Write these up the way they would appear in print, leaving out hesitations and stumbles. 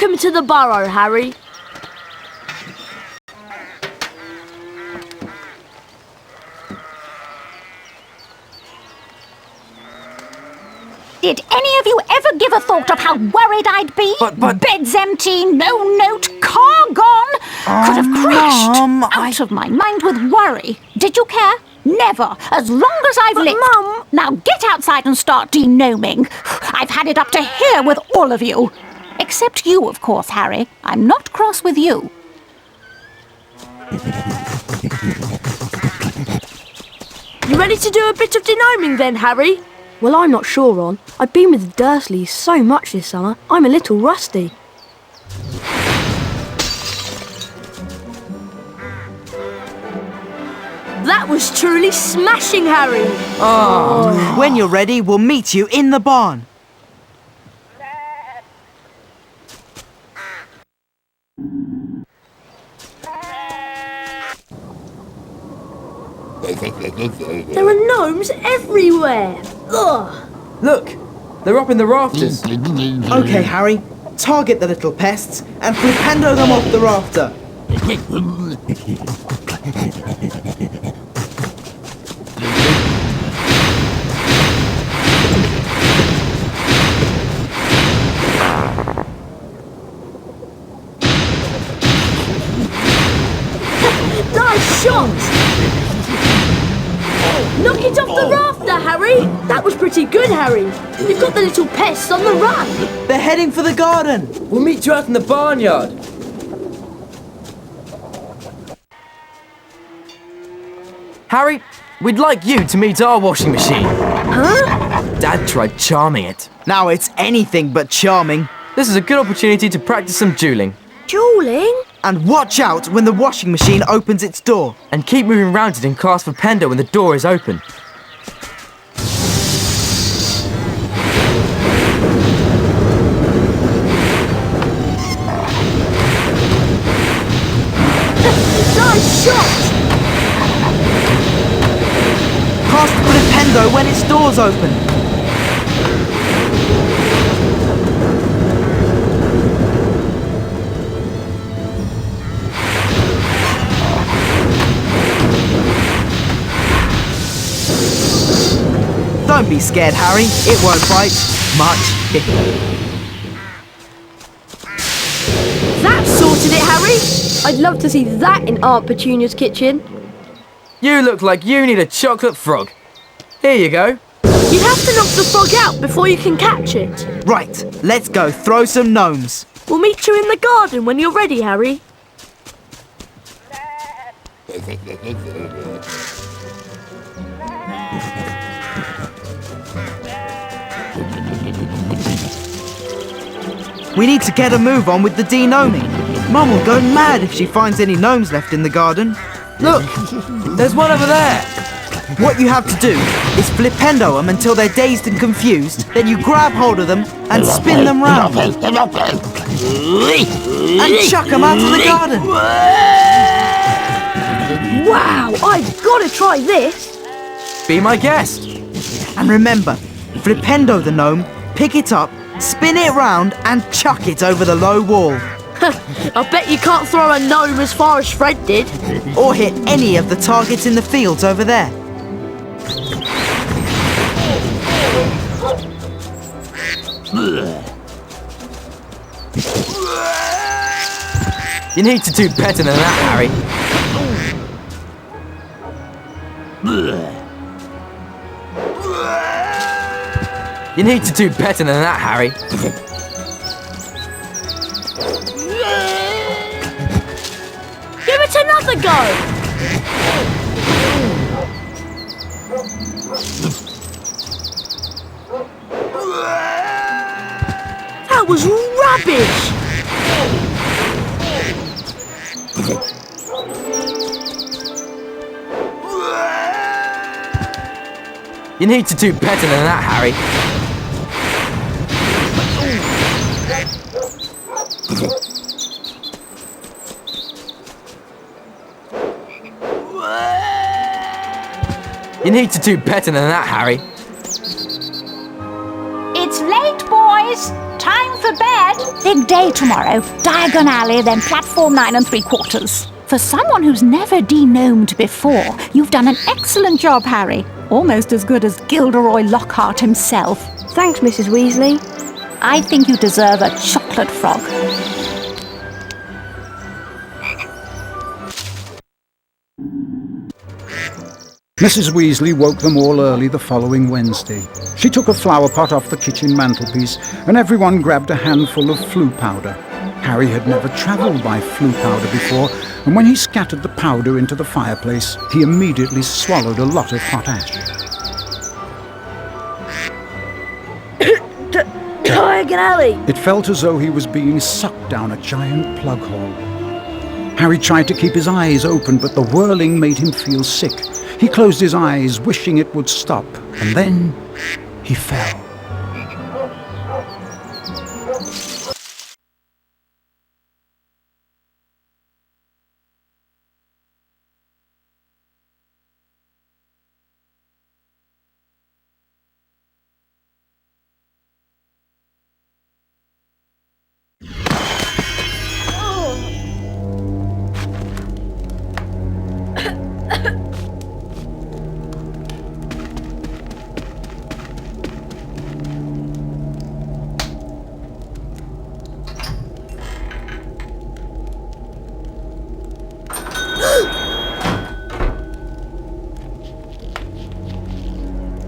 Welcome to the burrow, Harry. Did any of you ever give a thought of how worried I'd be? But... Bed's empty, no note, car gone. Could have crashed. Mum, Out of my mind with worry. Did you care? Never. As long as I've lived. Mum... Now get outside and start denoming. I've had it up to here with all of you. Except you, of course, Harry. I'm not cross with you. You ready to do a bit of denoming then, Harry? Well, I'm not sure, Ron. I've been with the Dursleys so much this summer, I'm a little rusty. That was truly smashing, Harry. Oh. When you're ready, we'll meet you in the barn. There are gnomes everywhere. Ugh. Look, they're up in the rafters. Okay, Harry, target the little pests and flipendo them off the rafter. Nice shot! Knock it off the rafter, Harry! That was pretty good, Harry. You've got the little pests on the run. They're heading for the garden. We'll meet you out in the barnyard. Harry, we'd like you to meet our washing machine. Huh? Dad tried charming it. Now it's anything but charming. This is a good opportunity to practice some dueling. Dueling? And watch out when the washing machine opens its door. And keep moving round it and cast for Pendo when the door is open. Nice shot! Cast for the Pendo when its door's open. Don't be scared, Harry. It won't bite much. That sorted it, Harry. I'd love to see that in Aunt Petunia's kitchen. You look like you need a chocolate frog. Here you go. You'd have to knock the frog out before you can catch it. Right, let's go throw some gnomes. We'll meet you in the garden when you're ready, Harry. We need to get a move on with the denoming. Mum will go mad if she finds any gnomes left in the garden. Look, there's one over there. What you have to do is flipendo them until they're dazed and confused, then you grab hold of them and spin them round. And chuck them out of the garden. Wow, I've got to try this. Be my guest. And remember, flipendo the gnome, pick it up, spin it round and chuck it over the low wall. I bet you can't throw a gnome as far as Fred did. Or hit any of the targets in the fields over there. You need to do better than that, Harry. You need to do better than that, Harry. Give it another go. That was rubbish. You need to do better than that, Harry. You need to do better than that, Harry. It's late, boys. Time for bed. bed. Big day tomorrow. Diagon Alley, then platform 9 3/4. For someone who's never de-gnomed before, you've done an excellent job, Harry. Almost as good as Gilderoy Lockhart himself. Thanks, Mrs. Weasley. I think you deserve a chocolate frog. Mrs. Weasley woke them all early the following Wednesday. She took a flower pot off the kitchen mantelpiece, and everyone grabbed a handful of flue powder. Harry had never travelled by flue powder before, and when he scattered the powder into the fireplace, he immediately swallowed a lot of hot ash. Diagon Alley! It felt as though he was being sucked down a giant plug hole. Harry tried to keep his eyes open, but the whirling made him feel sick. He closed his eyes, wishing it would stop, and then he fell.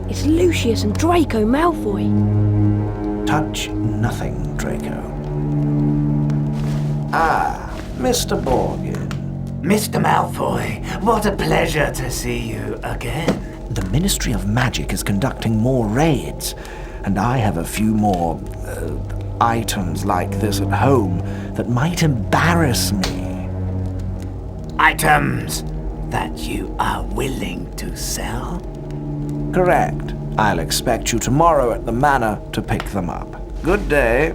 It's Lucius and Draco Malfoy. Touch nothing, Draco. Ah, Mr. Borgin. Mr. Malfoy, what a pleasure to see you again. The Ministry of Magic is conducting more raids, and I have a few more items like this at home that might embarrass me. Items that you are willing to sell? Correct. I'll expect you tomorrow at the manor to pick them up. Good day.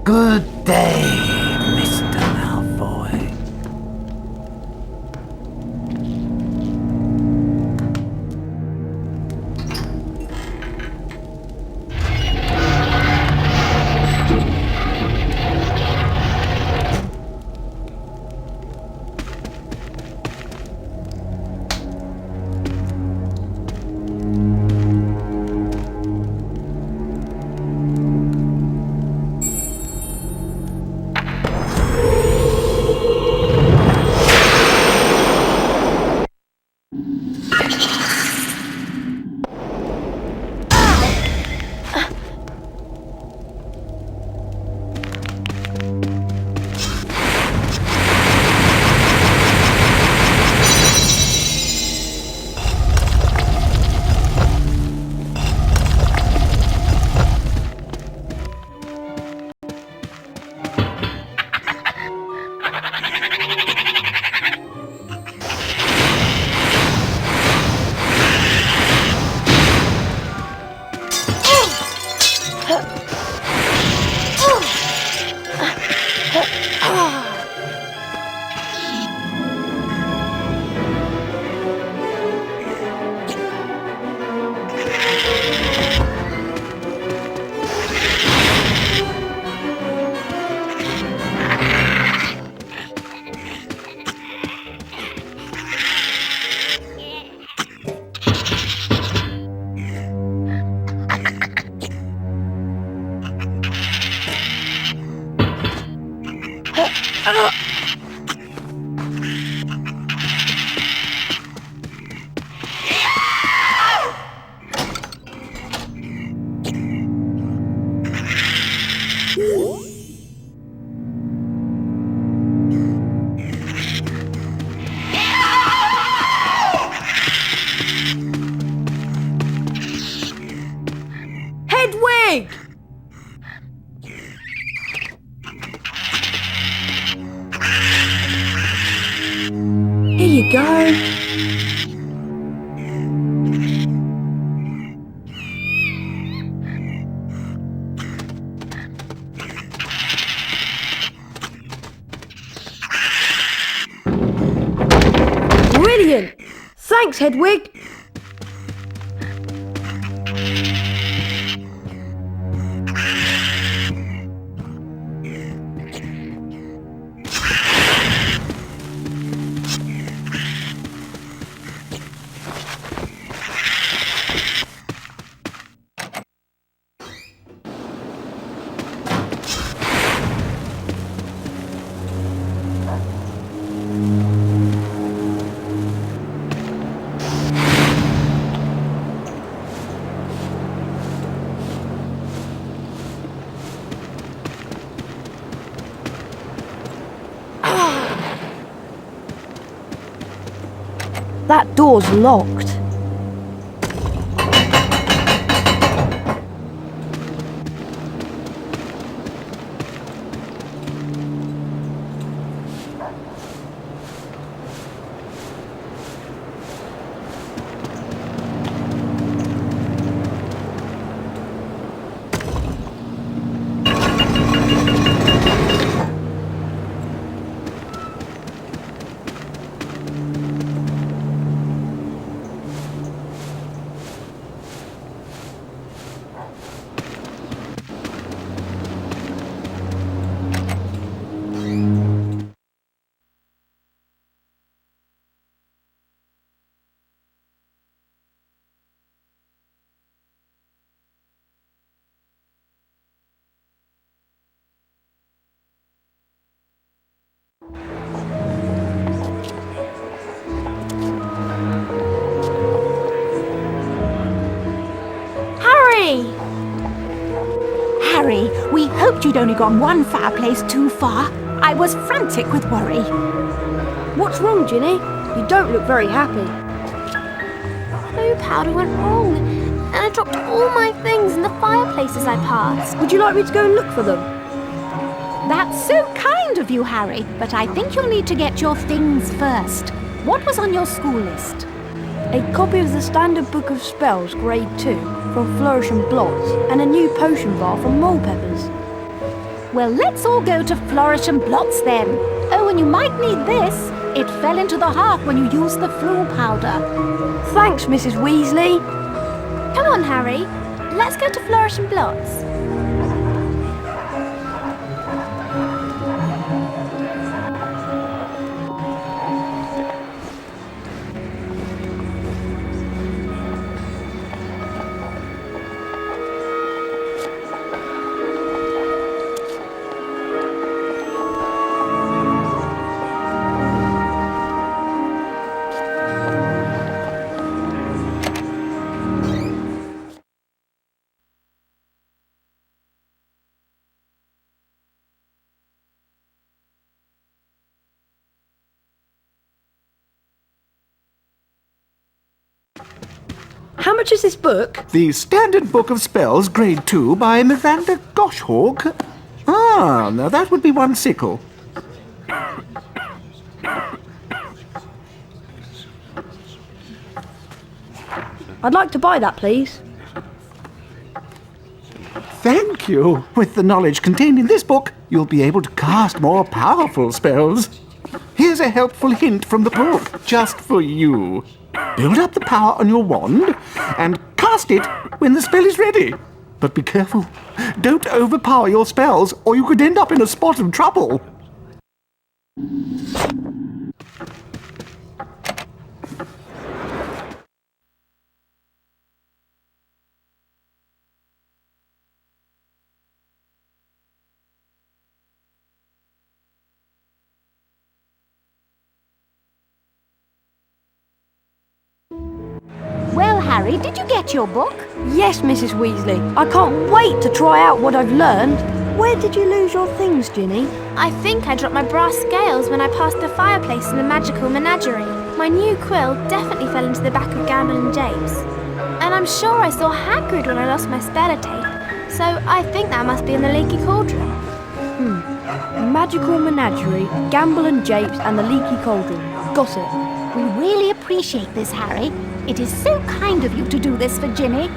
Good day, Mr. Malfoy. Hedwig! Here you go. Brilliant! Thanks, Hedwig. That door's locked. Harry! Harry, we hoped you'd only gone one fireplace too far. I was frantic with worry. What's wrong, Ginny? You don't look very happy. Blue powder went wrong, and I dropped all my things in the fireplaces I passed. Would you like me to go and look for them? That's so kind of you, Harry, but I think you'll need to get your things first. What was on your school list? A copy of the Standard Book of Spells, Grade 2, from Flourish and Blots, and a new potion bar from Mole Peppers. Well, let's all go to Flourish and Blots then. Oh, and you might need this. It fell into the hearth when you used the flu powder. Thanks, Mrs. Weasley. Come on, Harry. Let's go to Flourish and Blots. How much is this book? The Standard Book of Spells, Grade 2, by Miranda Goshawk. Ah, now that would be one sickle. I'd like to buy that, please. Thank you. With the knowledge contained in this book, you'll be able to cast more powerful spells. Here's a helpful hint from the book, just for you. Build up the power on your wand and cast it when the spell is ready. But be careful. Don't overpower your spells, or you could end up in a spot of trouble. Well, Harry, did you get your book? Yes, Mrs. Weasley. I can't wait to try out what I've learned. Where did you lose your things, Ginny? I think I dropped my brass scales when I passed the fireplace in the magical menagerie. My new quill definitely fell into the back of Gamble and James. And I'm sure I saw Hagrid when I lost my speller tape. So I think that must be in the leaky cauldron. Magical Menagerie, Gamble and Japes, and the Leaky Cauldron. Got it. We really appreciate this, Harry. It is so kind of you to do this for Ginny.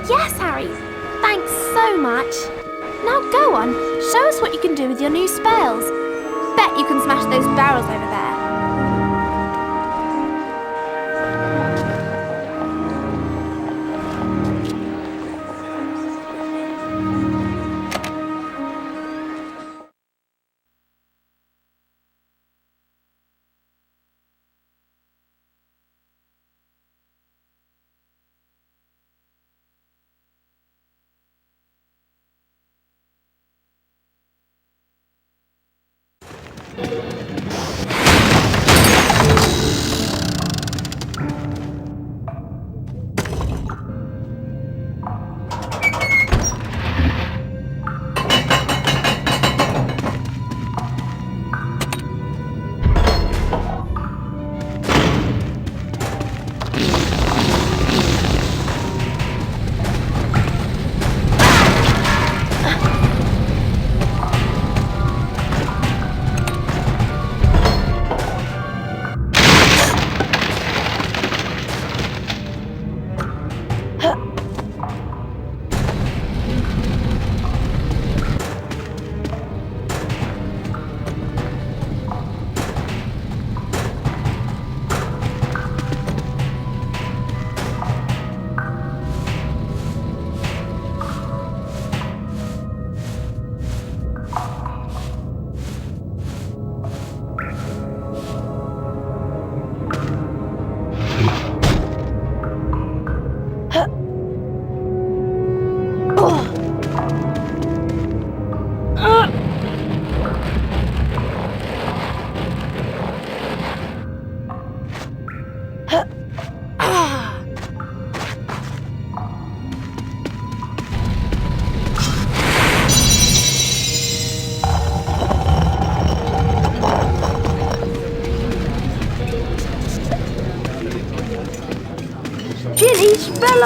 Yes, Harry. Thanks so much. Now go on, show us what you can do with your new spells. Bet you can smash those barrels over there.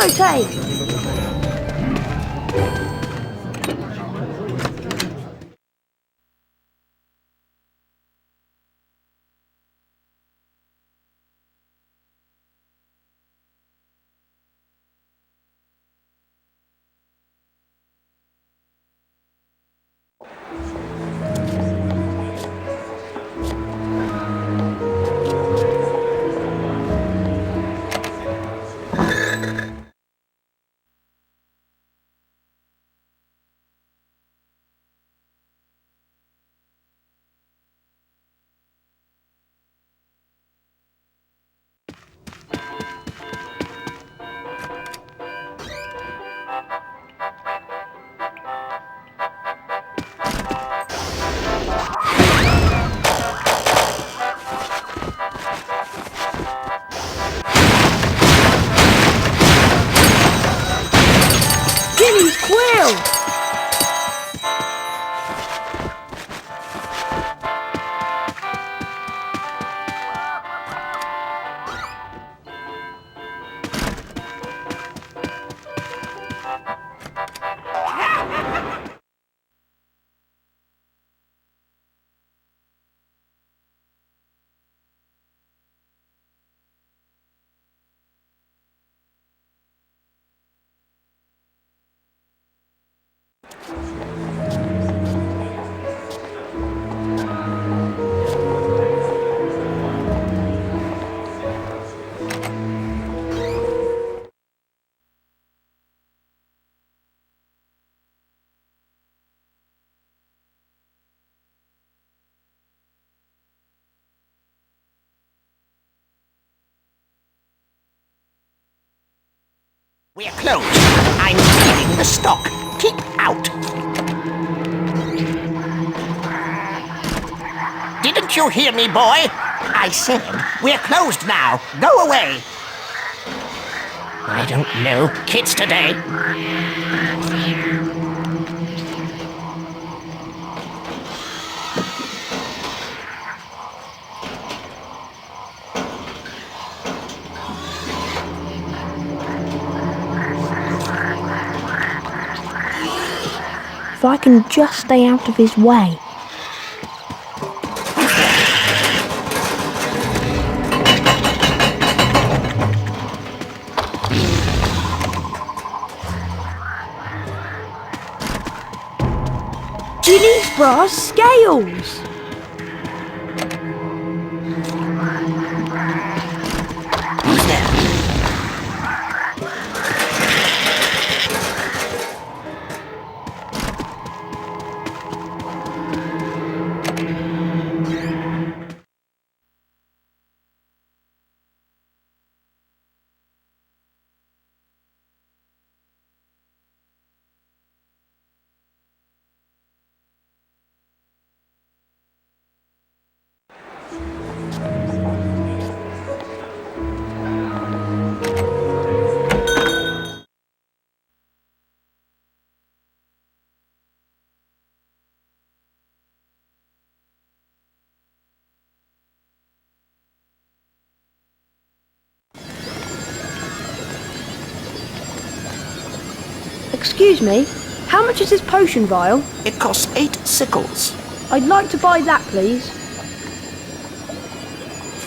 okay. Ginny's quill! We're closed. I'm cleaning the stock. Keep out. Didn't you hear me, boy? I said, we're closed now. Go away. I don't know kids today. If I can just stay out of his way. Ginny's brass scales! Who's there? Excuse me, how much is this potion vial? It costs 8 sickles. I'd like to buy that, please.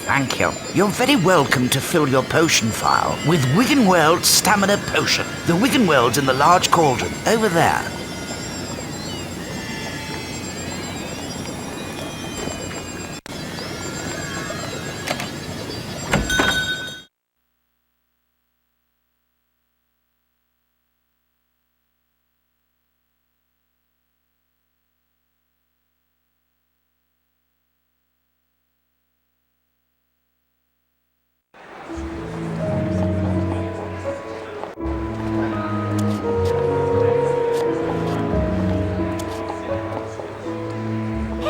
Thank you. You're very welcome to fill your potion vial with Wiggenweld's Stamina Potion. The Wiggenweld's in the large cauldron, over there.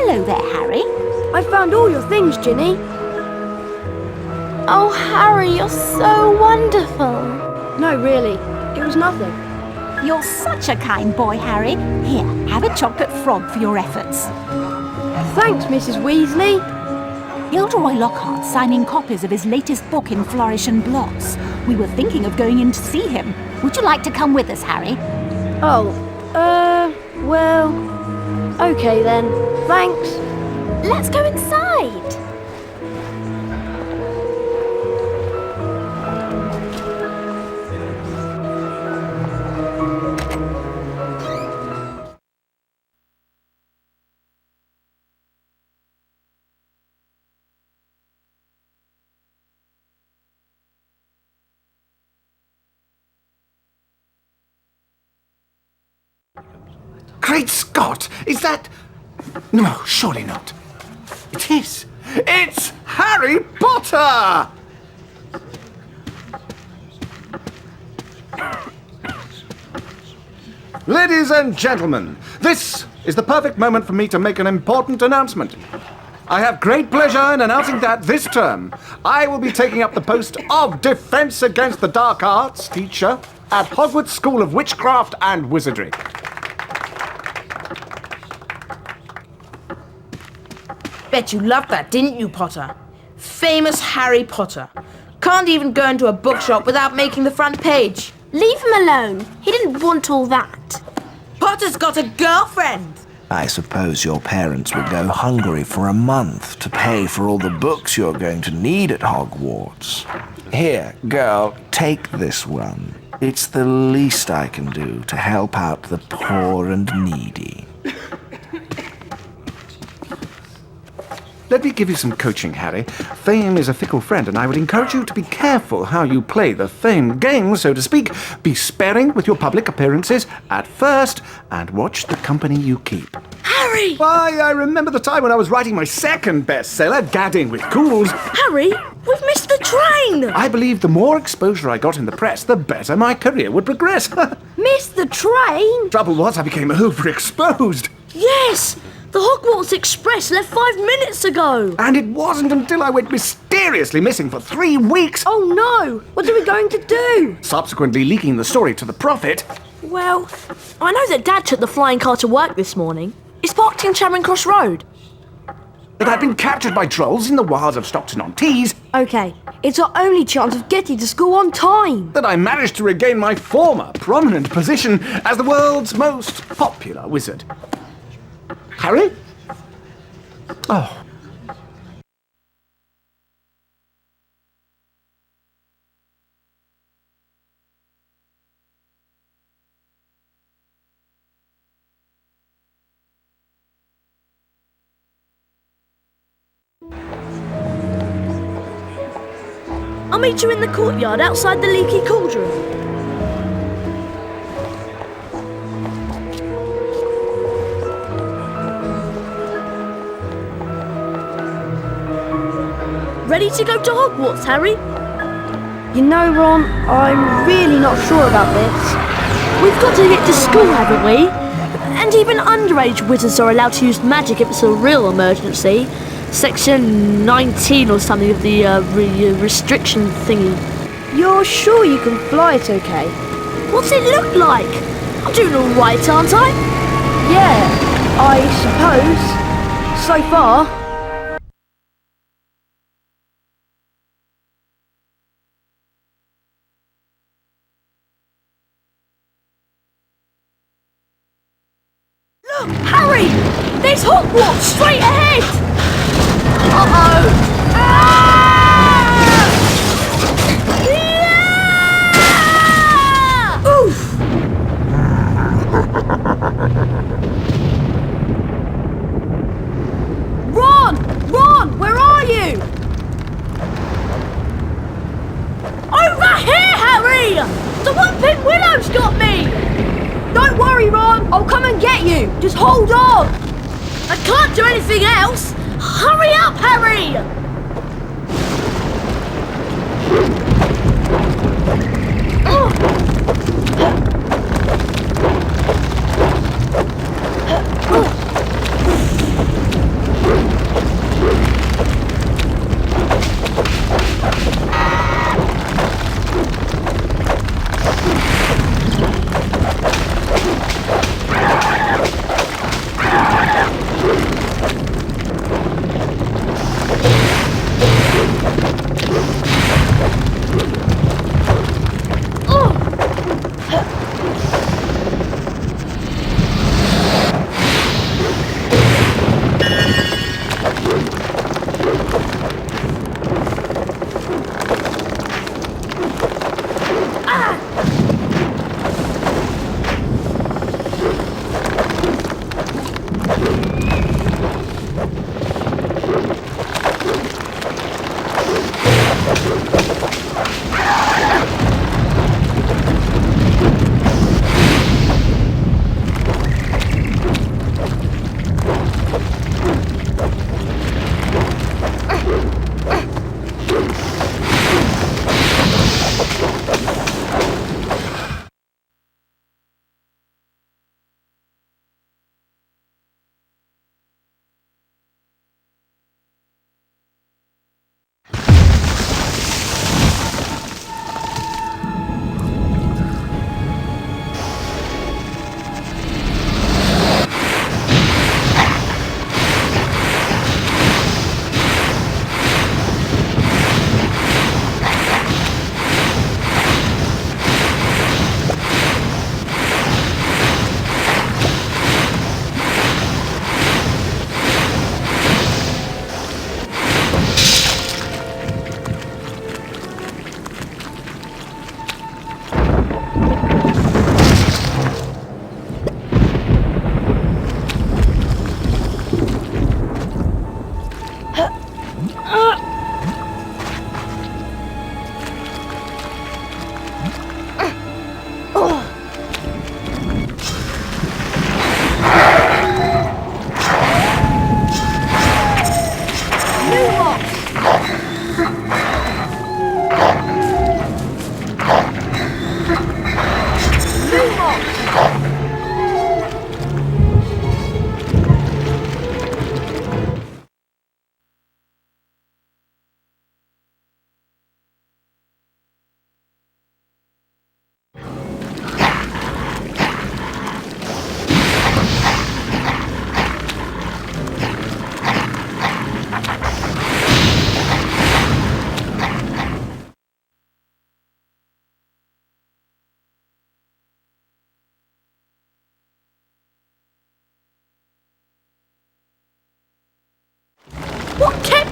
Hello there, Harry. I found all your things, Ginny. Oh, Harry, you're so wonderful. No, really, it was nothing. You're such a kind boy, Harry. Here, have a chocolate frog for your efforts. Thanks, Mrs. Weasley. Gilderoy Lockhart's signing copies of his latest book in Flourish and Blotts. We were thinking of going in to see him. Would you like to come with us, Harry? Oh, well, okay then. Thanks. Let's go inside. Great Scott! Is that... No, surely not. It is. It's Harry Potter! Ladies and gentlemen, this is the perfect moment for me to make an important announcement. I have great pleasure in announcing that this term, I will be taking up the post of Defense Against the Dark Arts teacher at Hogwarts School of Witchcraft and Wizardry. Bet you loved that, didn't you, Potter? Famous Harry Potter. Can't even go into a bookshop without making the front page. Leave him alone. He didn't want all that. Potter's got a girlfriend. I suppose your parents will go hungry for a month to pay for all the books you're going to need at Hogwarts. Here, girl, take this one. It's the least I can do to help out the poor and needy. Let me give you some coaching, Harry. Fame is a fickle friend, and I would encourage you to be careful how you play the fame game, so to speak. Be sparing with your public appearances at first, and watch the company you keep. Harry! Why, I remember the time when I was writing my second bestseller, Gadding with Cools. Harry, we've missed the train! I believe the more exposure I got in the press, the better my career would progress. Missed the train? Trouble was, I became overexposed. Yes! The Hogwarts Express left 5 minutes ago! And it wasn't until I went mysteriously missing for 3 weeks. Oh no! What are we going to do? Subsequently leaking the story to the Prophet. Well, I know that Dad took the flying car to work this morning. It's parked in Charing Cross Road. That I'd been captured by trolls in the wilds of Stockton-on-Tees. Okay, it's our only chance of getting to school on time. That I managed to regain my former prominent position as the world's most popular wizard. Harry? Oh. I'll meet you in the courtyard outside the leaky cauldron. Ready to go to Hogwarts, Harry? You know, Ron, I'm really not sure about this. We've got to get to school, haven't we? And even underage wizards are allowed to use magic if it's a real emergency. Section 19 or something of the restriction thingy. You're sure you can fly it okay? What's it look like? I'm doing all right, aren't I? Yeah, I suppose. So far. Look, Harry! There's Hogwarts straight ahead! Uh-oh! Ah! Yeah! Oof! Ron! Ron! Where are you? Over here, Harry! The Whooping Willow's got me! Don't worry, Ron. I'll come and get you. Just hold on. I can't do anything else. Hurry up, Harry!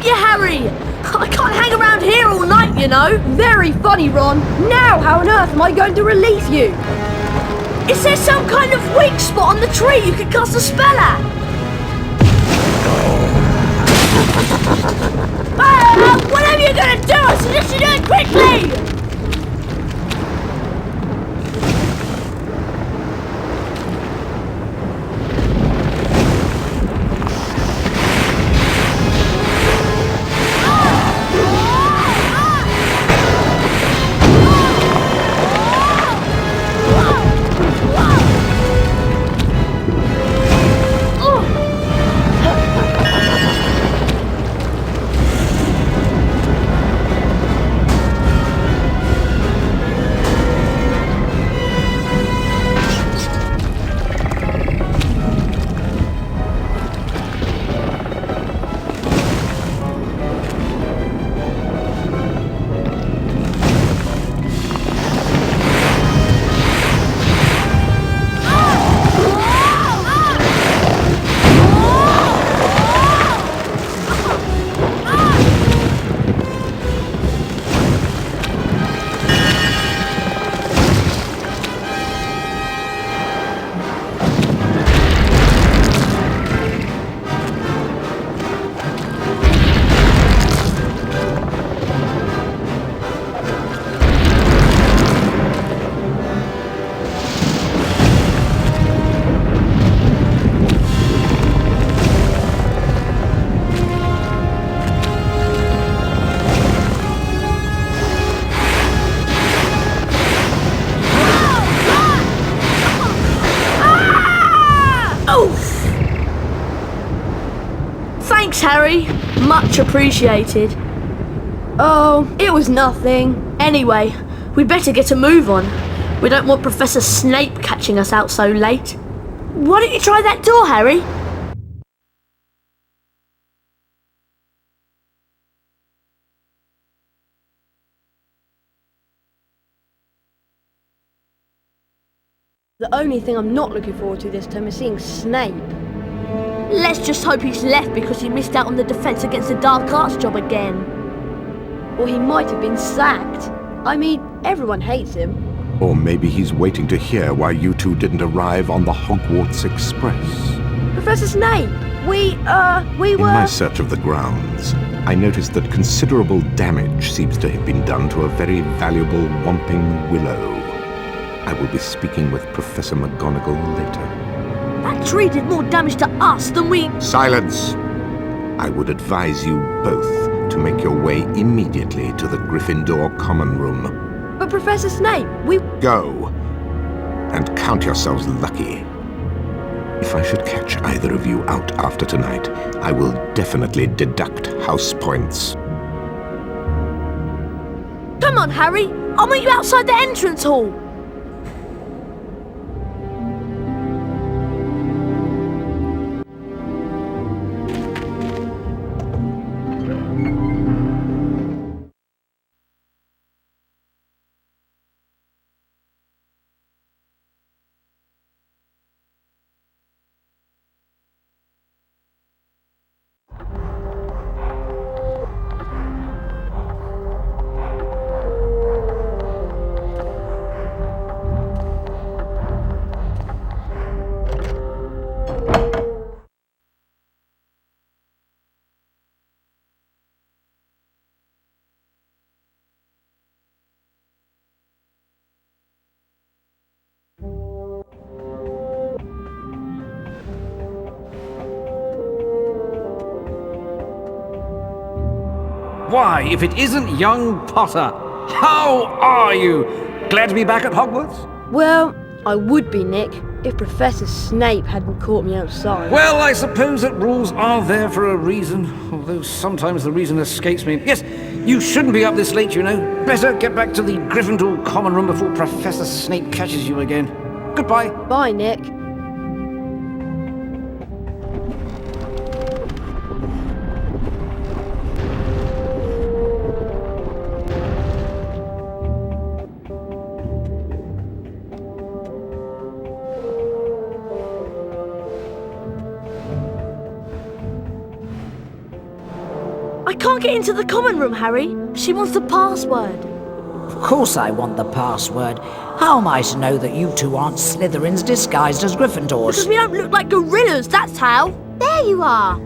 you, Harry! I can't hang around here all night, you know. Very funny, Ron. Now, how on earth am I going to relieve you? Is there some kind of weak spot on the tree you could cast a spell at? Whatever you're gonna do, I suggest you do it quickly! Thanks, Harry. Much appreciated. Oh, it was nothing. Anyway, we'd better get a move on. We don't want Professor Snape catching us out so late. Why don't you try that door, Harry? The only thing I'm not looking forward to this term is seeing Snape. Let's just hope he's left because he missed out on the Defence Against the Dark Arts job again. Or he might have been sacked. I mean, everyone hates him. Or maybe he's waiting to hear why you two didn't arrive on the Hogwarts Express. Professor Snape, we were... In my search of the grounds, I noticed that considerable damage seems to have been done to a very valuable Whomping Willow. I will be speaking with Professor McGonagall later. That tree did more damage to us than we... Silence! I would advise you both to make your way immediately to the Gryffindor Common Room. But Professor Snape, we... Go, and count yourselves lucky. If I should catch either of you out after tonight, I will definitely deduct house points. Come on, Harry. I'll meet you outside the entrance hall. Why, if it isn't young Potter, how are you? Glad to be back at Hogwarts? Well, I would be, Nick, if Professor Snape hadn't caught me outside. Well, I suppose that rules are there for a reason, although sometimes the reason escapes me. Yes, you shouldn't be up this late, you know. Better get back to the Gryffindor Common Room before Professor Snape catches you again. Goodbye. Bye, Nick. I can't get into the common room, Harry. She wants the password. Of course I want the password. How am I to know that you two aren't Slytherins disguised as Gryffindors? Because we don't look like gorillas, that's how. There you are.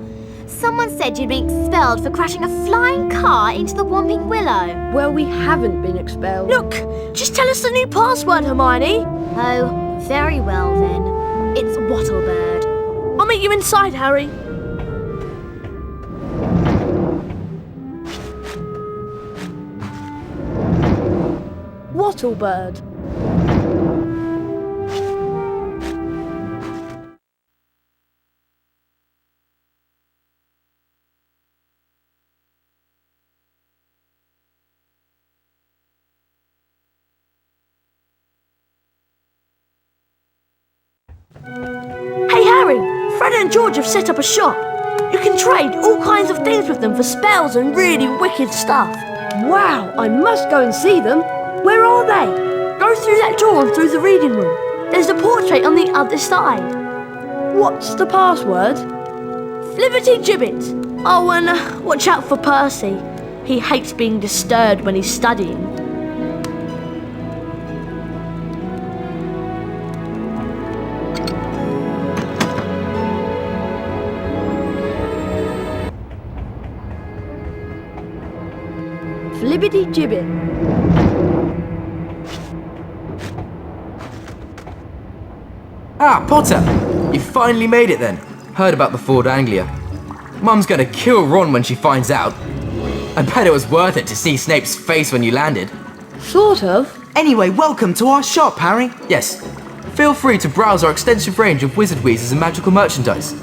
Someone said you'd been expelled for crashing a flying car into the Whomping Willow. Well, we haven't been expelled. Look, just tell us the new password, Hermione. Oh, very well then. It's Wattlebird. I'll meet you inside, Harry. Wattlebird. Hey Harry, Fred and George have set up a shop. You can trade all kinds of things with them for spells and really wicked stuff. Wow, I must go and see them. Where are they? Go through that door and through the reading room. There's a portrait on the other side. What's the password? Flibbity Gibbet. Oh, and watch out for Percy. He hates being disturbed when he's studying. Flibbity Gibbet. Ah, Potter! You finally made it then. Heard about the Ford Anglia. Mum's gonna kill Ron when she finds out. I bet it was worth it to see Snape's face when you landed. Sort of. Anyway, welcome to our shop, Harry. Yes. Feel free to browse our extensive range of wizard wheezes and magical merchandise.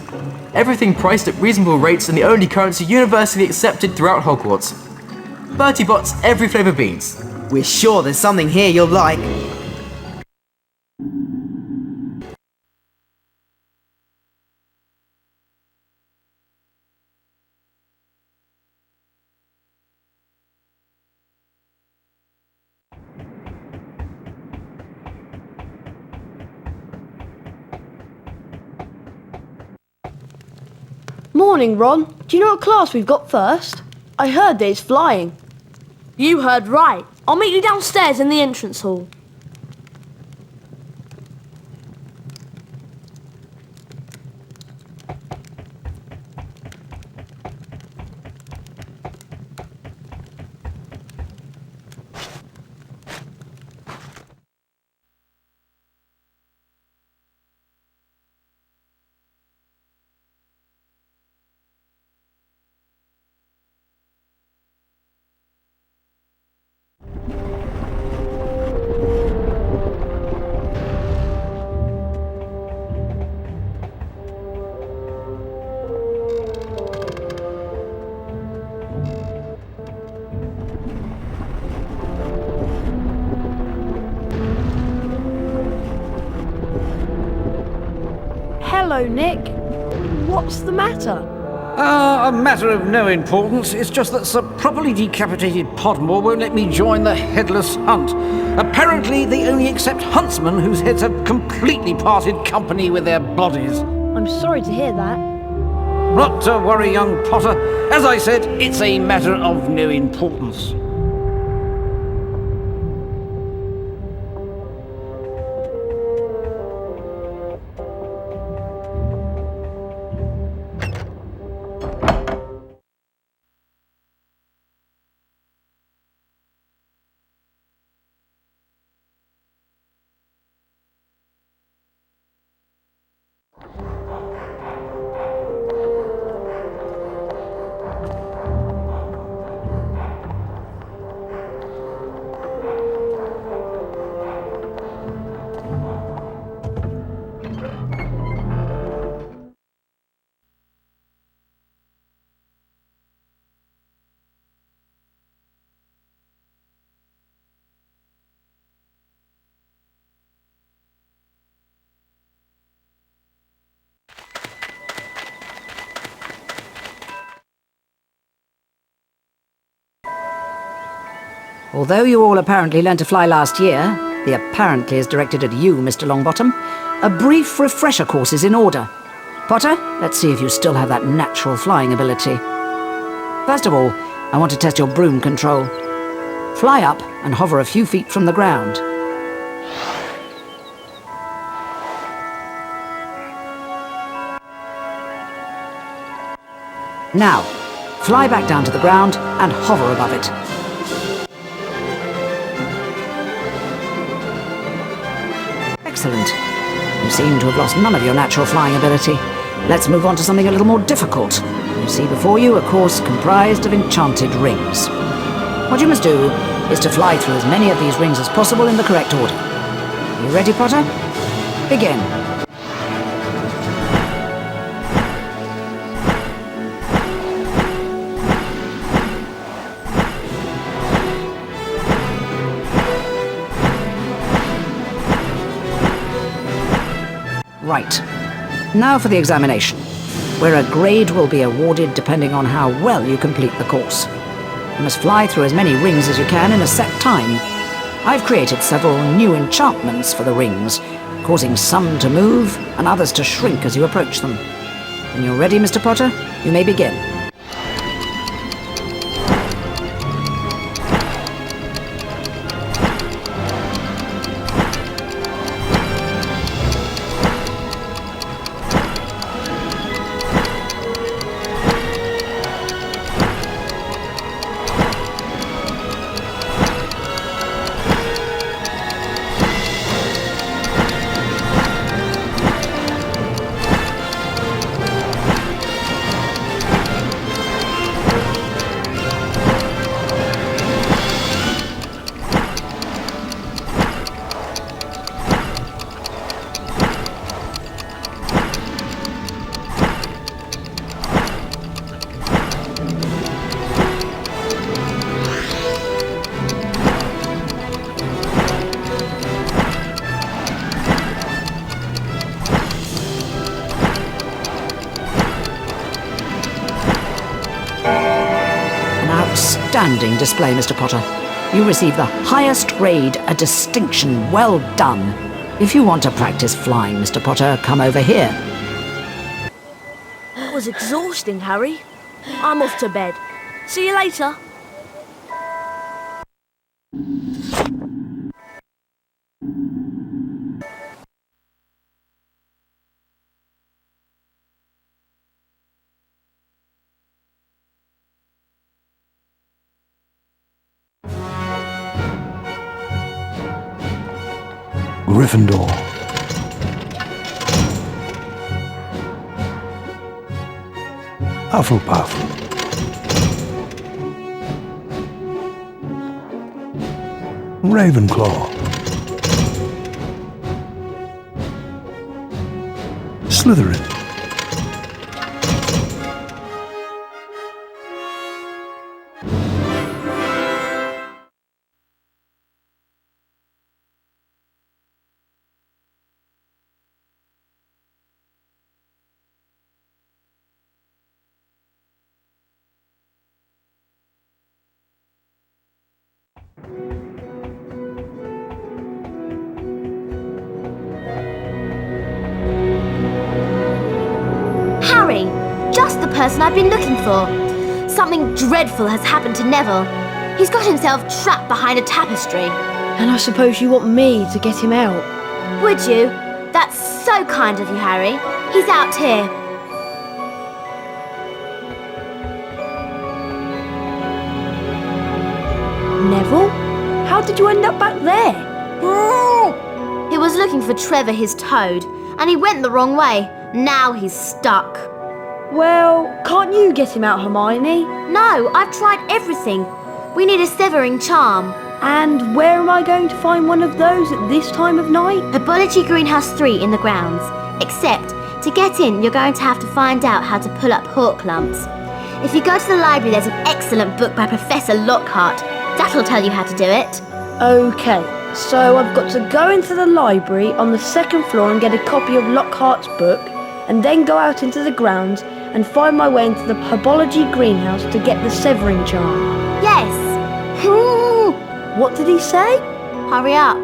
Everything priced at reasonable rates and the only currency universally accepted throughout Hogwarts. Bertie Bott's every flavour beans. We're sure there's something here you'll like. Morning, Ron. Do you know what class we've got first? I heard there's flying. You heard right. I'll meet you downstairs in the entrance hall. Hello, Nick. What's the matter? A matter of no importance. It's just that Sir Properly Decapitated Podmore won't let me join the Headless Hunt. Apparently, they only accept huntsmen whose heads have completely parted company with their bodies. I'm sorry to hear that. Not to worry, young Potter. As I said, it's a matter of no importance. Although you all apparently learned to fly last year, the apparently is directed at you, Mr. Longbottom, a brief refresher course is in order. Potter, let's see if you still have that natural flying ability. First of all, I want to test your broom control. Fly up and hover a few feet from the ground. Now, fly back down to the ground and hover above it. Excellent. You seem to have lost none of your natural flying ability. Let's move on to something a little more difficult. You see before you a course comprised of enchanted rings. What you must do is to fly through as many of these rings as possible in the correct order. You ready, Potter? Begin. Right. Now for the examination, where a grade will be awarded depending on how well you complete the course. You must fly through as many rings as you can in a set time. I've created several new enchantments for the rings, causing some to move and others to shrink as you approach them. When you're ready, Mr. Potter, you may begin. Outstanding display, Mr. Potter. You receive the highest grade, a distinction. Well done. If you want to practice flying, Mr. Potter, come over here. That was exhausting, Harry. I'm off to bed. See you later. Gryffindor. Hufflepuff. Ravenclaw. Slytherin. Harry! Just the person I've been looking for. Something dreadful has happened to Neville. He's got himself trapped behind a tapestry. And I suppose you want me to get him out? Would you? That's so kind of you, Harry. He's out here. Neville? How did you end up back there? He was looking for Trevor, his toad, and he went the wrong way. Now he's stuck. Well, can't you get him out, Hermione? No, I've tried everything. We need a severing charm. And where am I going to find one of those at this time of night? Herbology Greenhouse 3 in the grounds. Except, to get in, you're going to have to find out how to pull up hawk lumps. If you go to the library, there's an excellent book by Professor Lockhart. That'll tell you how to do it. Okay, so I've got to go into the library on the second floor and get a copy of Lockhart's book, and then go out into the grounds and find my way into the Herbology Greenhouse to get the severing charm. Yes. What did he say? Hurry up.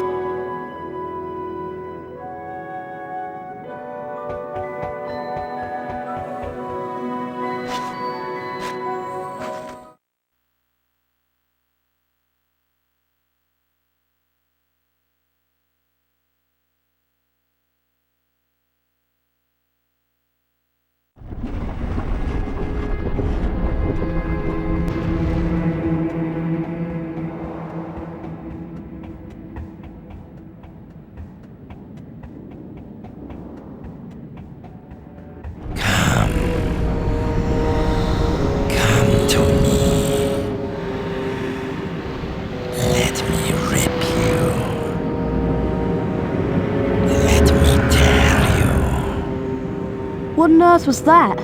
earth was that?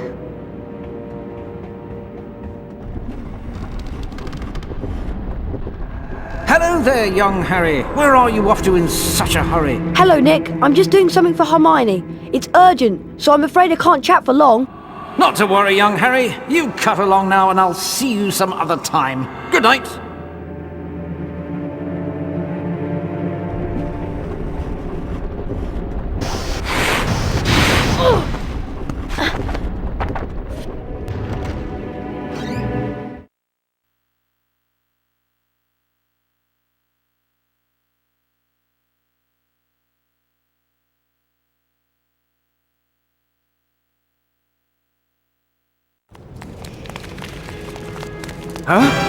Hello there, young Harry. Where are you off to in such a hurry? Hello, Nick. I'm just doing something for Hermione. It's urgent, so I'm afraid I can't chat for long. Not to worry, young Harry. You cut along now and I'll see you some other time. Good night. Huh?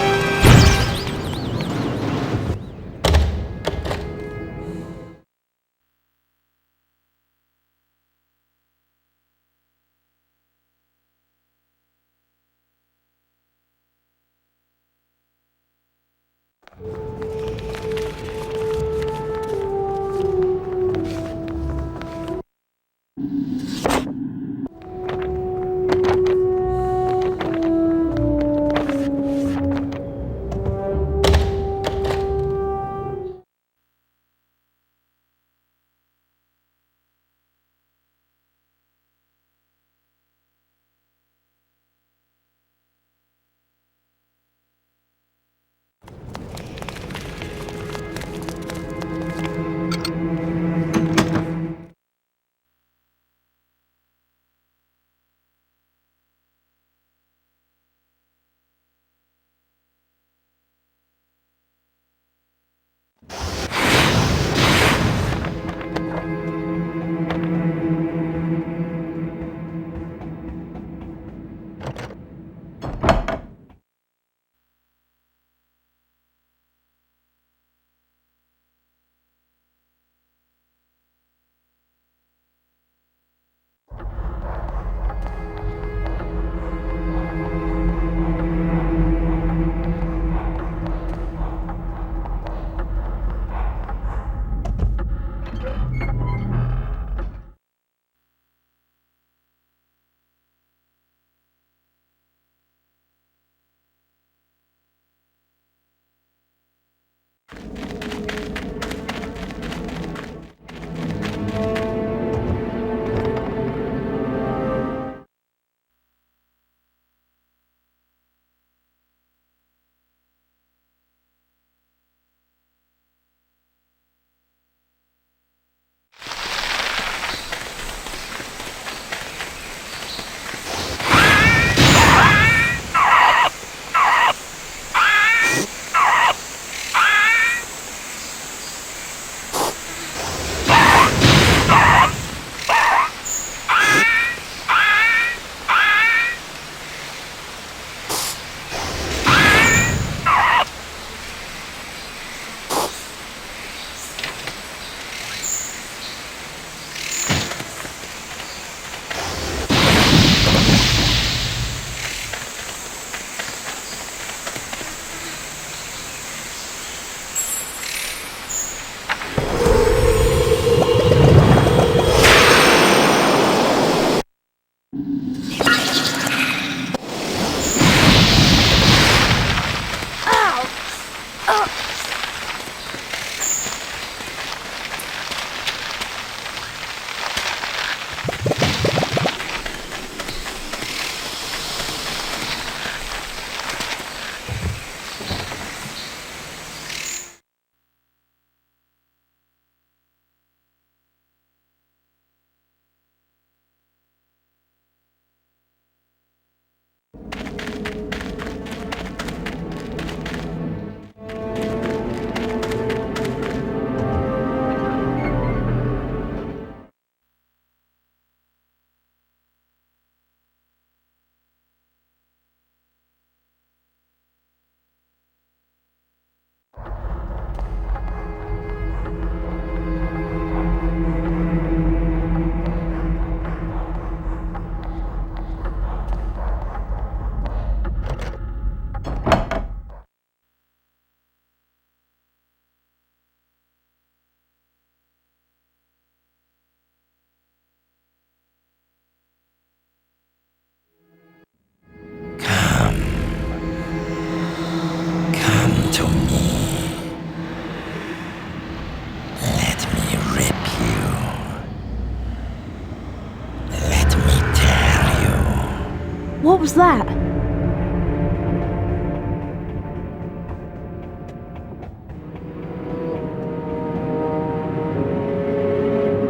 What was that?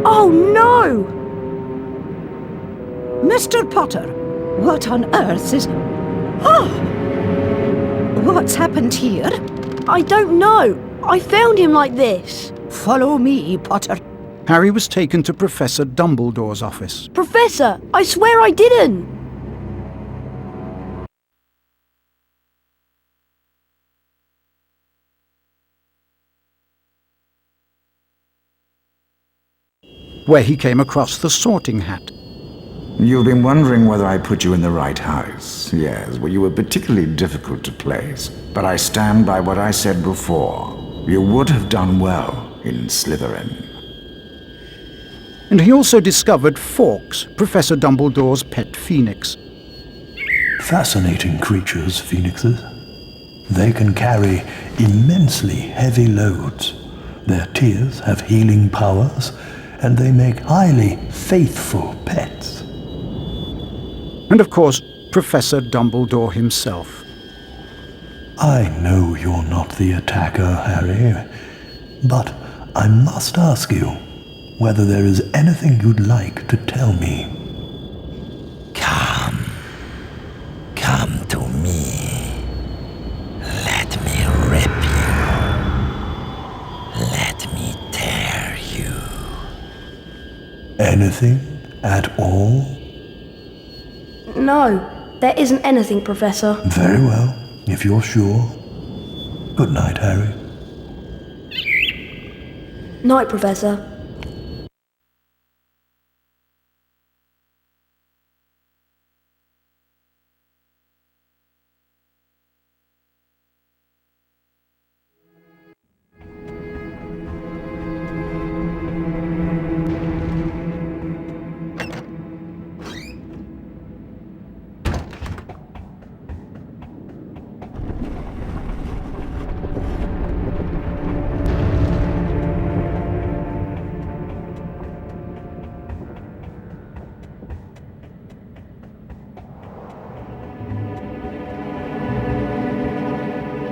Oh no! Mr. Potter, what on earth is... Oh! What's happened here? I don't know. I found him like this. Follow me, Potter. Harry was taken to Professor Dumbledore's office. Professor, I swear I didn't. Where he came across the Sorting Hat. You've been wondering whether I put you in the right house. Yes, well, you were particularly difficult to place. But I stand by what I said before. You would have done well in Slytherin. And he also discovered Fawkes, Professor Dumbledore's pet phoenix. Fascinating creatures, phoenixes. They can carry immensely heavy loads. Their tears have healing powers, and they make highly faithful pets. And of course, Professor Dumbledore himself. I know you're not the attacker, Harry, but I must ask you whether there is anything you'd like to tell me. Come to me. Let me rip you. Let me tear you. Anything at all? No, there isn't anything, Professor. Very well, if you're sure. Good night, Harry. Night, Professor.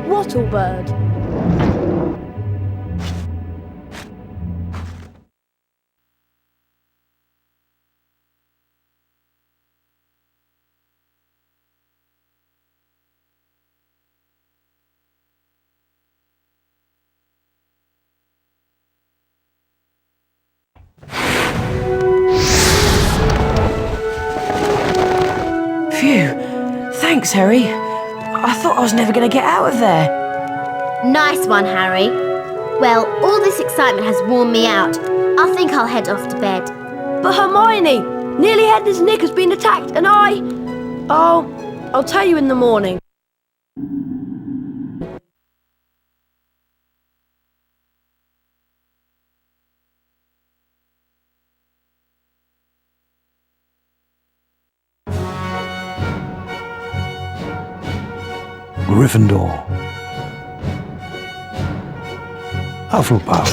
Wattlebird. Phew. Thanks, Harry. I thought I was never going to get out of there. Nice one, Harry. Well, all this excitement has worn me out. I think I'll head off to bed. But Hermione! Nearly Headless Nick has been attacked and Oh, I'll tell you in the morning. Gryffindor. Hufflepuff.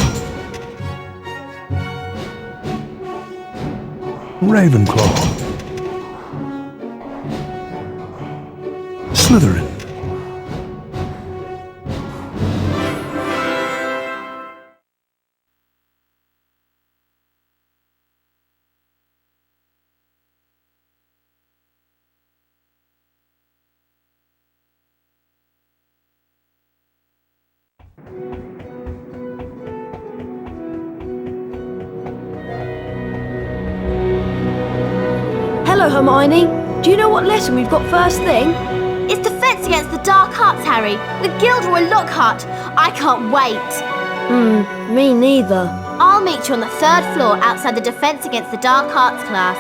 Ravenclaw. Slytherin. Hello, Hermione. Do you know what lesson we've got first thing? It's Defense Against the Dark Arts, Harry, with Gilderoy Lockhart. I can't wait. Me neither. I'll meet you on the 3rd floor outside the Defense Against the Dark Arts class.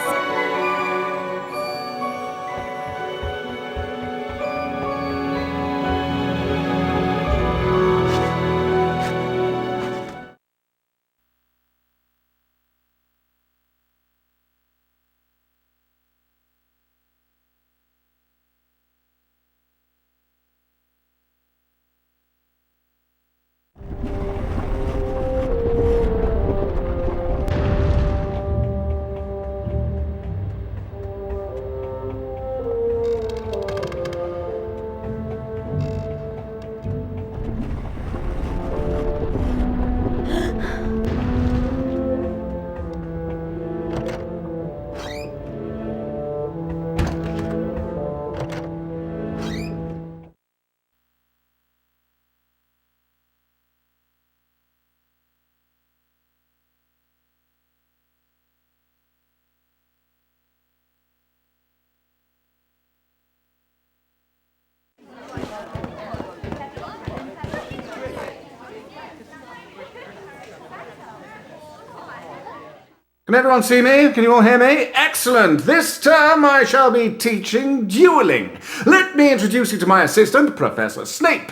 Can everyone see me? Can you all hear me? Excellent! This term I shall be teaching dueling. Let me introduce you to my assistant, Professor Snape.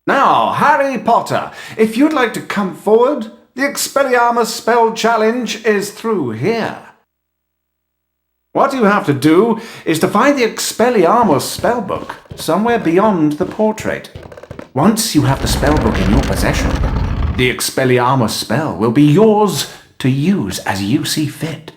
Now, Harry Potter, if you'd like to come forward, the Expelliarmus spell challenge is through here. What you have to do is to find the Expelliarmus spellbook somewhere beyond the portrait. Once you have the spellbook in your possession, the Expelliarmus spell will be yours to use as you see fit.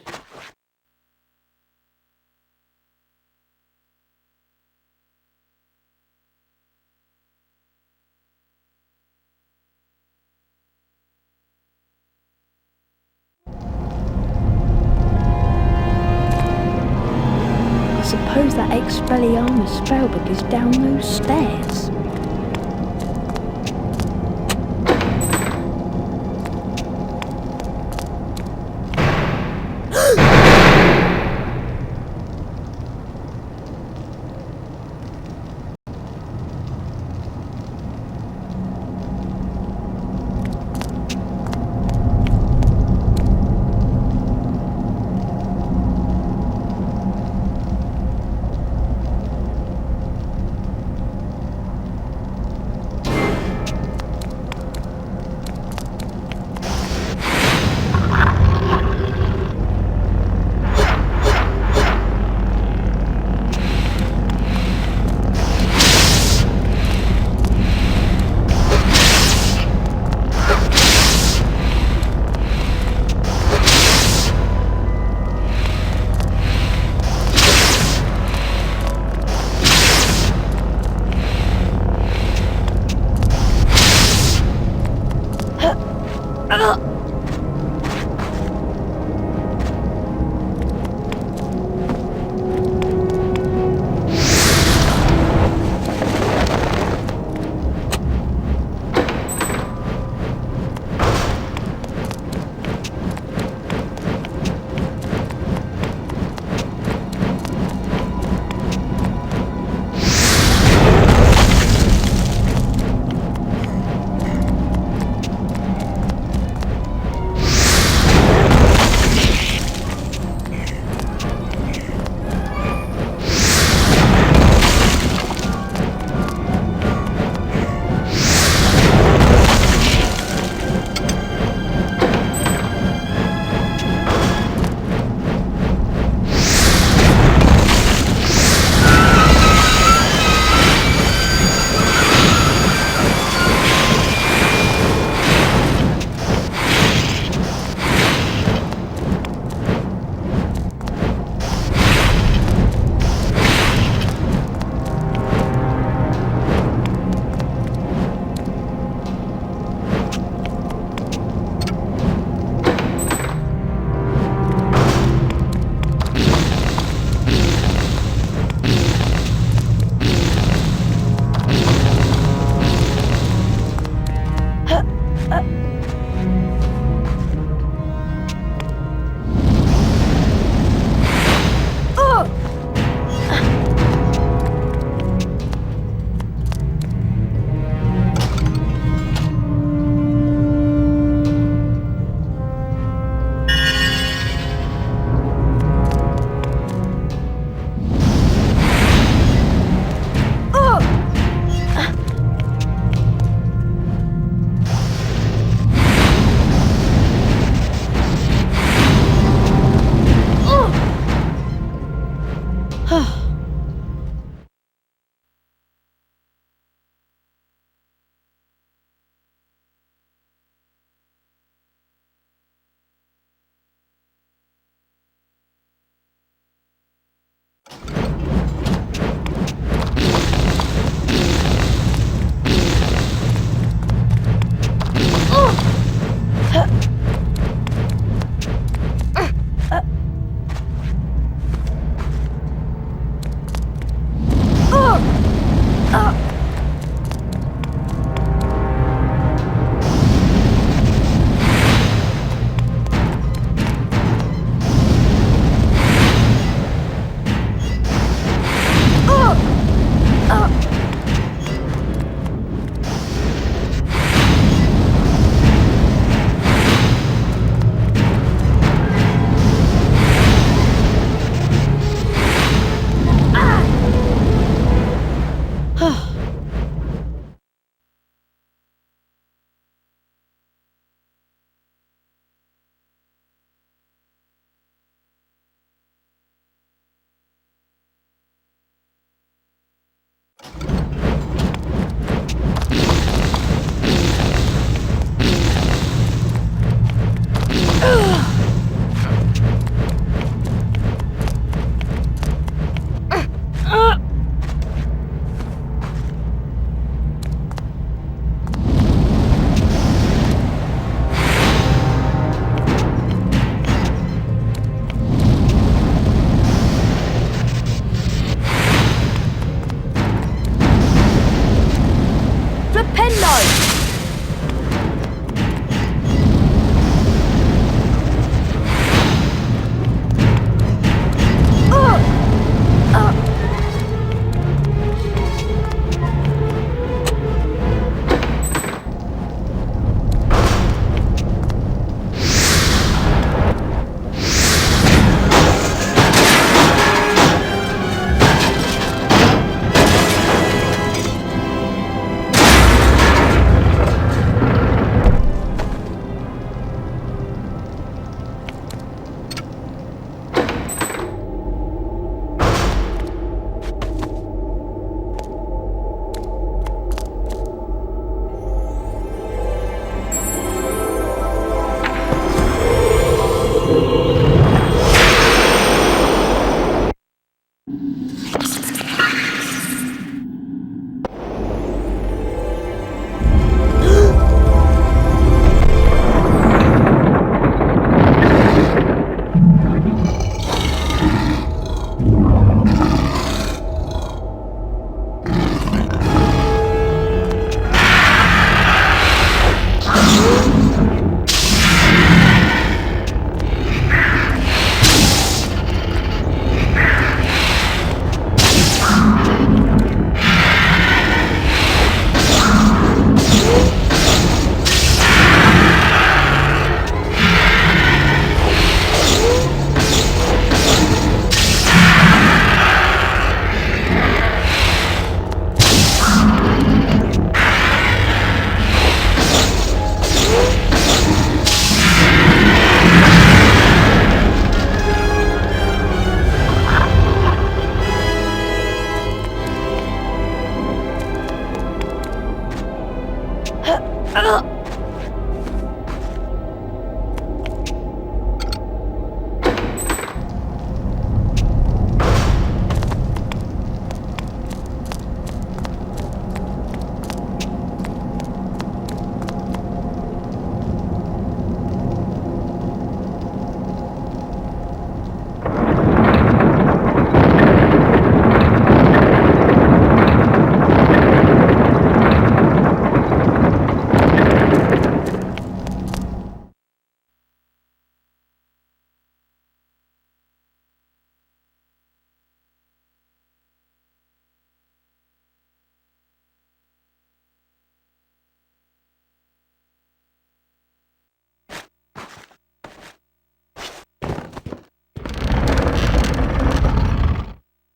I suppose that Expelliarmus spellbook is down those stairs.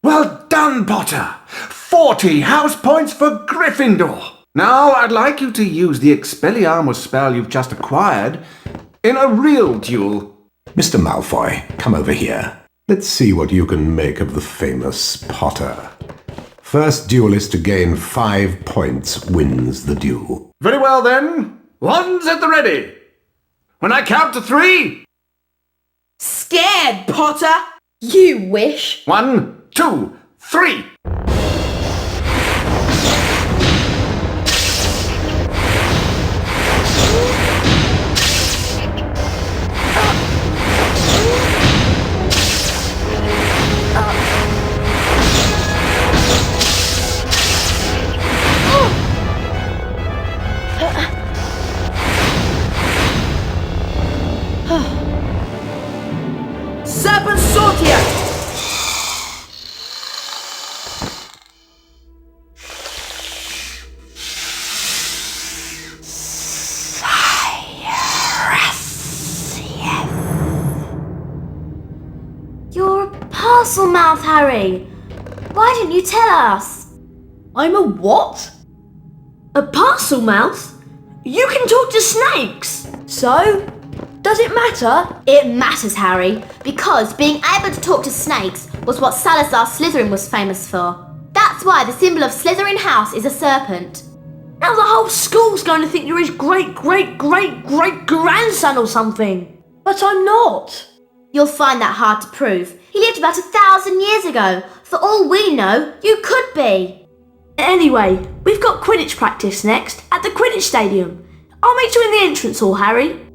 Well done, Potter! 40 house points for Gryffindor! Now I'd like you to use the Expelliarmus spell you've just acquired in a real duel. Mr. Malfoy, come over here. Let's see what you can make of the famous Potter. First duelist to gain 5 points wins the duel. Very well then. Wands at the ready. When I count to 3... Scared, Potter? You wish. 1, 2, 3. Serpent Sortia! You're a parcel mouth, Harry. Why didn't you tell us? I'm a what? A parcel mouth? You can talk to snakes! So, does it matter? It matters, Harry, because being able to talk to snakes was what Salazar Slytherin was famous for. That's why the symbol of Slytherin House is a serpent. Now the whole school's going to think you're his great-great-great-great-grandson or something. But I'm not. You'll find that hard to prove. He lived about 1,000 years ago. For all we know, you could be. Anyway, we've got Quidditch practice next at the Quidditch Stadium. I'll meet you in the entrance hall, Harry.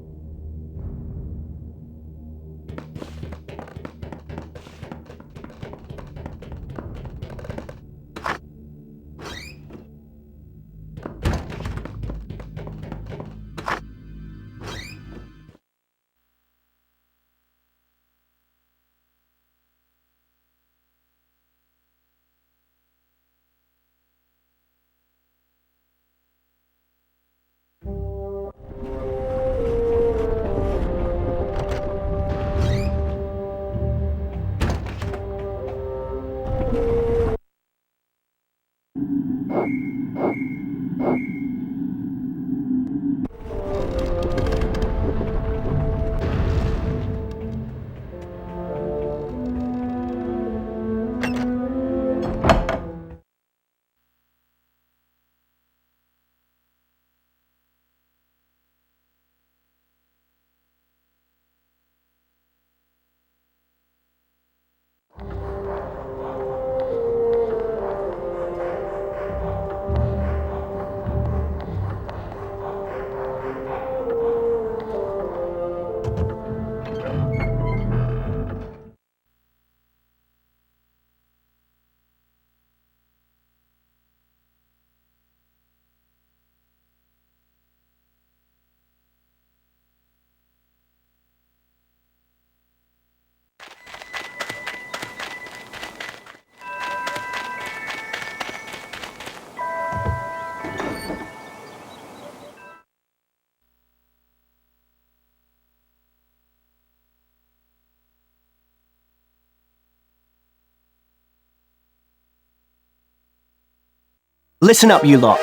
Listen up, you lot.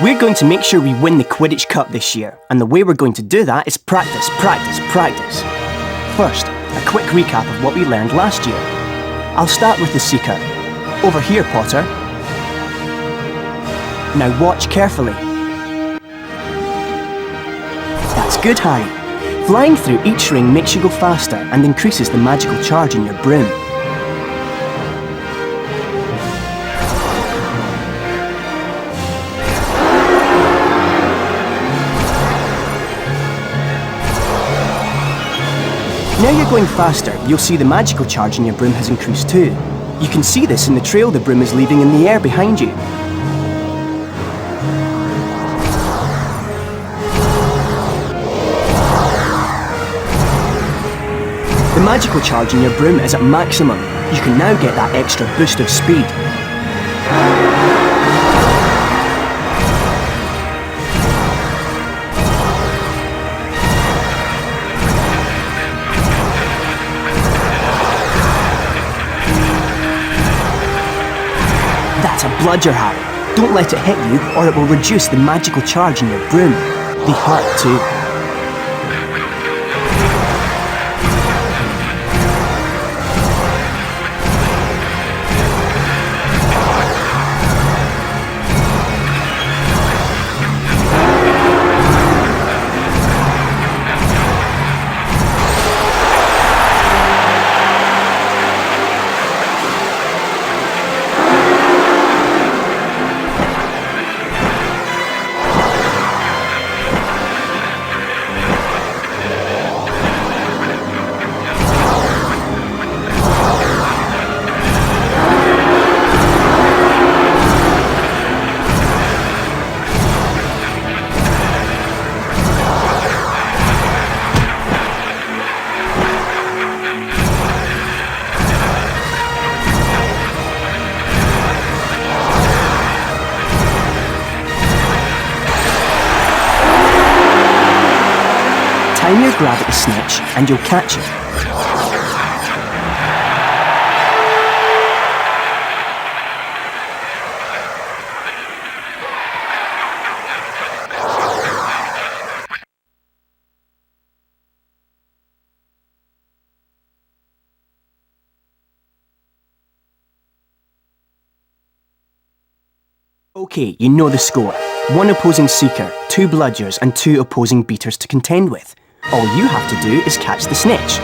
We're going to make sure we win the Quidditch Cup this year, and the way we're going to do that is practice, practice, practice. First, a quick recap of what we learned last year. I'll start with the Seeker. Over here, Potter. Now watch carefully. That's good, Harry. Flying through each ring makes you go faster and increases the magical charge in your broom. Now you're going faster, you'll see the magical charge in your broom has increased too. You can see this in the trail the broom is leaving in the air behind you. The magical charge in your broom is at maximum. You can now get that extra boost of speed. That's a bludger, Harry. Don't let it hit you or it will reduce the magical charge in your broom. They hurt too. Time your grab at the snitch and you'll catch it. Okay, you know the score. 1 opposing seeker, 2 bludgers and 2 opposing beaters to contend with. All you have to do is catch the snitch.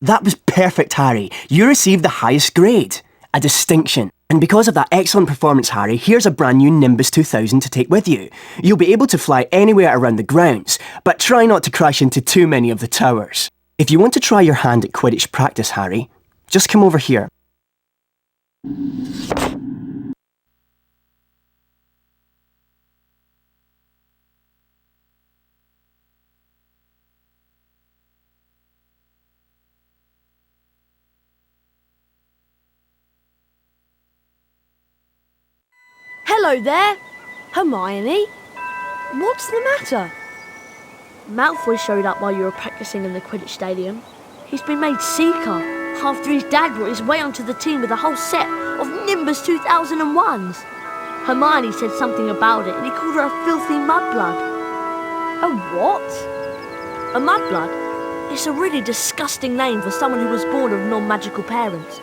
That was perfect, Harry. You received the highest grade, a distinction. And because of that excellent performance, Harry, here's a brand new Nimbus 2000 to take with you. You'll be able to fly anywhere around the grounds, but try not to crash into too many of the towers. If you want to try your hand at Quidditch practice, Harry, just come over here. Hello there, Hermione. What's the matter? Malfoy showed up while you were practicing in the Quidditch Stadium. He's been made Seeker after his dad brought his way onto the team with a whole set of Nimbus 2001s. Hermione said something about it and he called her a filthy mudblood. A what? A mudblood? It's a really disgusting name for someone who was born of non-magical parents.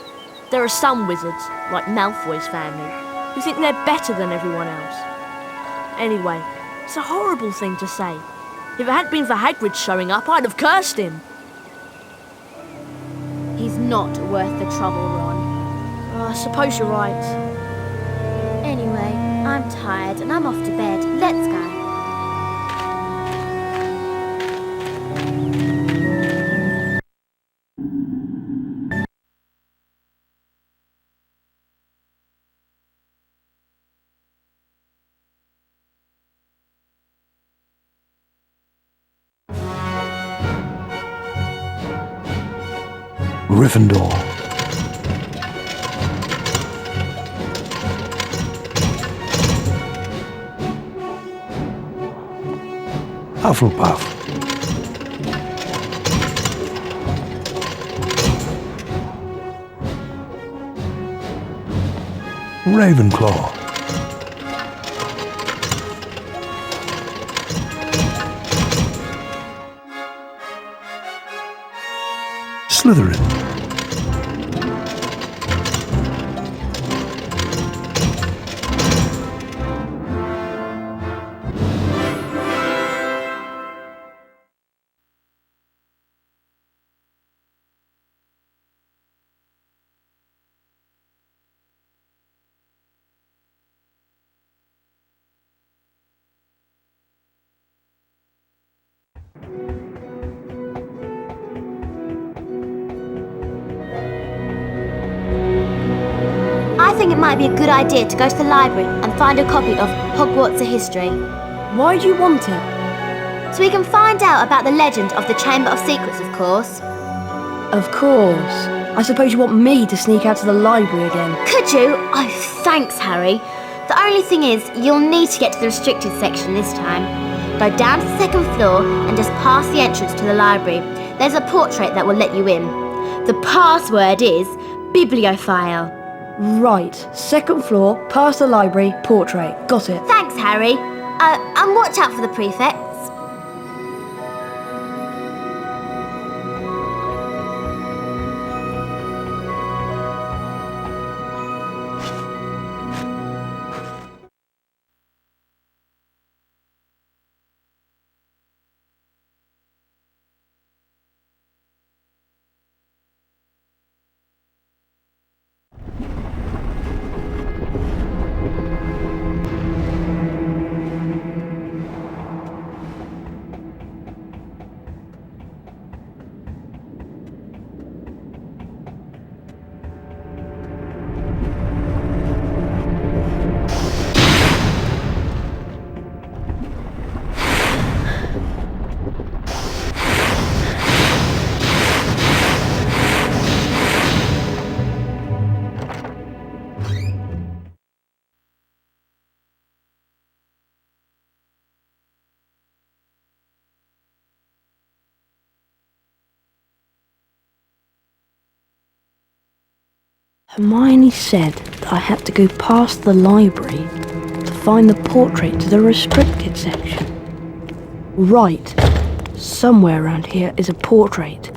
There are some wizards, like Malfoy's family, who think they're better than everyone else. Anyway, it's a horrible thing to say. If it hadn't been for Hagrid showing up, I'd have cursed him. He's not worth the trouble, Ron. I suppose you're right. Anyway, I'm tired and I'm off to bed. Let's go. Gryffindor. Hufflepuff. Ravenclaw. Slytherin. I think it might be a good idea to go to the library and find a copy of Hogwarts: A History. Why do you want it? So we can find out about the legend of the Chamber of Secrets, of course. Of course. I suppose you want me to sneak out to the library again. Could you? Oh, thanks, Harry. The only thing is, you'll need to get to the restricted section this time. Go down to the second floor and just pass the entrance to the library. There's a portrait that will let you in. The password is bibliophile. Right. Second floor, past the library, portrait. Got it. Thanks, Harry. And watch out for the prefects. Hermione said that I had to go past the library to find the portrait to the restricted section. Right. Somewhere around here is a portrait.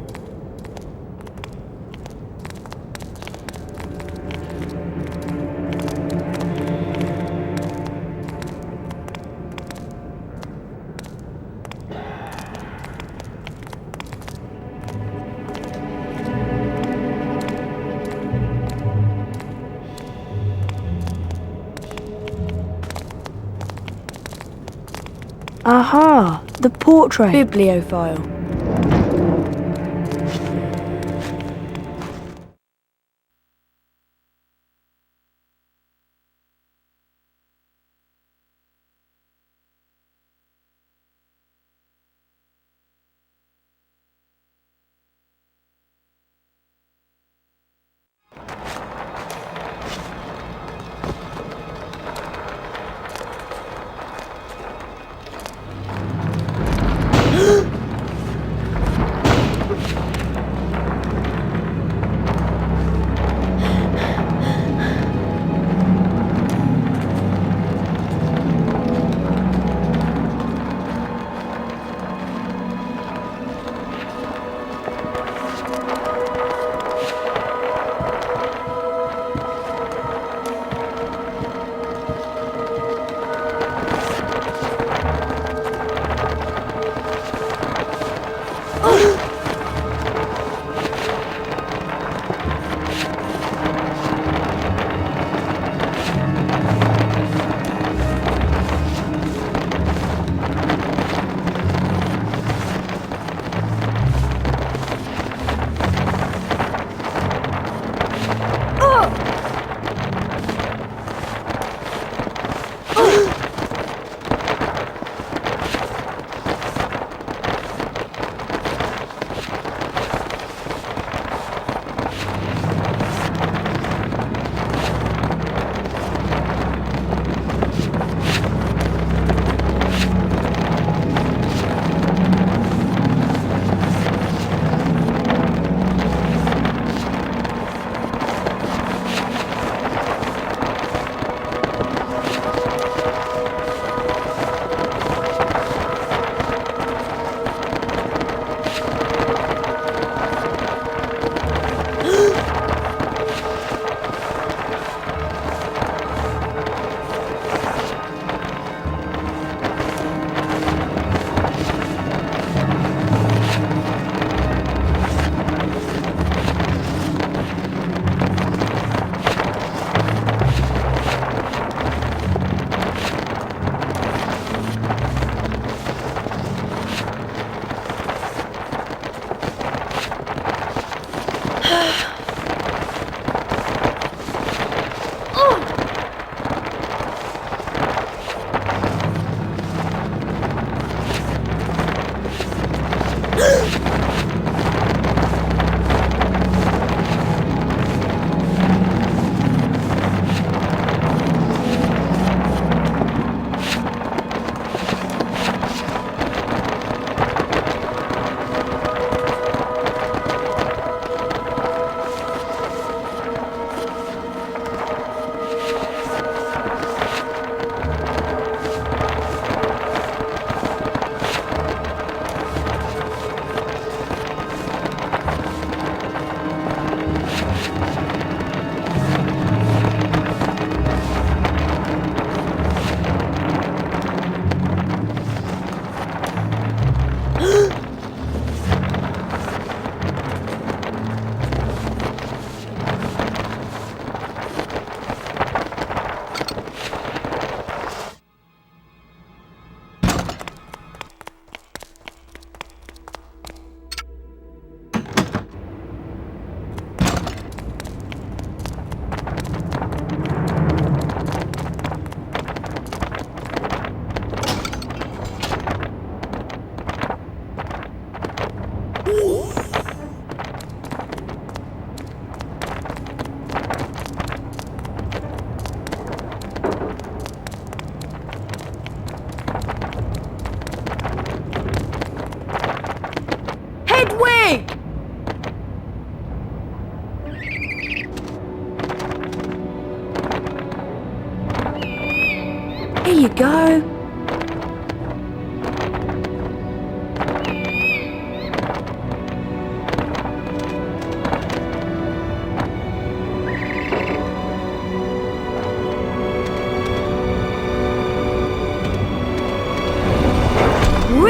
Aha! The portrait. Bibliophile.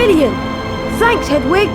Brilliant! Thanks, Hedwig!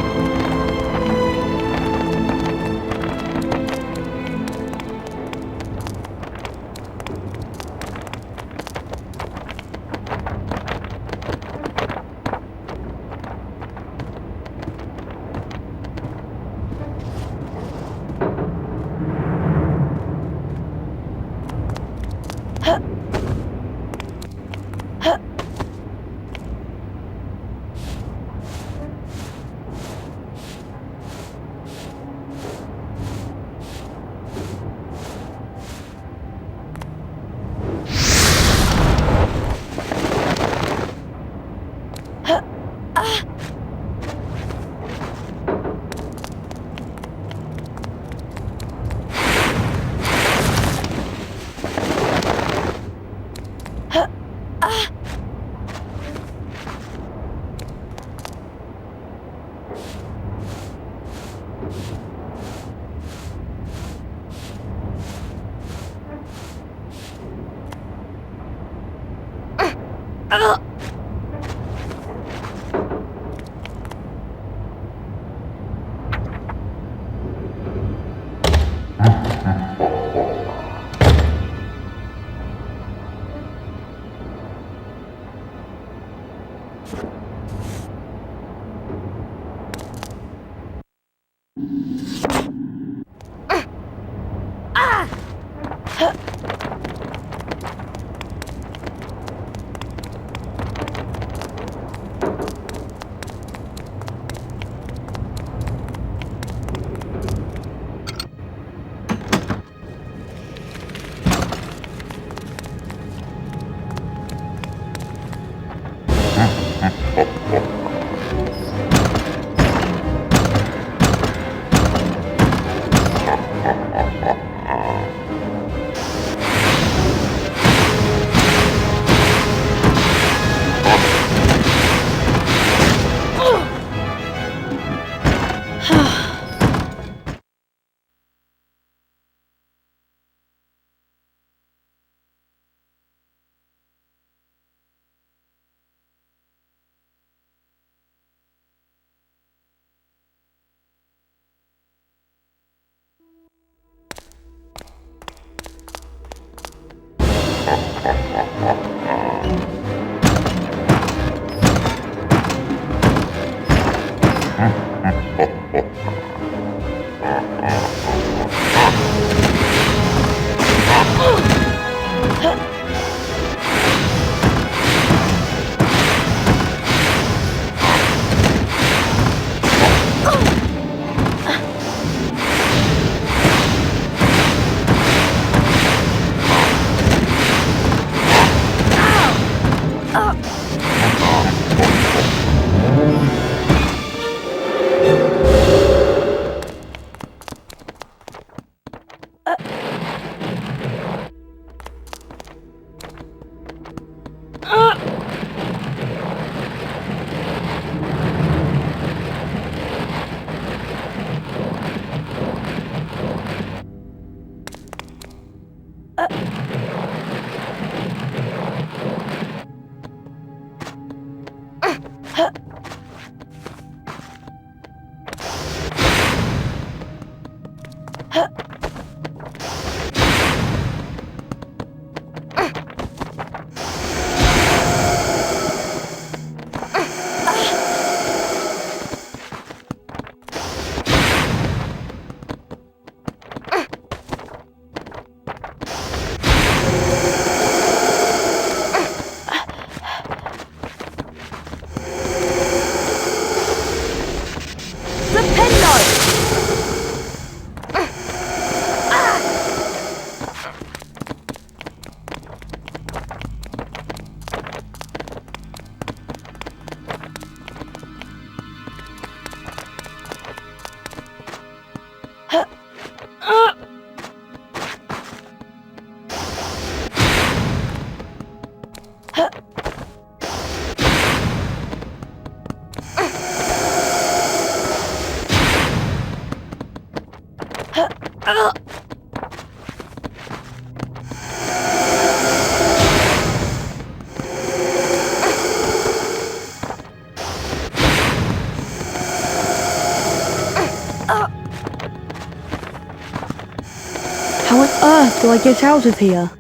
earth do I get out of here?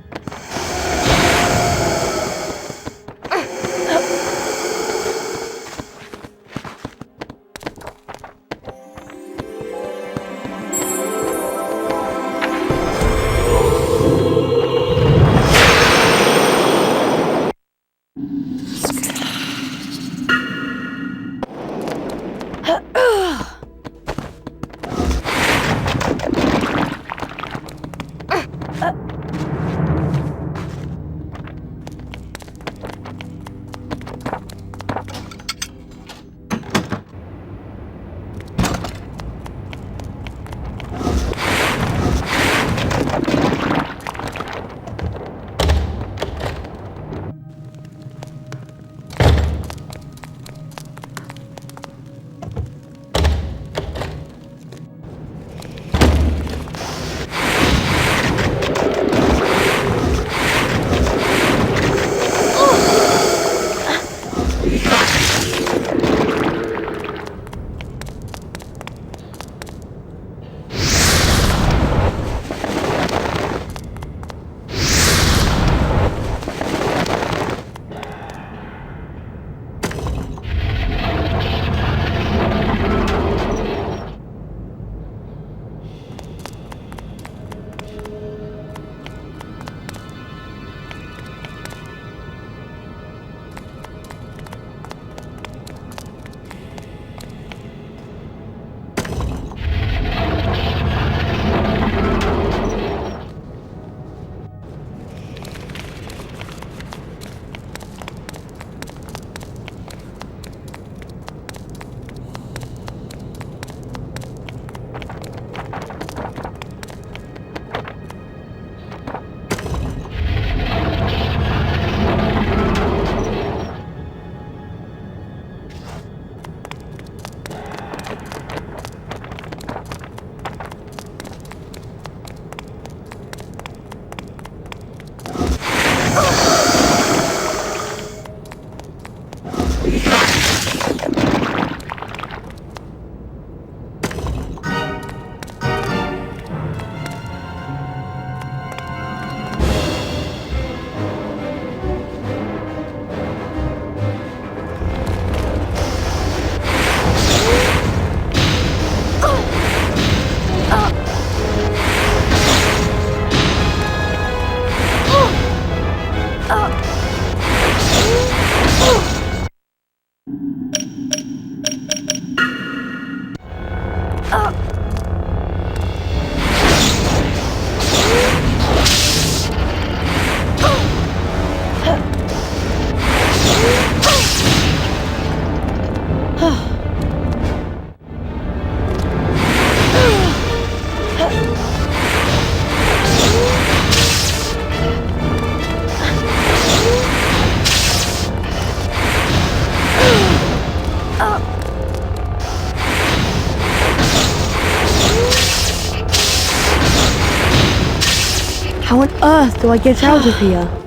How on earth do I get out of here?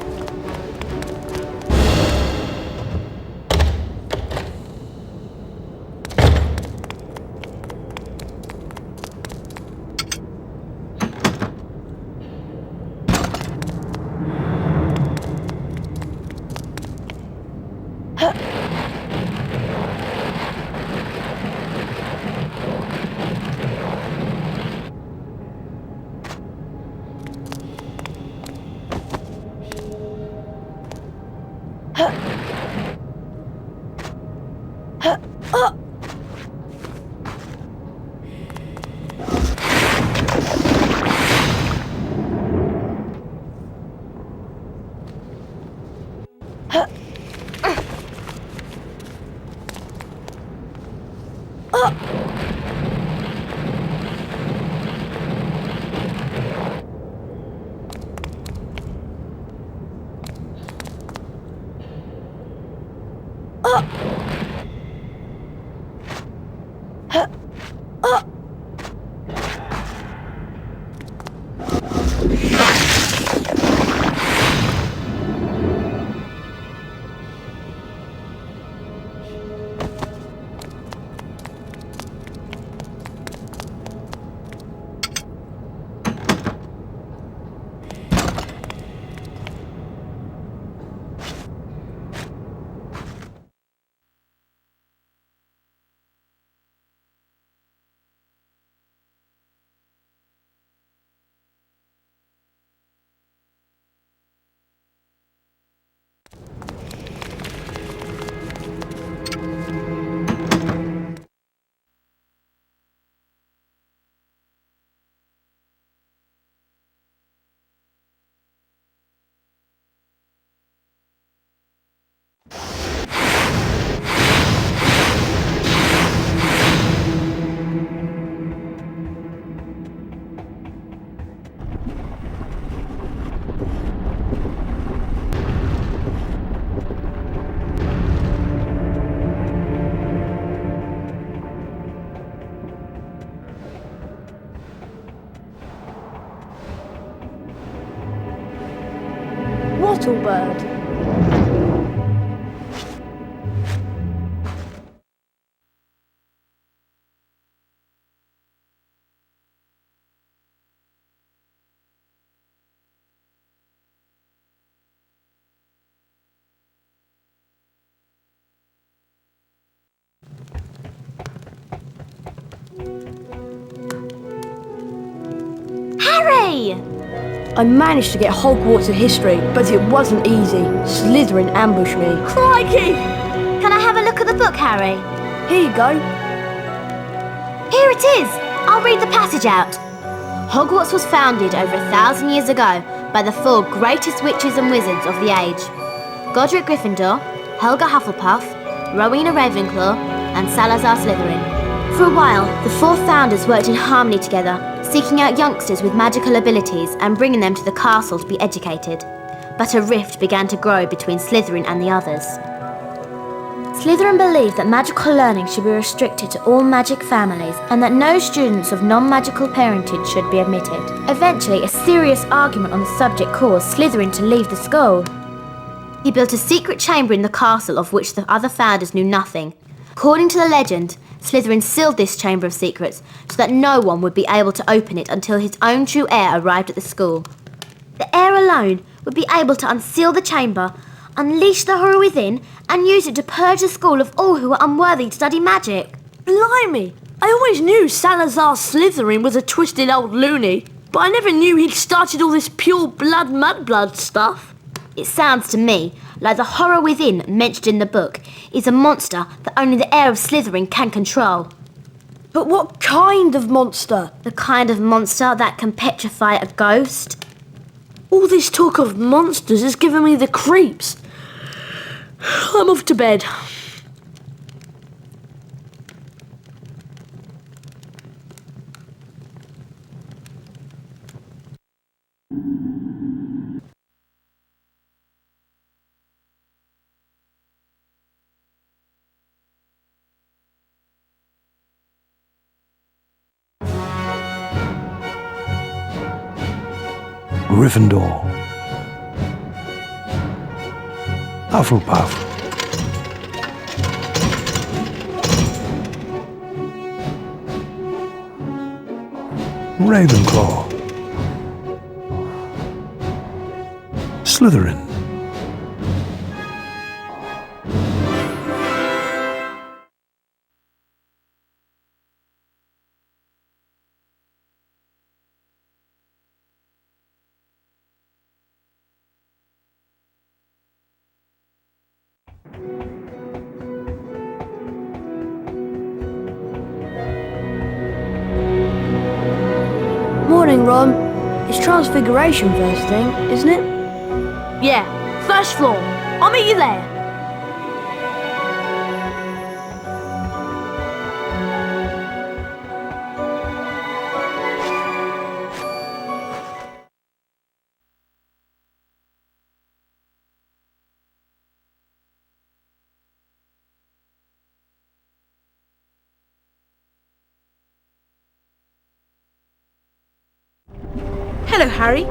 turtle bird. Harry! I managed to get Hogwarts in history, but it wasn't easy. Slytherin ambushed me. Crikey! Can I have a look at the book, Harry? Here you go. Here it is! I'll read the passage out. Hogwarts was founded over 1,000 years ago by the 4 greatest witches and wizards of the age. Godric Gryffindor, Helga Hufflepuff, Rowena Ravenclaw, and Salazar Slytherin. For a while, the 4 founders worked in harmony together, seeking out youngsters with magical abilities and bringing them to the castle to be educated. But a rift began to grow between Slytherin and the others. Slytherin believed that magical learning should be restricted to all magic families and that no students of non-magical parentage should be admitted. Eventually, a serious argument on the subject caused Slytherin to leave the school. He built a secret chamber in the castle of which the other founders knew nothing. According to the legend, Slytherin sealed this chamber of secrets so that no one would be able to open it until his own true heir arrived at the school. The heir alone would be able to unseal the chamber, unleash the horror within, and use it to purge the school of all who were unworthy to study magic. Blimey! I always knew Salazar Slytherin was a twisted old loony, but I never knew he'd started all this pure blood mudblood stuff. It sounds to me like the horror within mentioned in the book is a monster that only the heir of Slytherin can control. But what kind of monster? The kind of monster that can petrify a ghost. All this talk of monsters is giving me the creeps. I'm off to bed. Gryffindor, Hufflepuff, Ravenclaw, Slytherin. Morning, Ron. It's Transfiguration first thing, isn't it? Yeah, first floor. I'll meet you there. Hello, Harry.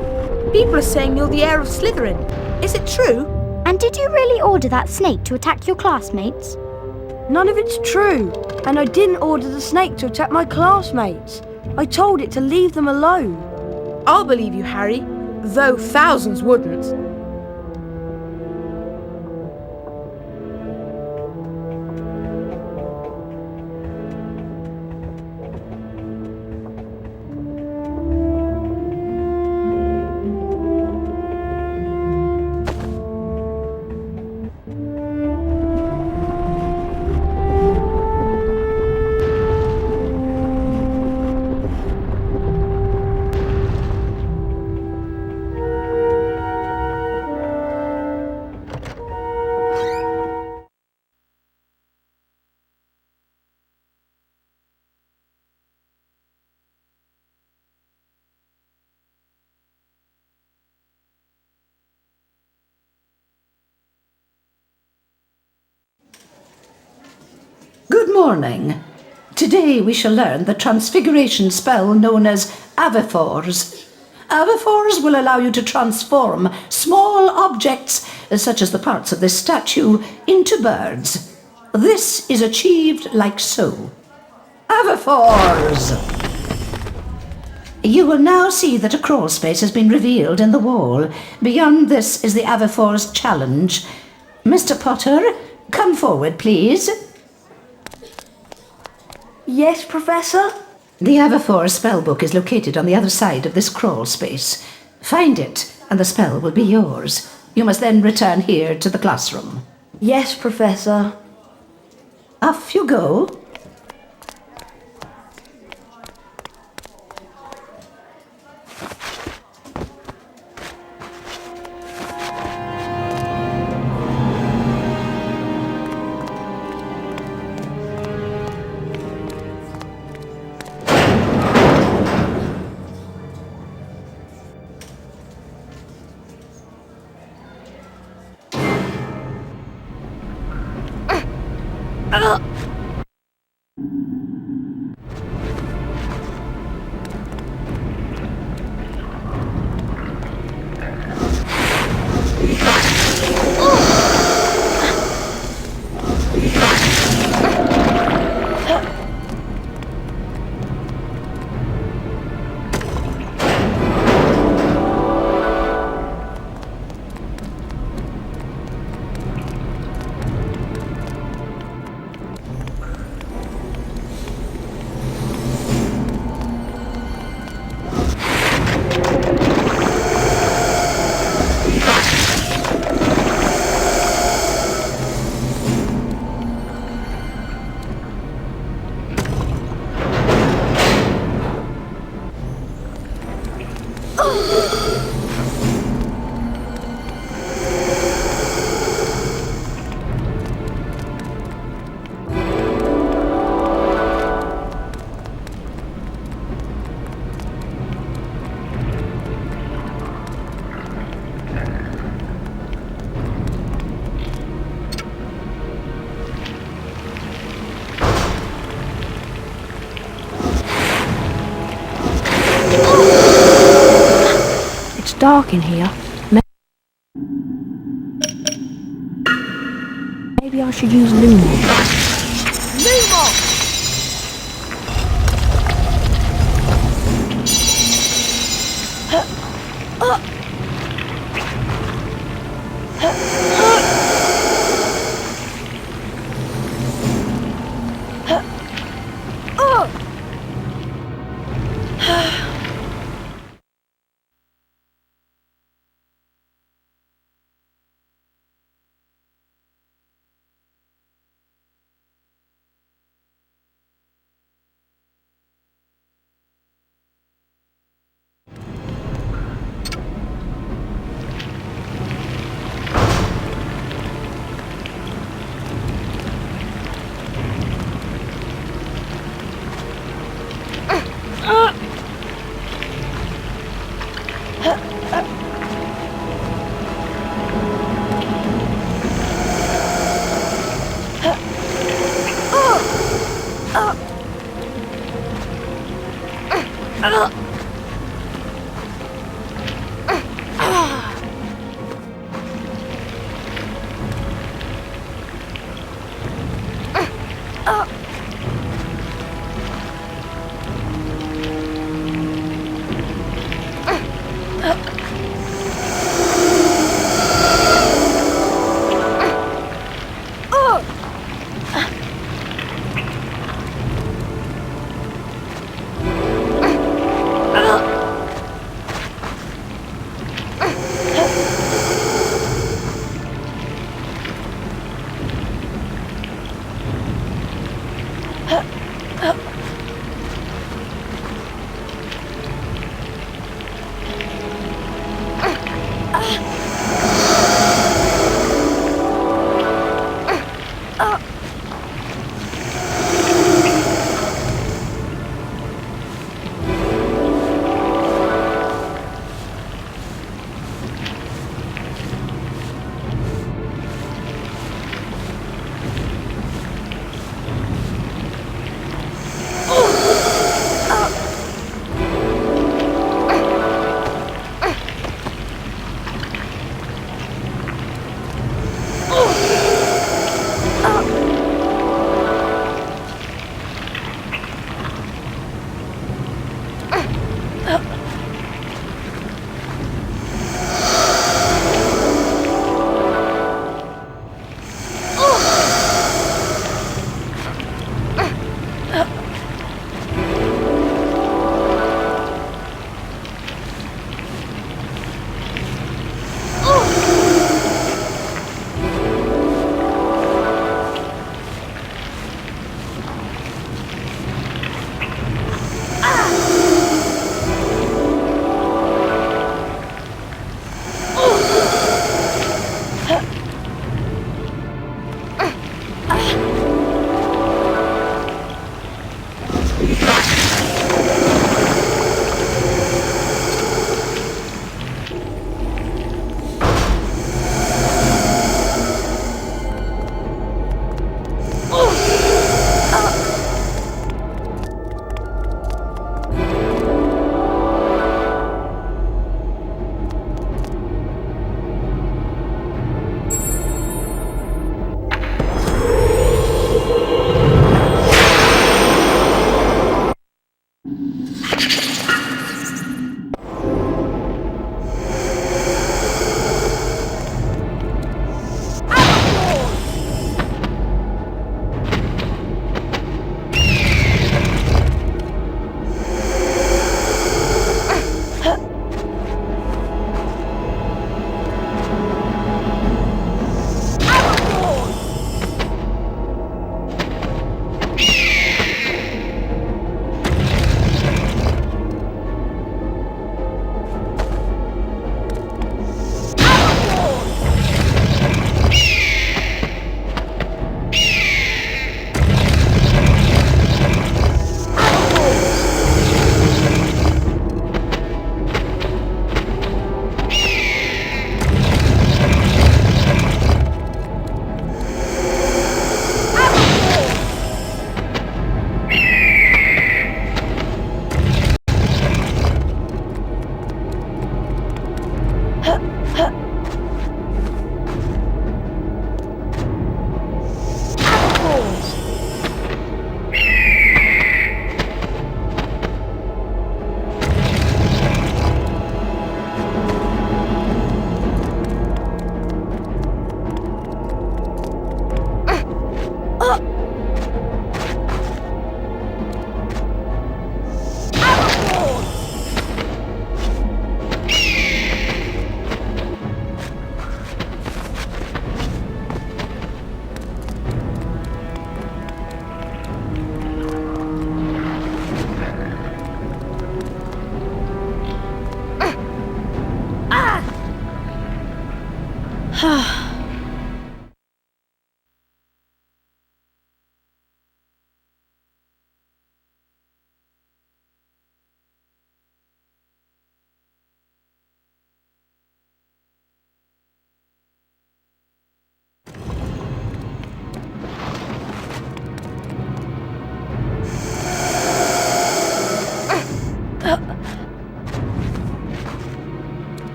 People are saying you're the heir of Slytherin. Is it true? And did you really order that snake to attack your classmates? None of it's true. And I didn't order the snake to attack my classmates. I told it to leave them alone. I'll believe you, Harry, though thousands wouldn't. Good morning. Today we shall learn the transfiguration spell known as Avifors. Avifors will allow you to transform small objects, such as the parts of this statue, into birds. This is achieved like so. Avifors! You will now see that a crawl space has been revealed in the wall. Beyond this is the Avifors challenge. Mr. Potter, come forward, please. Yes, Professor? The Avifors spellbook is located on the other side of this crawl space. Find it, and the spell will be yours. You must then return here to the classroom. Yes, Professor. Off you go. Dark in here. Maybe I should use Lumos.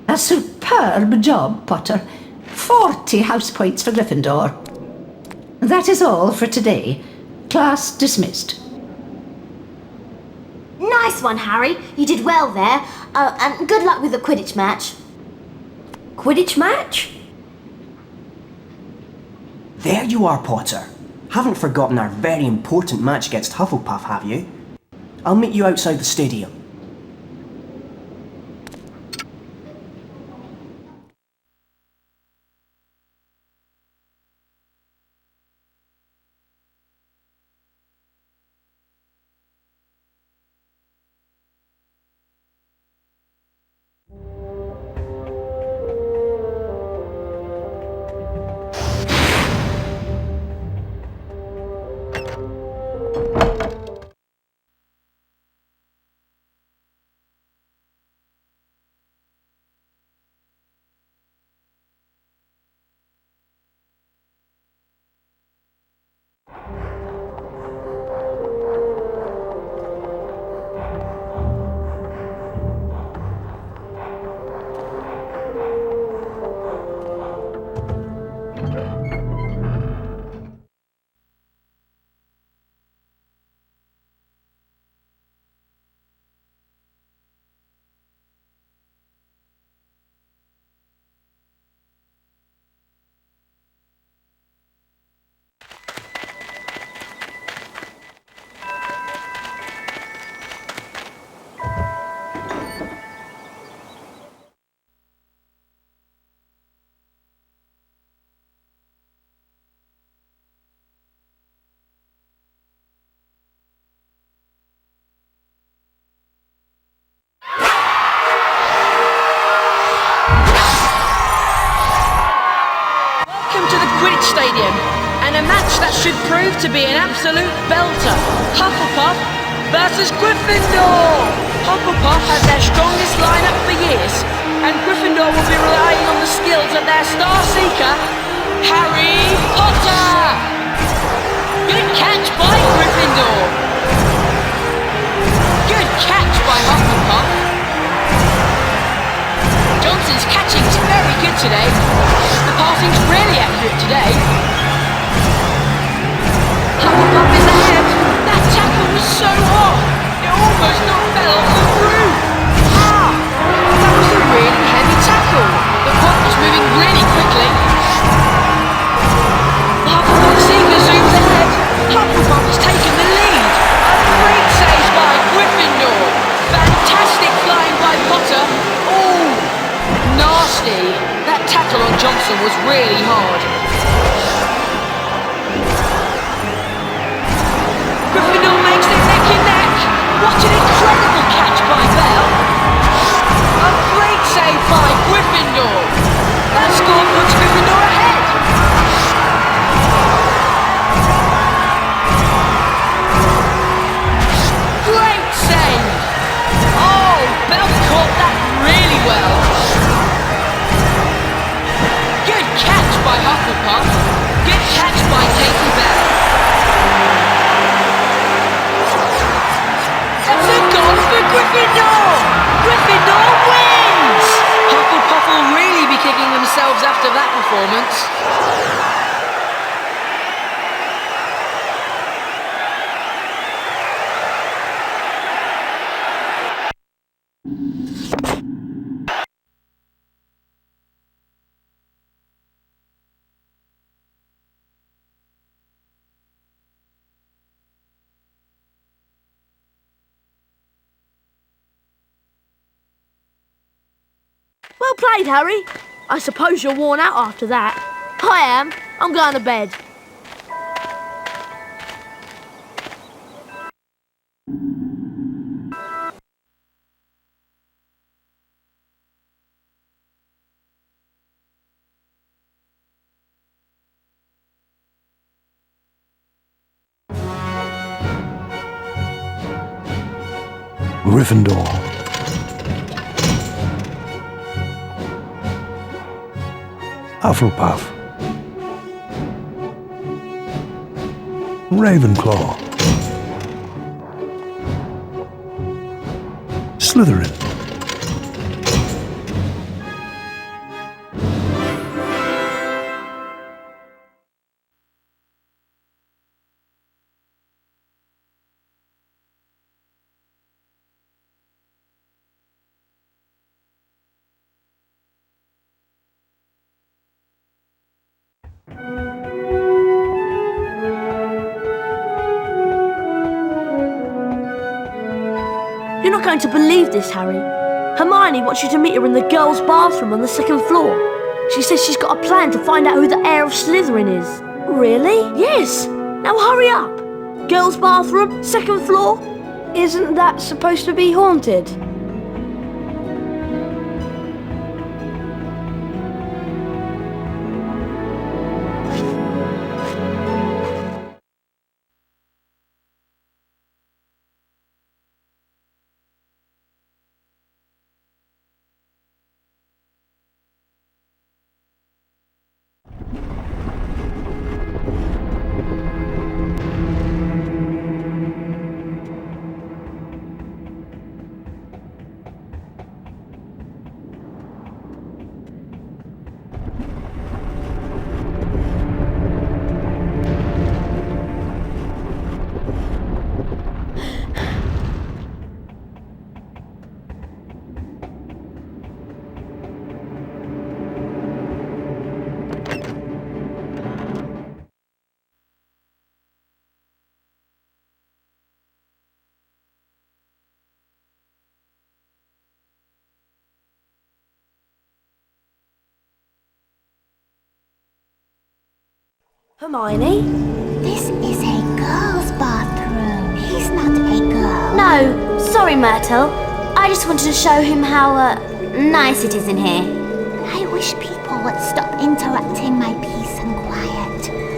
A superb job, Potter. 40 house points for Gryffindor. That is all for today. Class dismissed. Nice one, Harry. You did well there. And good luck with the Quidditch match. Quidditch match? There you are, Potter. Haven't forgotten our very important match against Hufflepuff, have you? I'll meet you outside the stadium. Stadium, and a match that should prove to be an absolute belter. Hufflepuff versus Gryffindor! Hufflepuff has their strongest lineup for years, and Gryffindor will be relying on the skills of their star seeker, Harry Potter! Good catch by Gryffindor! Good catch by Hufflepuff! Johnson's catching's very good today. The passing's really accurate today. Hufflepuff is ahead. That tackle was so hot. It almost not fell off the roof. Ah! That was a really heavy tackle. The puck was moving really quickly. Hufflepuff seeker zooms ahead. Hufflepuff has taken the lead. A great save by Gryffindor. Fantastic flying by Potter. Oh! Nasty. That tackle on Johnson was really hard. Gryffindor makes it neck and neck. What an incredible catch by Bell. A great save by Gryffindor. That score puts Gryffindor ahead. Great save. Oh, Bell caught that really well. Good catch by Hufflepuff. Good catch by Katie Bell. It's a goal for Gryffindor! Gryffindor wins! Hufflepuff will really be kicking themselves after that performance. Well played, Harry. I suppose you're worn out after that. I am. I'm going to bed. Gryffindor. Hufflepuff. Ravenclaw. Slytherin. You're not going to believe this, Harry. Hermione wants you to meet her in the girls' bathroom on the second floor. She says she's got a plan to find out who the heir of Slytherin is. Really? Yes. Now hurry up. Girls' bathroom, second floor. Isn't that supposed to be haunted? Hermione? This is a girl's bathroom. He's not a girl. No, sorry, Myrtle. I just wanted to show him how, nice it is in here. I wish people would stop interrupting my peace and quiet.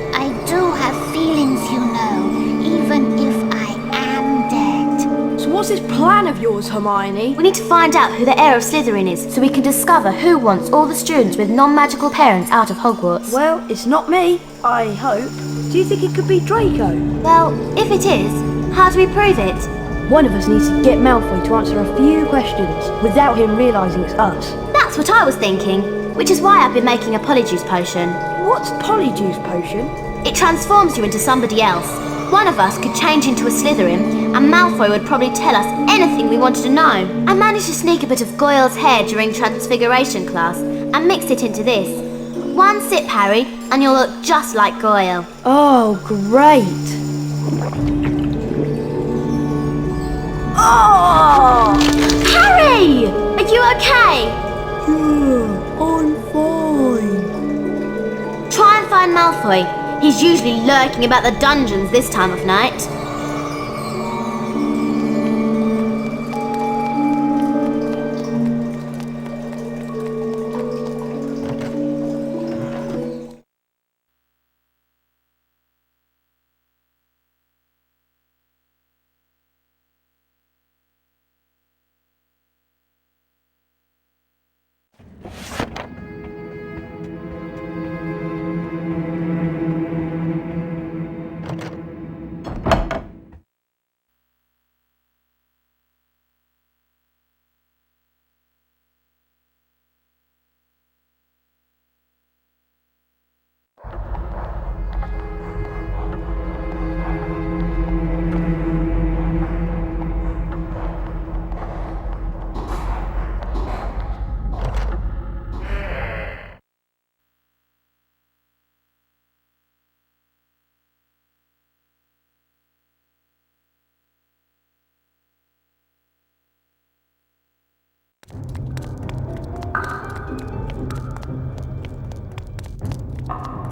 you know, even if I am dead. So what's this plan of yours, Hermione? We need to find out who the heir of Slytherin is so we can discover who wants all the students with non-magical parents out of Hogwarts. Well, it's not me, I hope. Do you think it could be Draco? Well, if it is, how do we prove it? One of us needs to get Malfoy to answer a few questions without him realising it's us. That's what I was thinking, which is why I've been making a Polyjuice potion. What's Polyjuice potion? It transforms you into somebody else. One of us could change into a Slytherin, and Malfoy would probably tell us anything we wanted to know. I managed to sneak a bit of Goyle's hair during Transfiguration class and mixed it into this. One sip, Harry, and you'll look just like Goyle. Oh, great. Oh! Harry! Are you okay? Yeah, I'm fine. Try and find Malfoy. He's usually lurking about the dungeons this time of night.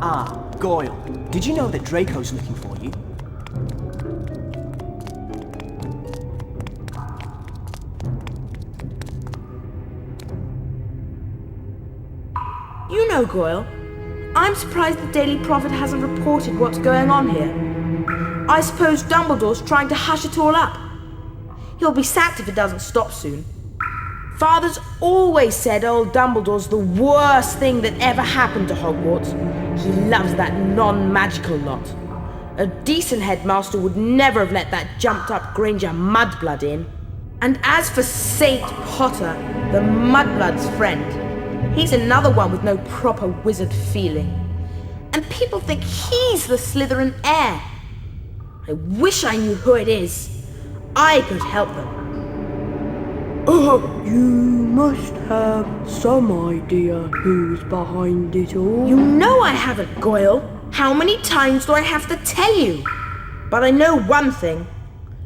Ah, Goyle. Did you know that Draco's looking for you? You know, Goyle, I'm surprised the Daily Prophet hasn't reported what's going on here. I suppose Dumbledore's trying to hush it all up. He'll be sacked if it doesn't stop soon. Father's always said old Dumbledore's the worst thing that ever happened to Hogwarts. He loves that non-magical lot. A decent headmaster would never have let that jumped-up Granger mudblood in. And as for Saint Potter, the mudblood's friend, he's another one with no proper wizard feeling. And people think he's the Slytherin heir. I wish I knew who it is. I could help them. You must have some idea who's behind it all. You know I haven't, Goyle. How many times do I have to tell you? But I know one thing.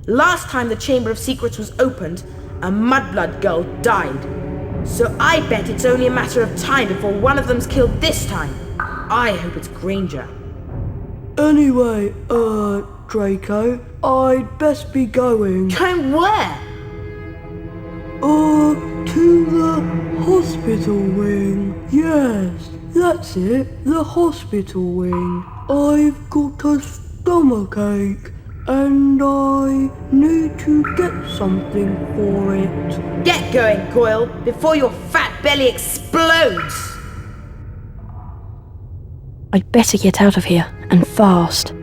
Last time the Chamber of Secrets was opened, a mudblood girl died. So I bet it's only a matter of time before one of them's killed this time. I hope it's Granger. Anyway, Draco, I'd best be going. Going where? To the hospital wing. Yes, that's it, the hospital wing. I've got a stomachache and I need to get something for it. Get going, Goyle, before your fat belly explodes! I'd better get out of here, and fast.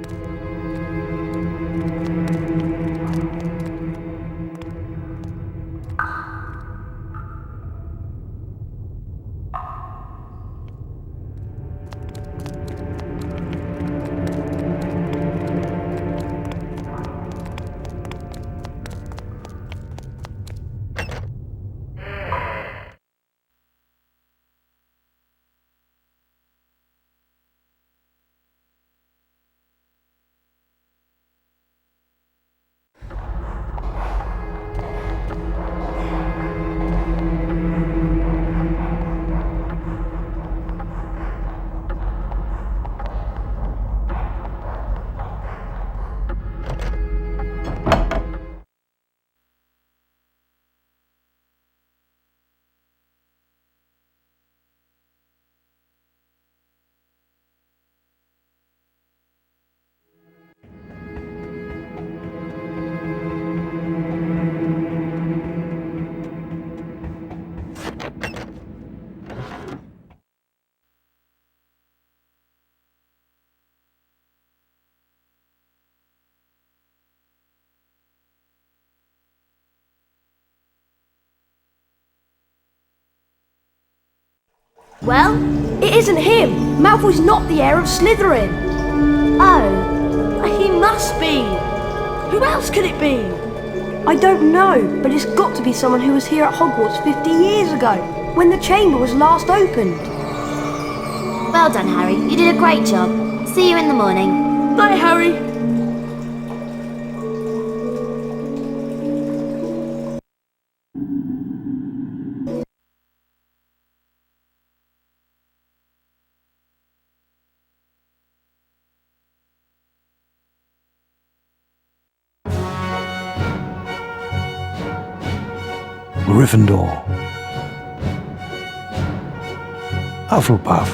Well, it isn't him. Malfoy's not the heir of Slytherin. Oh. He must be. Who else could it be? I don't know, but it's got to be someone who was here at Hogwarts 50 years ago, when the chamber was last opened. Well done, Harry. You did a great job. See you in the morning. Bye, Harry. Gryffindor. Hufflepuff.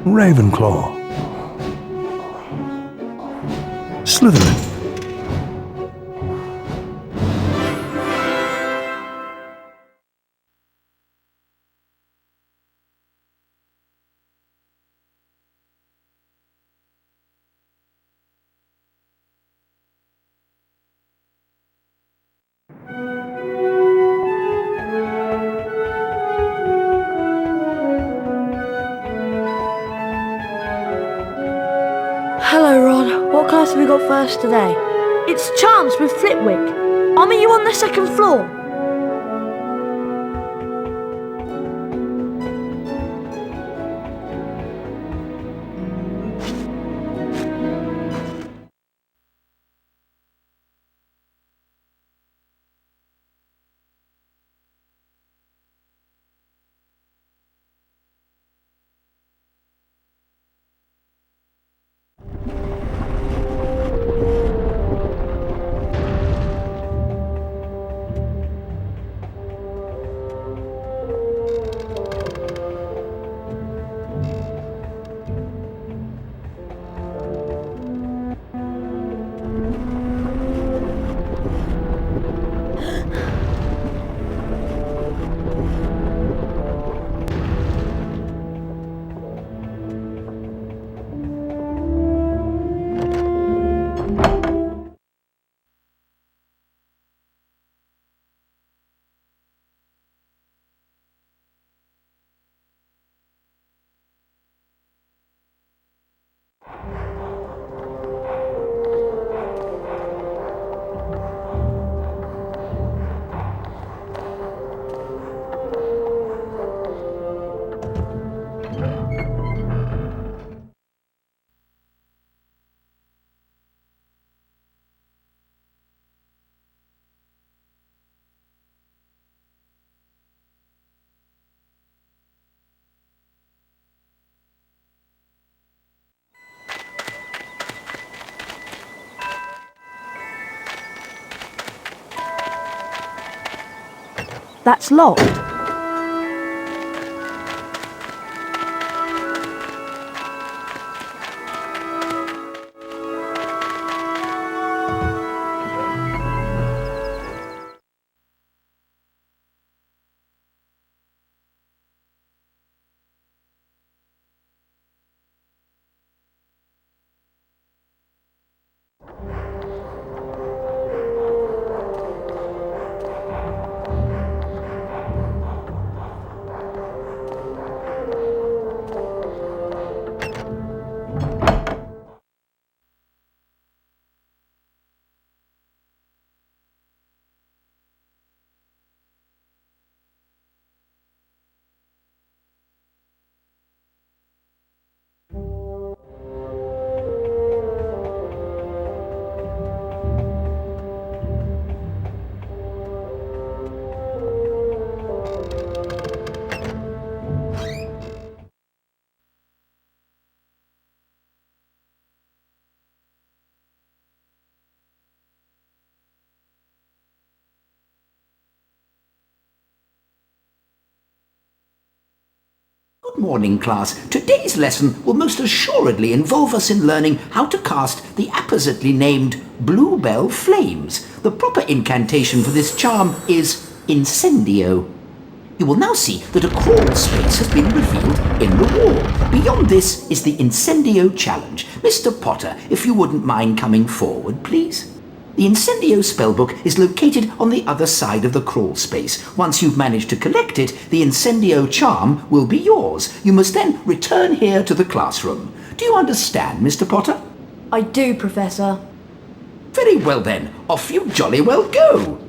Ravenclaw. Slytherin. Hello, Ron. What class have we got first today? It's Charms with Flitwick. I'll meet you on the second floor. That's locked. Good morning, class. Today's lesson will most assuredly involve us in learning how to cast the appositely named Bluebell Flames. The proper incantation for this charm is Incendio. You will now see that a crawl space has been revealed in the wall. Beyond this is the Incendio challenge. Mr. Potter, if you wouldn't mind coming forward, please. The Incendio spellbook is located on the other side of the crawl space. Once you've managed to collect it, the Incendio charm will be yours. You must then return here to the classroom. Do you understand, Mr. Potter? I do, Professor. Very well then, off you jolly well go.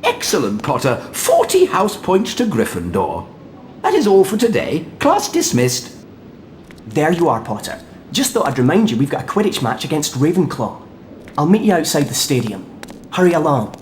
Excellent, Potter. 40 house points to Gryffindor. That is all for today. Class dismissed. There you are, Potter. Just thought I'd remind you we've got a Quidditch match against Ravenclaw. I'll meet you outside the stadium. Hurry along.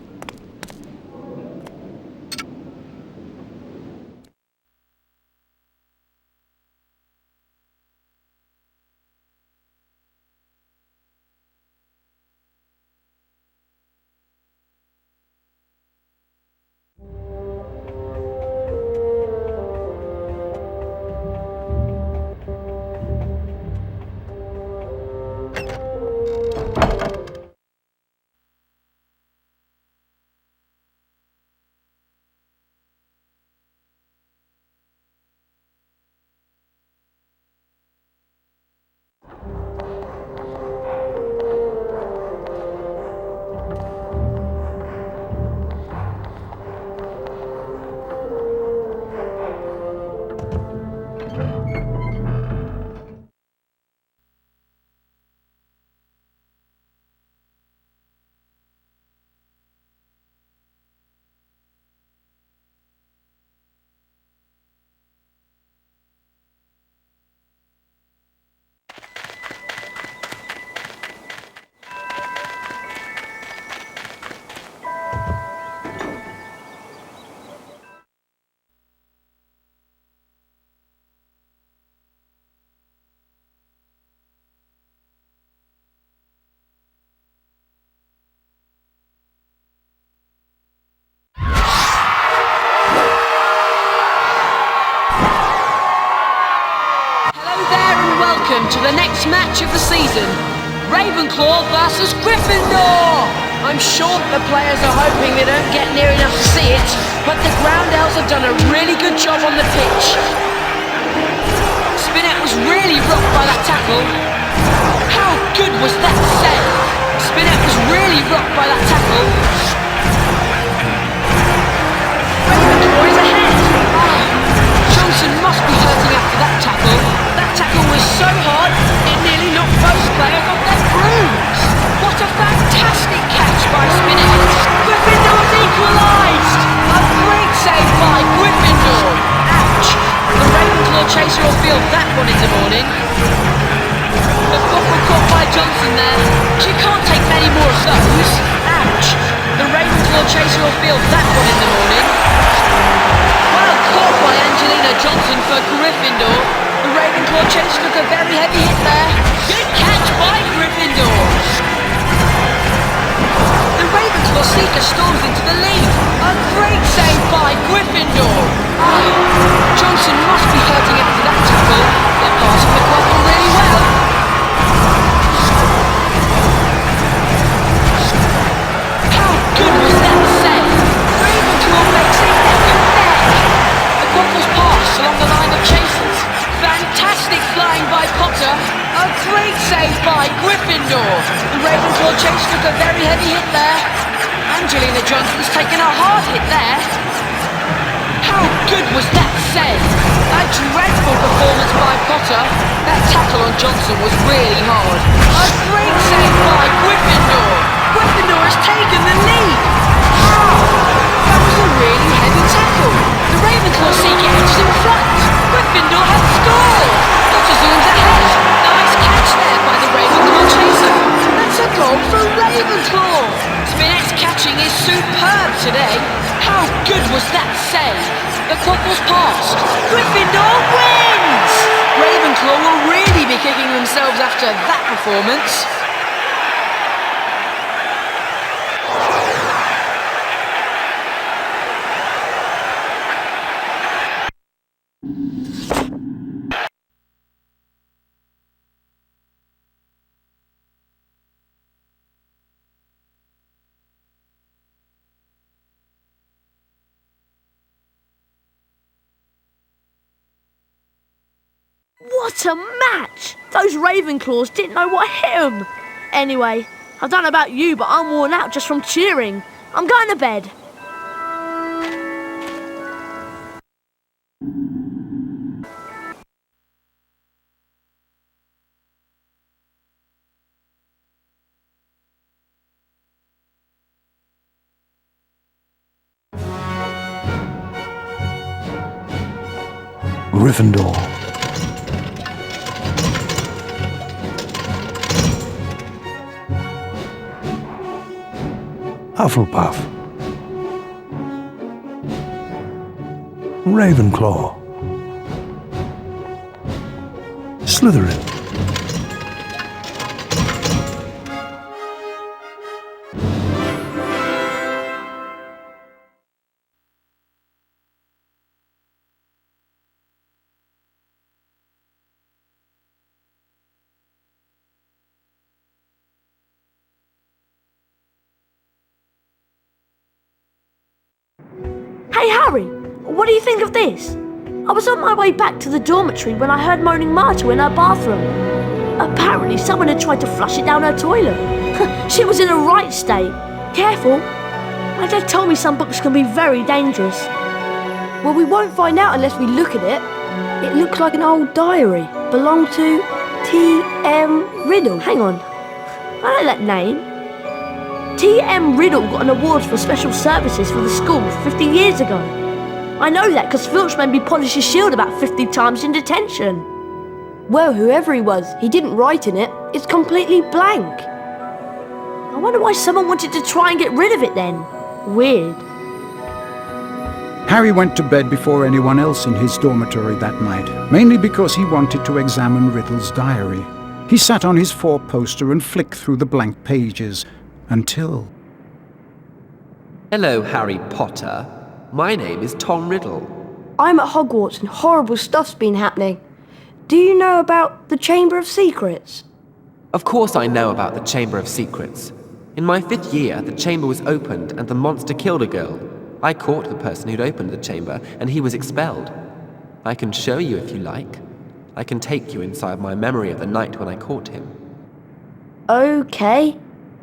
Welcome to the next match of the season, Ravenclaw versus Gryffindor! I'm sure the players are hoping they don't get near enough to see it, but the ground elves have done a really good job on the pitch. Spinnet was really rocked by that tackle. How good was that save? Spinnet was really rocked by that tackle. Ravenclaw is ahead! Johnson must be hurting after that tackle. That tackle was so hard, it nearly knocked both players off their brooms. What a fantastic catch by Spinnet. Gryffindor's equalised! A great save by Gryffindor. Ouch! The Ravenclaw chaser will feel that one in the morning. The bottle caught by Johnson there. She can't take many more of those. Ouch! The Ravenclaw chaser will feel that one in the morning. Well caught by Angelina Johnson for Gryffindor. The Ravenclaw chaser took a very heavy hit there. Good catch by Gryffindor. The Ravenclaw seeker storms into the lead. A great save by Gryffindor. Johnson must be hurting after that tackle. They're passing the Quaffle really well. How good was that save? Ravenclaw makes it neck and neck. The Quaffle's pass along the line of chasers. Fantastic flying by Potter. A great save by Gryffindor. The Ravenclaw chase took a very heavy hit there. Angelina Johnson's taken a hard hit there. How good was that save? A dreadful performance by Potter. That tackle on Johnson was really hard. A great save by Gryffindor. Gryffindor has taken the lead. That was a really heavy tackle. The Ravenclaw seeker edged in front. Gryffindor has scored. Potter zooms ahead. Nice catch there by the Ravenclaw chaser. That's a goal for Ravenclaw. Spinnet's catching is superb today. How good was that save? The Quaffle's passed. Gryffindor wins! Ravenclaw will really be kicking themselves after that performance. What a match! Those Ravenclaws didn't know what hit 'em. Anyway, I don't know about you, but I'm worn out just from cheering. I'm going to bed. Gryffindor. Hufflepuff. Ravenclaw. Slytherin. Hey Harry, what do you think of this? I was on my way back to the dormitory when I heard moaning Myrtle in her bathroom. Apparently someone had tried to flush it down her toilet. She was in a right state. Careful. My dad told me some books can be very dangerous. Well, we won't find out unless we look at it. It looks like an old diary. Belonged to T.M. Riddle. Hang on. I know that name. T.M. Riddle got an award for special services for the school 50 years ago. I know that because Filch made me polish his shield about 50 times in detention. Well, whoever he was, he didn't write in it. It's completely blank. I wonder why someone wanted to try and get rid of it then. Weird. Harry went to bed before anyone else in his dormitory that night, mainly because he wanted to examine Riddle's diary. He sat on his four-poster and flicked through the blank pages, until... Hello, Harry Potter. My name is Tom Riddle. I'm at Hogwarts and horrible stuff's been happening. Do you know about the Chamber of Secrets? Of course I know about the Chamber of Secrets. In my 5th year, the chamber was opened and the monster killed a girl. I caught the person who'd opened the chamber and he was expelled. I can show you if you like. I can take you inside my memory of the night when I caught him. Okay.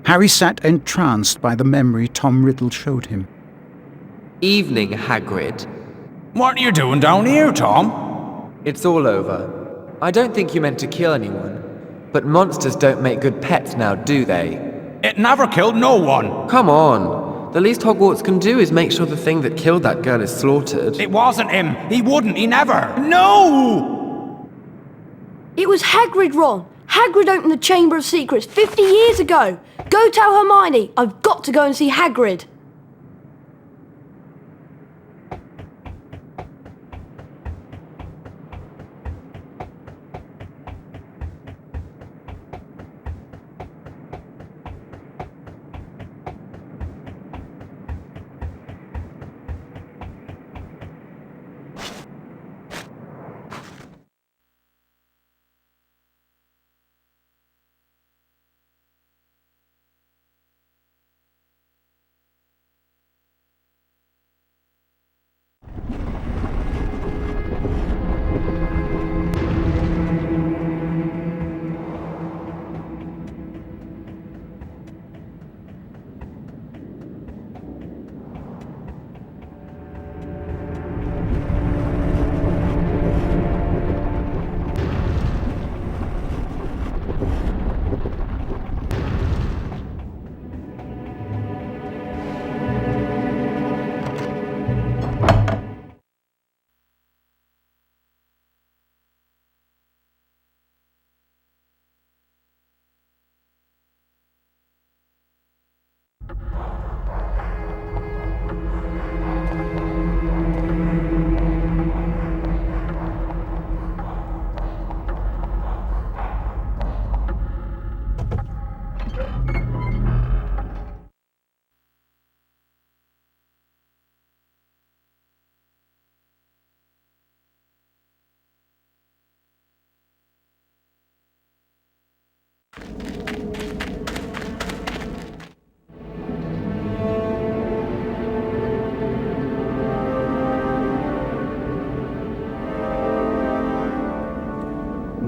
Harry sat entranced by the memory Tom Riddle showed him. Evening, Hagrid. What are you doing down here, Tom? It's all over. I don't think you meant to kill anyone. But monsters don't make good pets now, do they? It never killed no one. Come on. The least Hogwarts can do is make sure the thing that killed that girl is slaughtered. It wasn't him. He wouldn't. He never. No! It was Hagrid, Ron. Hagrid opened the Chamber of Secrets 50 years ago. Go tell Hermione. I've got to go and see Hagrid.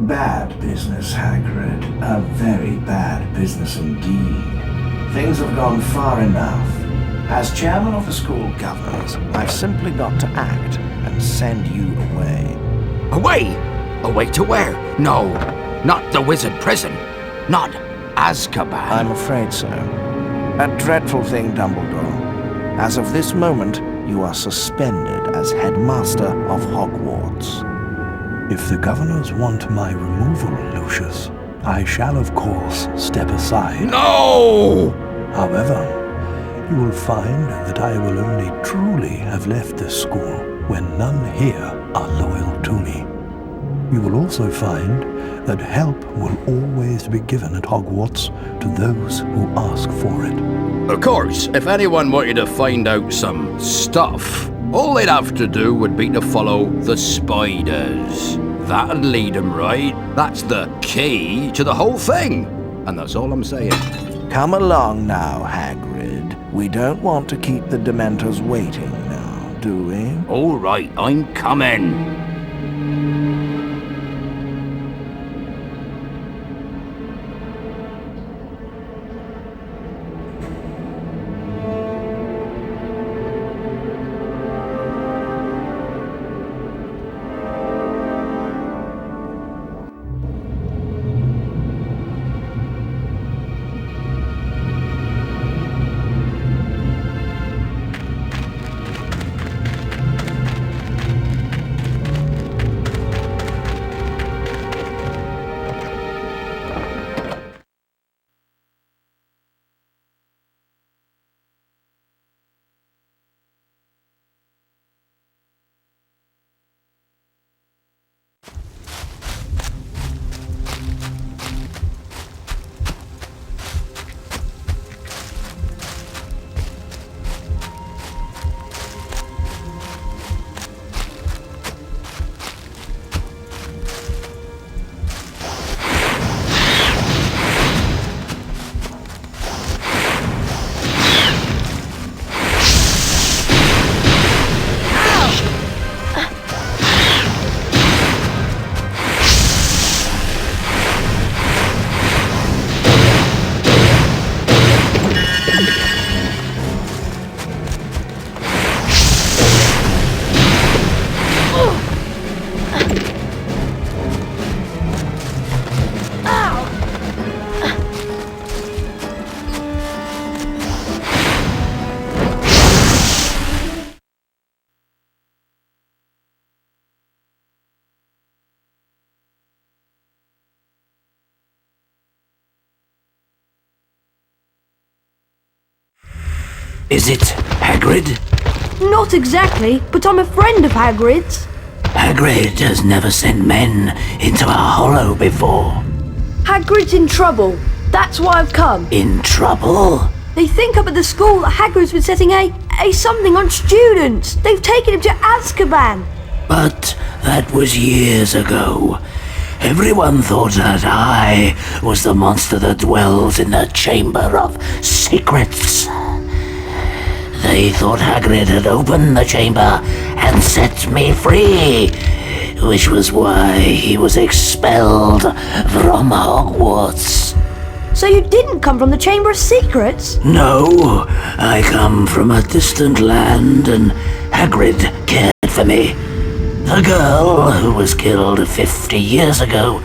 bad business, Hagrid. A very bad business indeed. Things have gone far enough. As chairman of the school governors, I've simply got to act and send you away. Away? Away to where? No, not the wizard prison. Not Azkaban. I'm afraid so. A dreadful thing, Dumbledore. As of this moment, you are suspended as headmaster of Hogwarts. If the governors want my removal, Lucius, I shall of course step aside. No! However, you will find that I will only truly have left this school when none here are loyal to me. You will also find that help will always be given at Hogwarts to those who ask for it. Of course, if anyone wanted to find out some stuff, all they'd have to do would be to follow the spiders. That'd lead them right. That's the key to the whole thing. And that's all I'm saying. Come along now, Hagrid. We don't want to keep the Dementors waiting now, do we? All right, I'm coming. Is it Hagrid? Not exactly, but I'm a friend of Hagrid's. Hagrid has never sent men into a hollow before. Hagrid's in trouble. That's why I've come. In trouble? They think up at the school that Hagrid's been setting a something on students. They've taken him to Azkaban. But that was years ago. Everyone thought that I was the monster that dwells in the Chamber of Secrets. They thought Hagrid had opened the chamber and set me free, which was why he was expelled from Hogwarts. So you didn't come from the Chamber of Secrets? No, I come from a distant land and Hagrid cared for me. The girl who was killed 50 years ago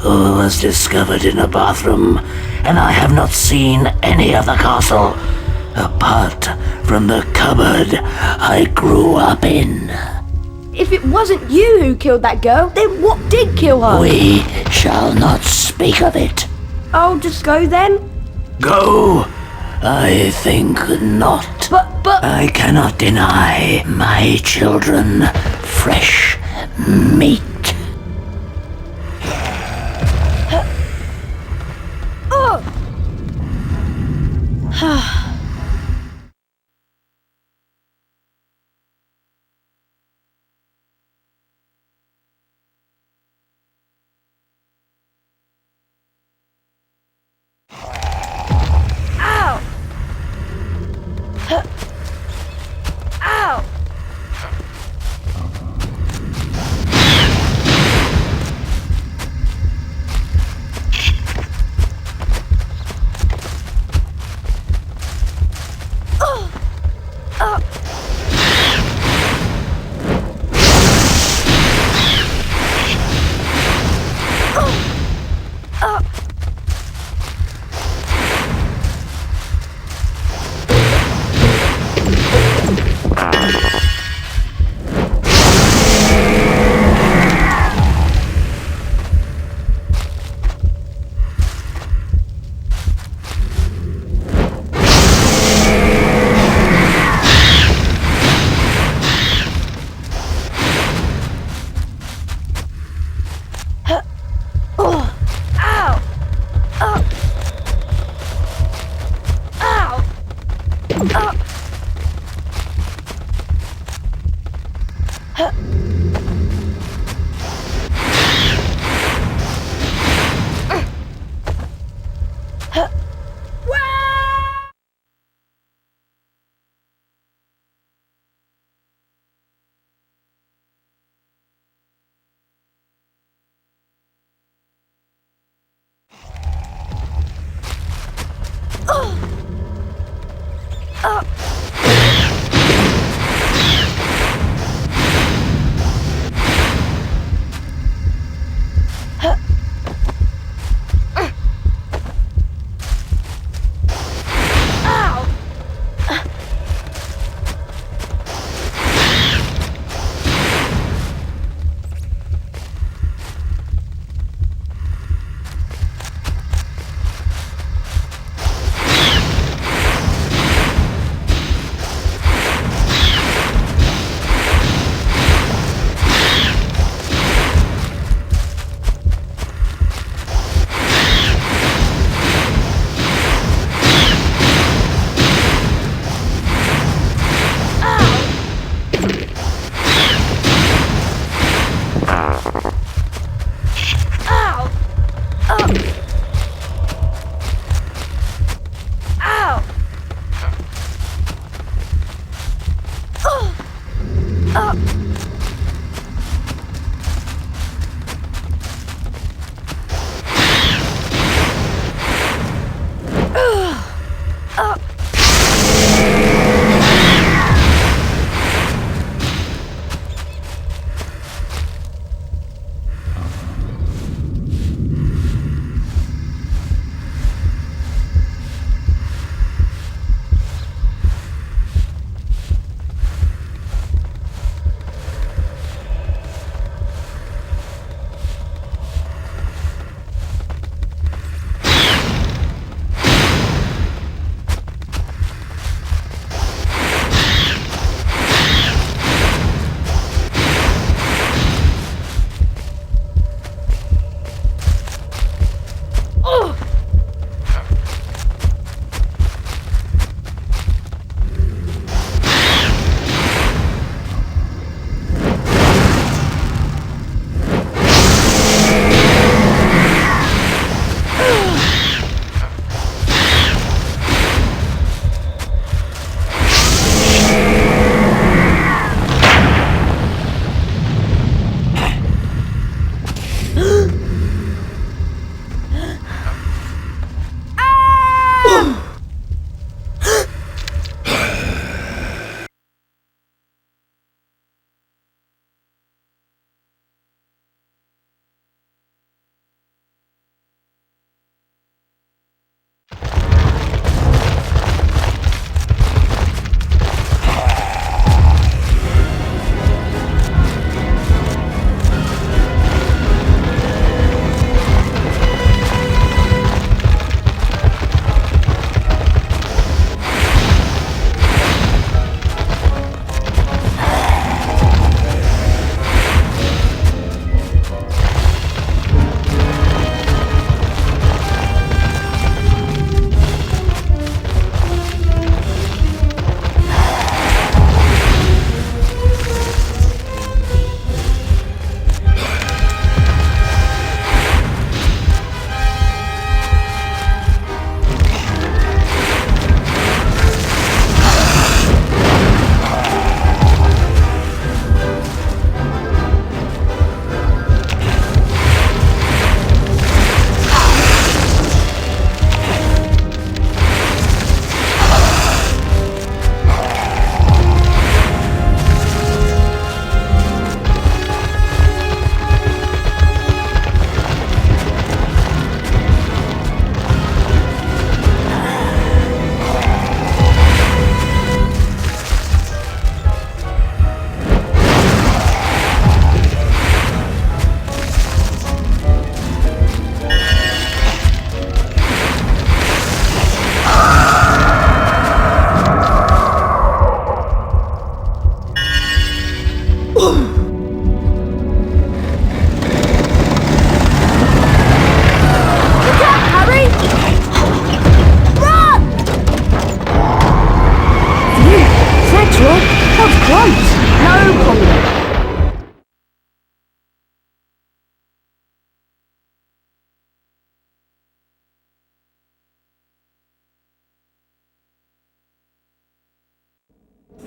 was discovered in a bathroom, and I have not seen any of the castle apart from the cupboard I grew up in. If it wasn't you who killed that girl, then what did kill her? We shall not speak of it. I'll just go then? Go? I think not. But... I cannot deny my children fresh meat. close. No problem.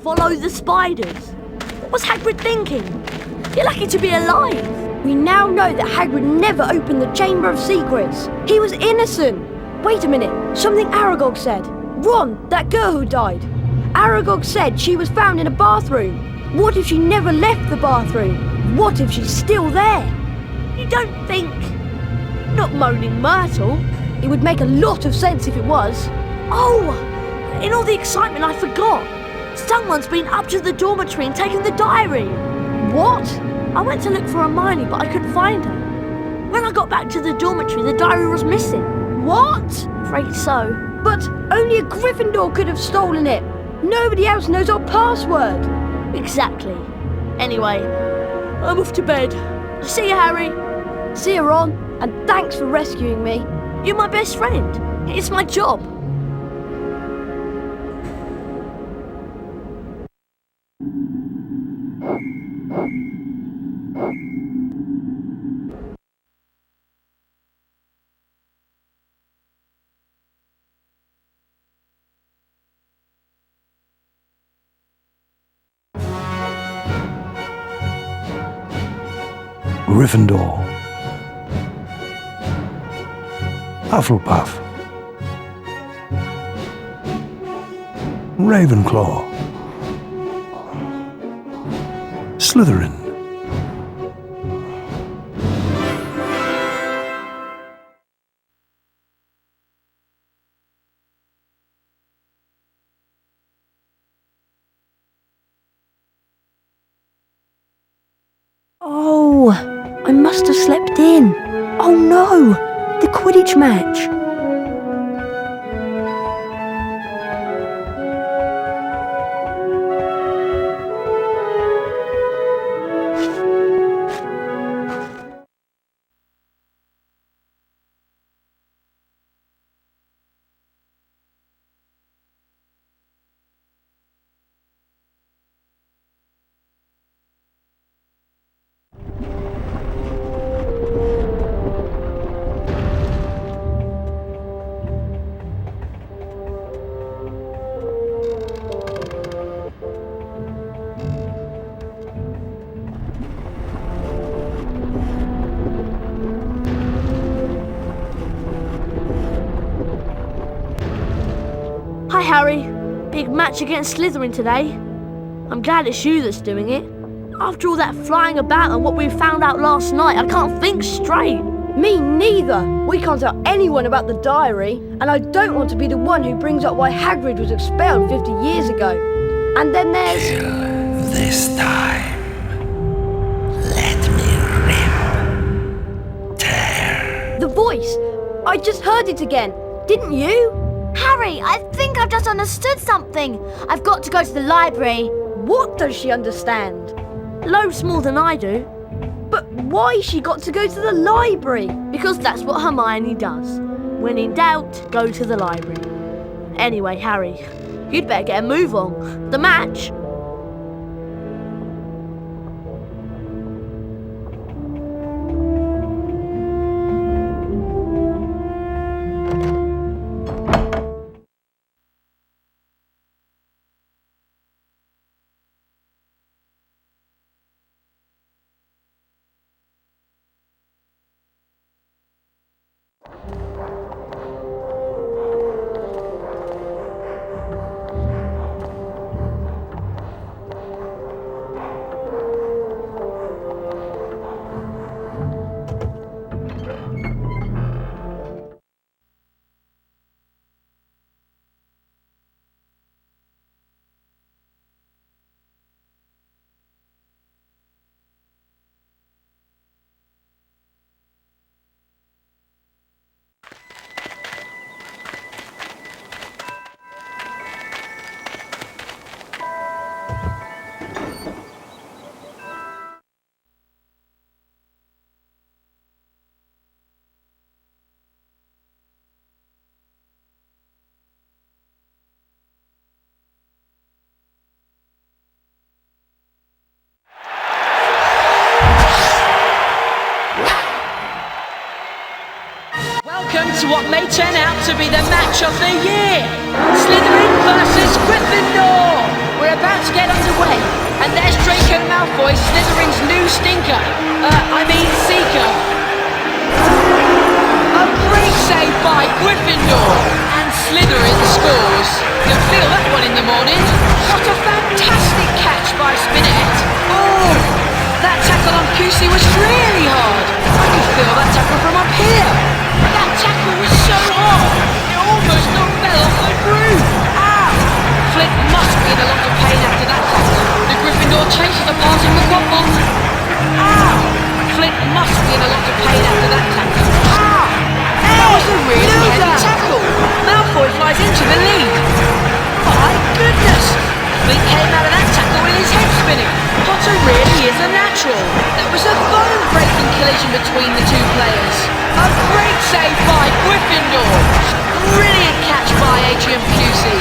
Follow the spiders. What was Hagrid thinking? You're lucky to be alive. We now know that Hagrid never opened the Chamber of Secrets. He was innocent. Wait a minute, something Aragog said. Ron, that girl who died. Aragog said she was found in a bathroom. What if she never left the bathroom? What if she's still there? You don't think... Not Moaning Myrtle. It would make a lot of sense if it was. Oh, in all the excitement I forgot. Someone's been up to the dormitory and taken the diary. What? I went to look for Hermione, but I couldn't find her. When I got back to the dormitory, the diary was missing. What? Afraid so. But only a Gryffindor could have stolen it. Nobody else knows our password. Exactly. Anyway, I'm off to bed. See you, Harry. See you, Ron. And thanks for rescuing me. You're my best friend. It's my job. Gryffindor, Hufflepuff, Ravenclaw, Slytherin. Oh, I must have slept in. Oh no, the Quidditch match. Hi, Harry. Big match against Slytherin today. I'm glad it's you that's doing it. After all that flying about and what we found out last night, I can't think straight. Me neither. We can't tell anyone about the diary, and I don't want to be the one who brings up why Hagrid was expelled 50 years ago. And then there's... Kill this time. Let me rip. Tear. the voice. I just heard it again. Didn't you? Harry, I think I've just understood something. I've got to go to the library. What does she understand? Loads more than I do. But why she got to go to the library? Because that's what Hermione does. When in doubt, go to the library. Anyway, Harry, you'd better get a move on. The match. what may turn out to be the match of the year. Slytherin versus Gryffindor. We're about to get underway, and there's Draco Malfoy, Slytherin's new stinker. Seeker. A great save by Gryffindor, and Slytherin scores. You'll feel that one in the morning. What a fantastic catch by Spinnet. Oh, that tackle on Pusey was really hard. I could feel that tackle from up here. That tackle was so hard, it almost knocked Bell off the groove. Ow! Flint must be in a lot of pain after that tackle. The Gryffindor chasers are passing the quaffle. Ow! Flint must be in a lot of pain after that tackle. Ow! That was a really heavy tackle. Malfoy flies into the lead. My goodness! Flint came out of that tackle with his head spinning. Potter really is a natural. That was a bone-breaking collision between the two players. A great save by Gryffindor. Brilliant catch by Adrian Pusey.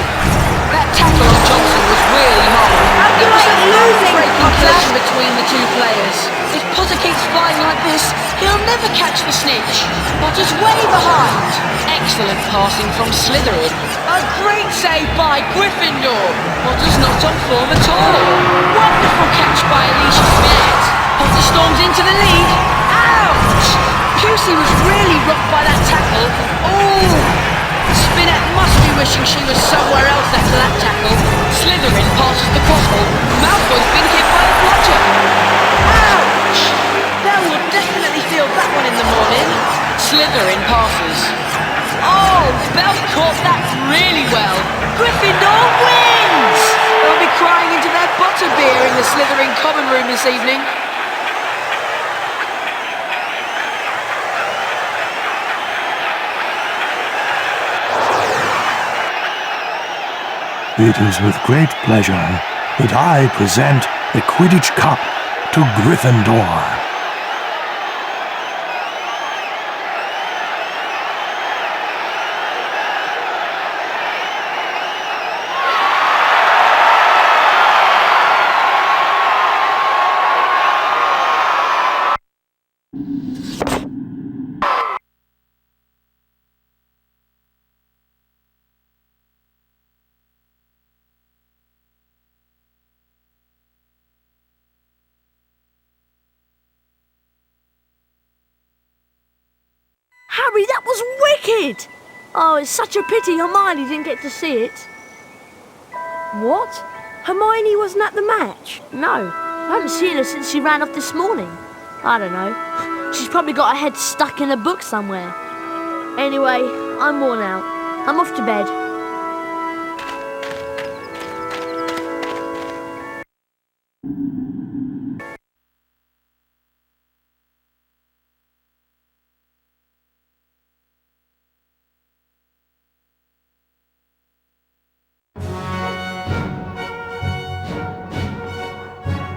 That tackle on Johnson was really hard. It was a bone-breaking collision between the two players. If Potter keeps flying like this, he'll never catch the snitch. Potter's way behind. Excellent passing from Slytherin. A great save by Gryffindor. Potter's not on form at all. Wonderful catch by Alicia Spinnet. Potter storms into the lead. Ouch! Pusey was really rocked by that tackle. Oh! Spinnet must be wishing she was somewhere else after that tackle. Slytherin passes the quaffle. Malfoy's been hit by a bludger. Ouch! Bell will definitely feel that one in the morning. Slytherin passes. Oh, Bell caught that really well. Gryffindor wins! They'll be crying into their butterbeer in the Slytherin common room this evening. It is with great pleasure that I present the Quidditch Cup to Gryffindor. Harry, that was wicked! Oh, it's such a pity Hermione didn't get to see it. What? Hermione wasn't at the match? No, I haven't seen her since she ran off this morning. I don't know. She's probably got her head stuck in a book somewhere. Anyway, I'm worn out. I'm off to bed.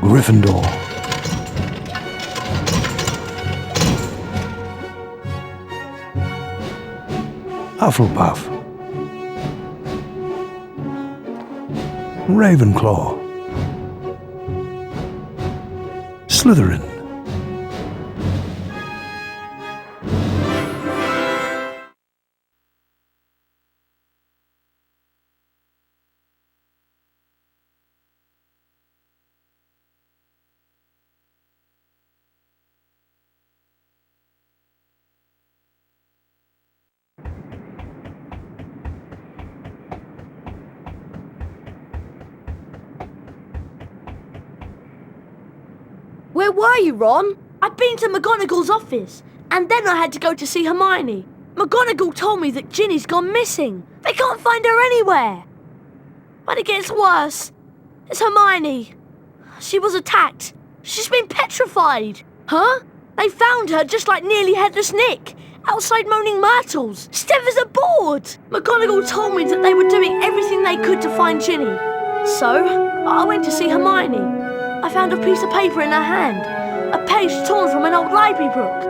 Gryffindor. Hufflepuff. Ravenclaw. Slytherin. Where were you, Ron? I'd been to McGonagall's office, and then I had to go to see Hermione. McGonagall told me that Ginny's gone missing. They can't find her anywhere. But it gets worse. It's Hermione. She was attacked. She's been petrified. Huh? They found her just like Nearly Headless Nick, outside Moaning Myrtles, stiff as a board. McGonagall told me that they were doing everything they could to find Ginny. So, I went to see Hermione. I found a piece of paper in her hand, a page torn from an old library book.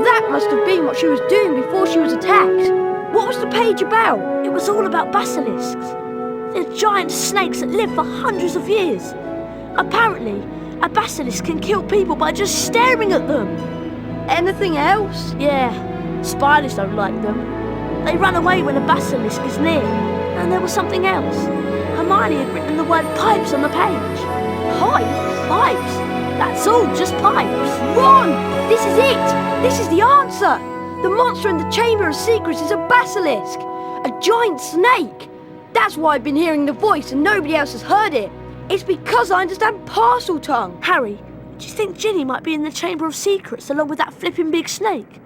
That must have been what she was doing before she was attacked. What was the page about? It was all about basilisks. They're giant snakes that live for hundreds of years. Apparently, a basilisk can kill people by just staring at them. Anything else? Yeah, Spiders don't like them. They run away when a basilisk is near. And there was something else. Hermione had written the word pipes on the page. Pipes? Pipes. That's all, just pipes. Ron! This is it! This is the answer! The monster in the Chamber of Secrets is a basilisk! A giant snake! That's why I've been hearing the voice and nobody else has heard it. It's because I understand parcel tongue. Harry, do you think Ginny might be in the Chamber of Secrets along with that flipping big snake?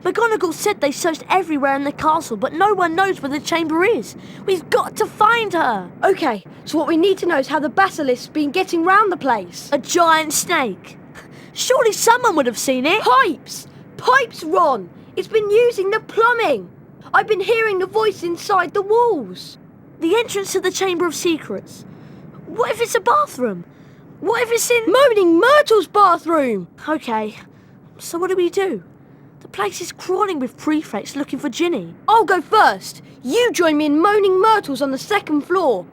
McGonagall said they searched everywhere in the castle, but no one knows where the chamber is. We've got to find her. Okay, so what we need to know is how the basilisk's been getting round the place. A giant snake. Surely someone would have seen it. Pipes! Pipes, Ron! It's been using the plumbing. I've been hearing the voice inside the walls. The entrance to the Chamber of Secrets. What if it's a bathroom? What if it's in Moaning Myrtle's bathroom? Okay, so what do we do? The place is crawling with prefects looking for Ginny. I'll go first. You join me in Moaning Myrtle's on the 2nd floor.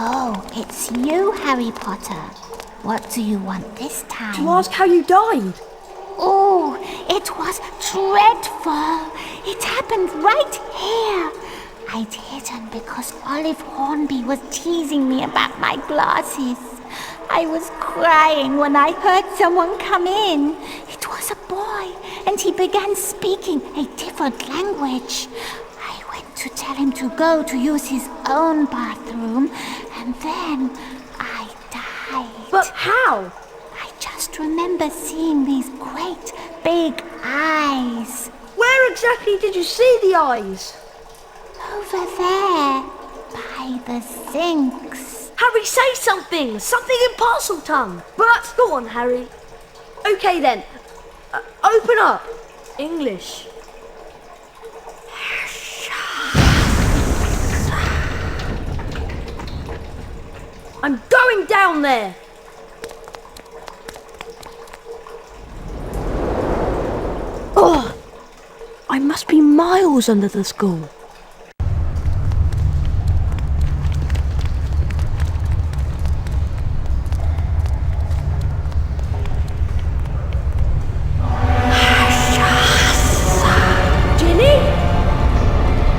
Oh, it's you, Harry Potter. What do you want this time? To ask how you died. Oh, it was dreadful. It happened right here. I'd hidden because Olive Hornby was teasing me about my glasses. I was crying when I heard someone come in. It was a boy, and he began speaking a different language. I went to tell him to go to use his own bathroom, and then I died. But how? I just remember seeing these great big eyes. Where exactly did you see the eyes? Over there, by the sinks. Harry, say something! Something in parcel tongue! But, go on, Harry. Okay then, open up. English. I'm going down there! Oh! I must be miles under the school.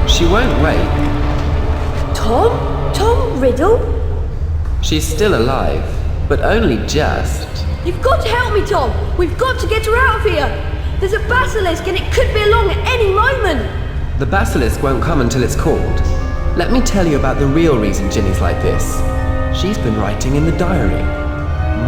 She won't wake. Tom? Tom Riddle? She's still alive, but only just. You've got to help me, Tom! We've got to get her out of here! There's a basilisk and it could be along at any moment! The basilisk won't come until it's called. Let me tell you about the real reason Ginny's like this. She's been writing in the diary.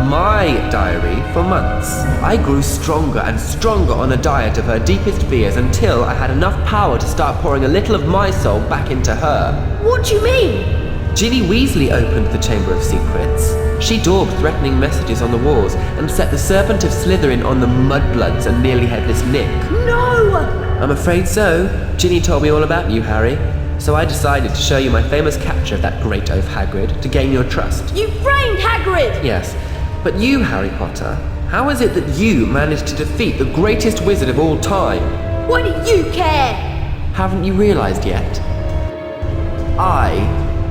My diary for months. I grew stronger and stronger on a diet of her deepest fears until I had enough power to start pouring a little of my soul back into her. What do you mean? Ginny Weasley opened the Chamber of Secrets. She daubed threatening messages on the walls and set the Serpent of Slytherin on the Mudbloods and Nearly Headless Nick. No! I'm afraid so. Ginny told me all about you, Harry. So I decided to show you my famous capture of that great oaf Hagrid to gain your trust. You framed Hagrid! Yes. But you, Harry Potter, how is it that you managed to defeat the greatest wizard of all time? Why do you care? Haven't you realized yet? I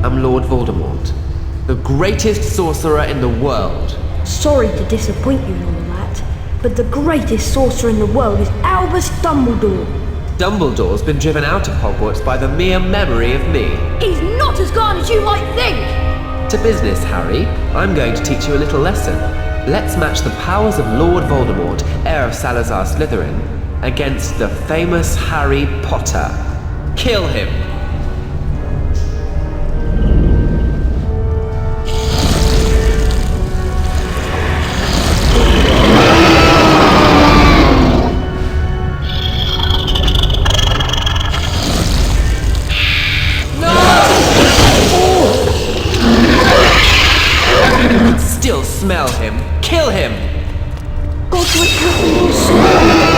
am Lord Voldemort, the greatest sorcerer in the world. Sorry to disappoint you in all that, but the greatest sorcerer in the world is Albus Dumbledore. Dumbledore's been driven out of Hogwarts by the mere memory of me. He's not as gone as you might think! To business, Harry. I'm going to teach you a little lesson. Let's match the powers of Lord Voldemort, heir of Salazar Slytherin, against the famous Harry Potter. Kill him! Still smell him. Kill him! Godric Gryffindor's sword!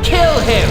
Kill him!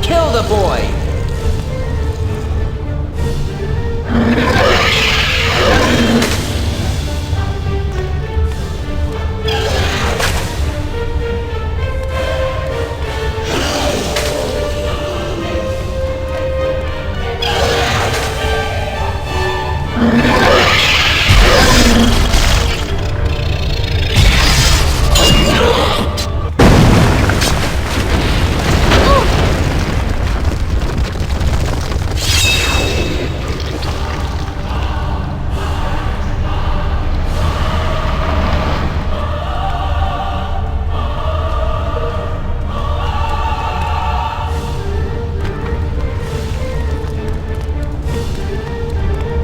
Kill the boy!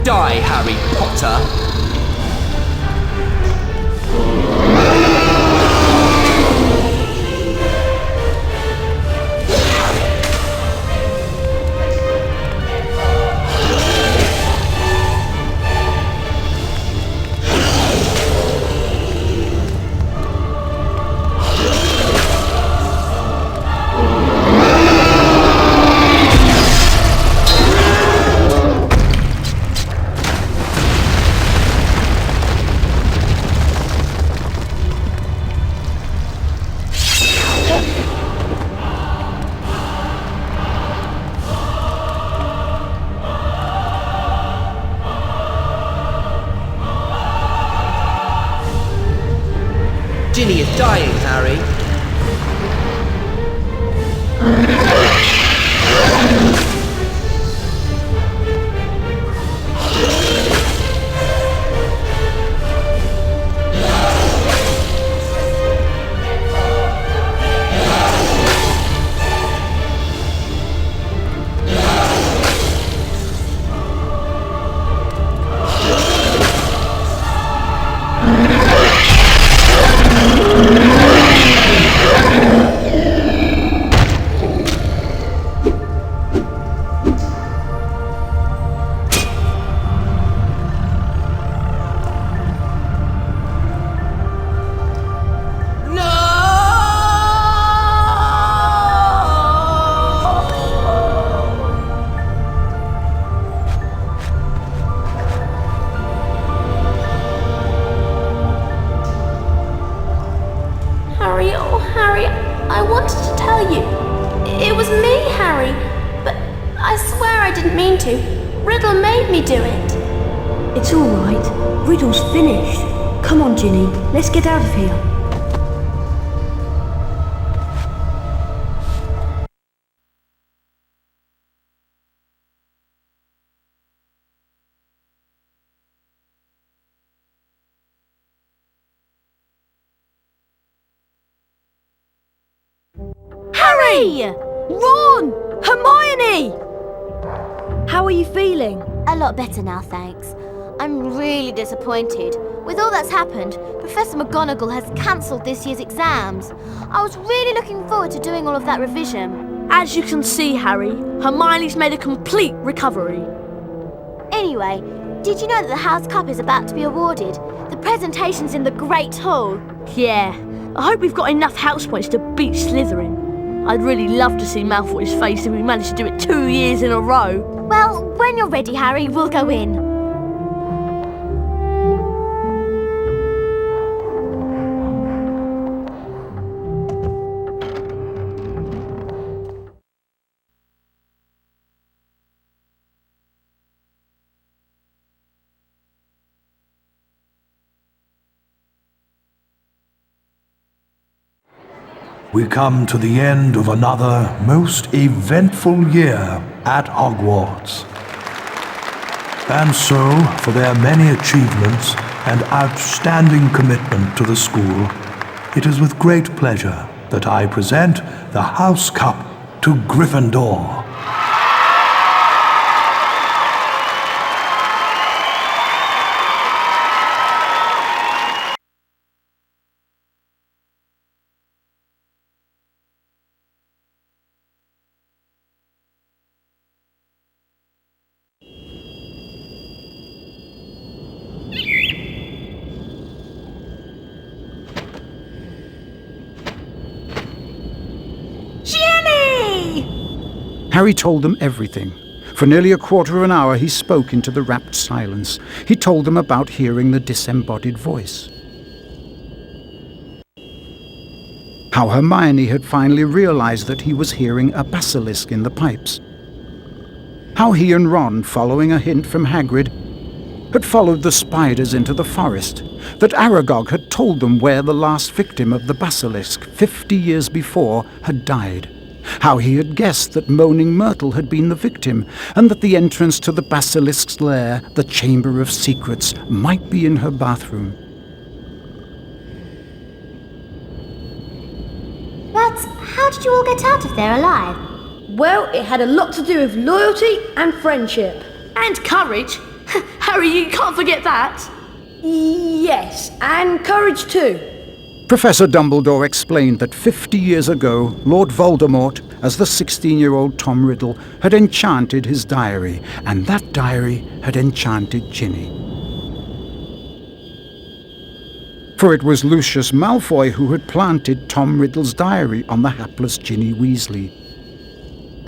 Die, Harry Potter! Ginny is dying, Harry. Harry, oh Harry, I wanted to tell you. It was me, Harry. But I swear I didn't mean to. Riddle made me do it. It's all right. Riddle's finished. Come on, Ginny. Let's get out of here. Harry! Ron! Hermione! How are you feeling? A lot better now, thanks. I'm really disappointed. With all that's happened, Professor McGonagall has cancelled this year's exams. I was really looking forward to doing all of that revision. As you can see, Harry, Hermione's made a complete recovery. Anyway, did you know that the House Cup is about to be awarded? The presentation's in the Great Hall. Yeah, I hope we've got enough house points to beat Slytherin. I'd really love to see Malfoy's face if we managed to do it 2 years in a row. Well, when you're ready, Harry, we'll go in. We come to the end of another most eventful year at Hogwarts. And so, for their many achievements and outstanding commitment to the school, it is with great pleasure that I present the House Cup to Gryffindor. Harry told them everything. For nearly a quarter of an hour he spoke into the rapt silence. He told them about hearing the disembodied voice. How Hermione had finally realized that he was hearing a basilisk in the pipes. How he and Ron, following a hint from Hagrid, had followed the spiders into the forest. That Aragog had told them where the last victim of the basilisk 50 years before had died. How he had guessed that Moaning Myrtle had been the victim, and that the entrance to the basilisk's lair, the Chamber of Secrets, might be in her bathroom. But how did you all get out of there alive? Well, it had a lot to do with loyalty and friendship. And courage. Harry, you can't forget that. Yes, and courage too. Professor Dumbledore explained that 50 years ago, Lord Voldemort, as the 16-year-old Tom Riddle, had enchanted his diary, and that diary had enchanted Ginny. For it was Lucius Malfoy who had planted Tom Riddle's diary on the hapless Ginny Weasley.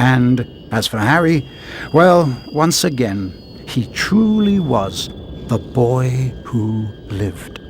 And as for Harry, well, once again, he truly was the boy who lived.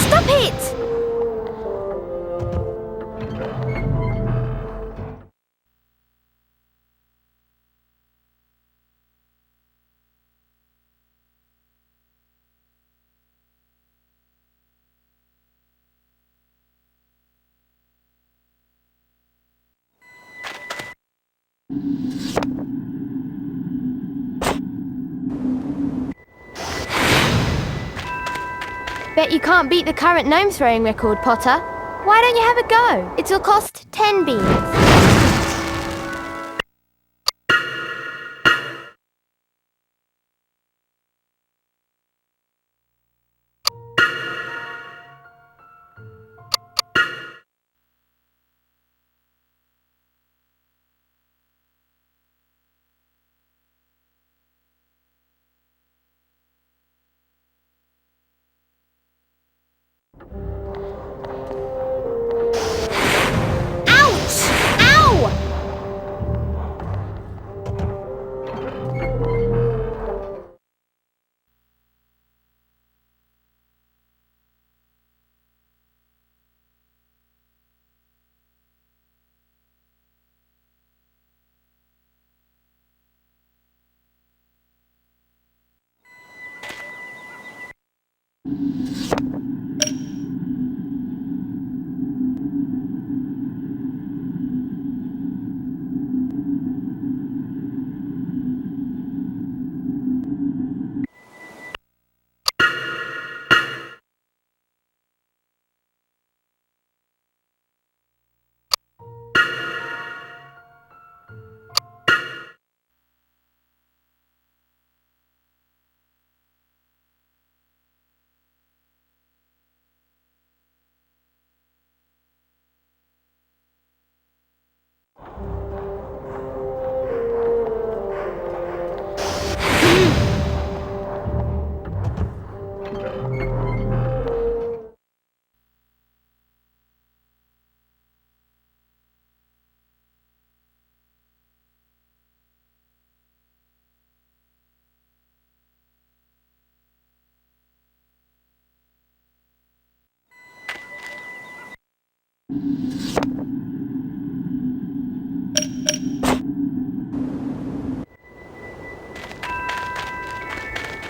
Stop it! Bet you can't beat the current gnome throwing record, Potter. Why don't you have a go? It'll cost 10 beans.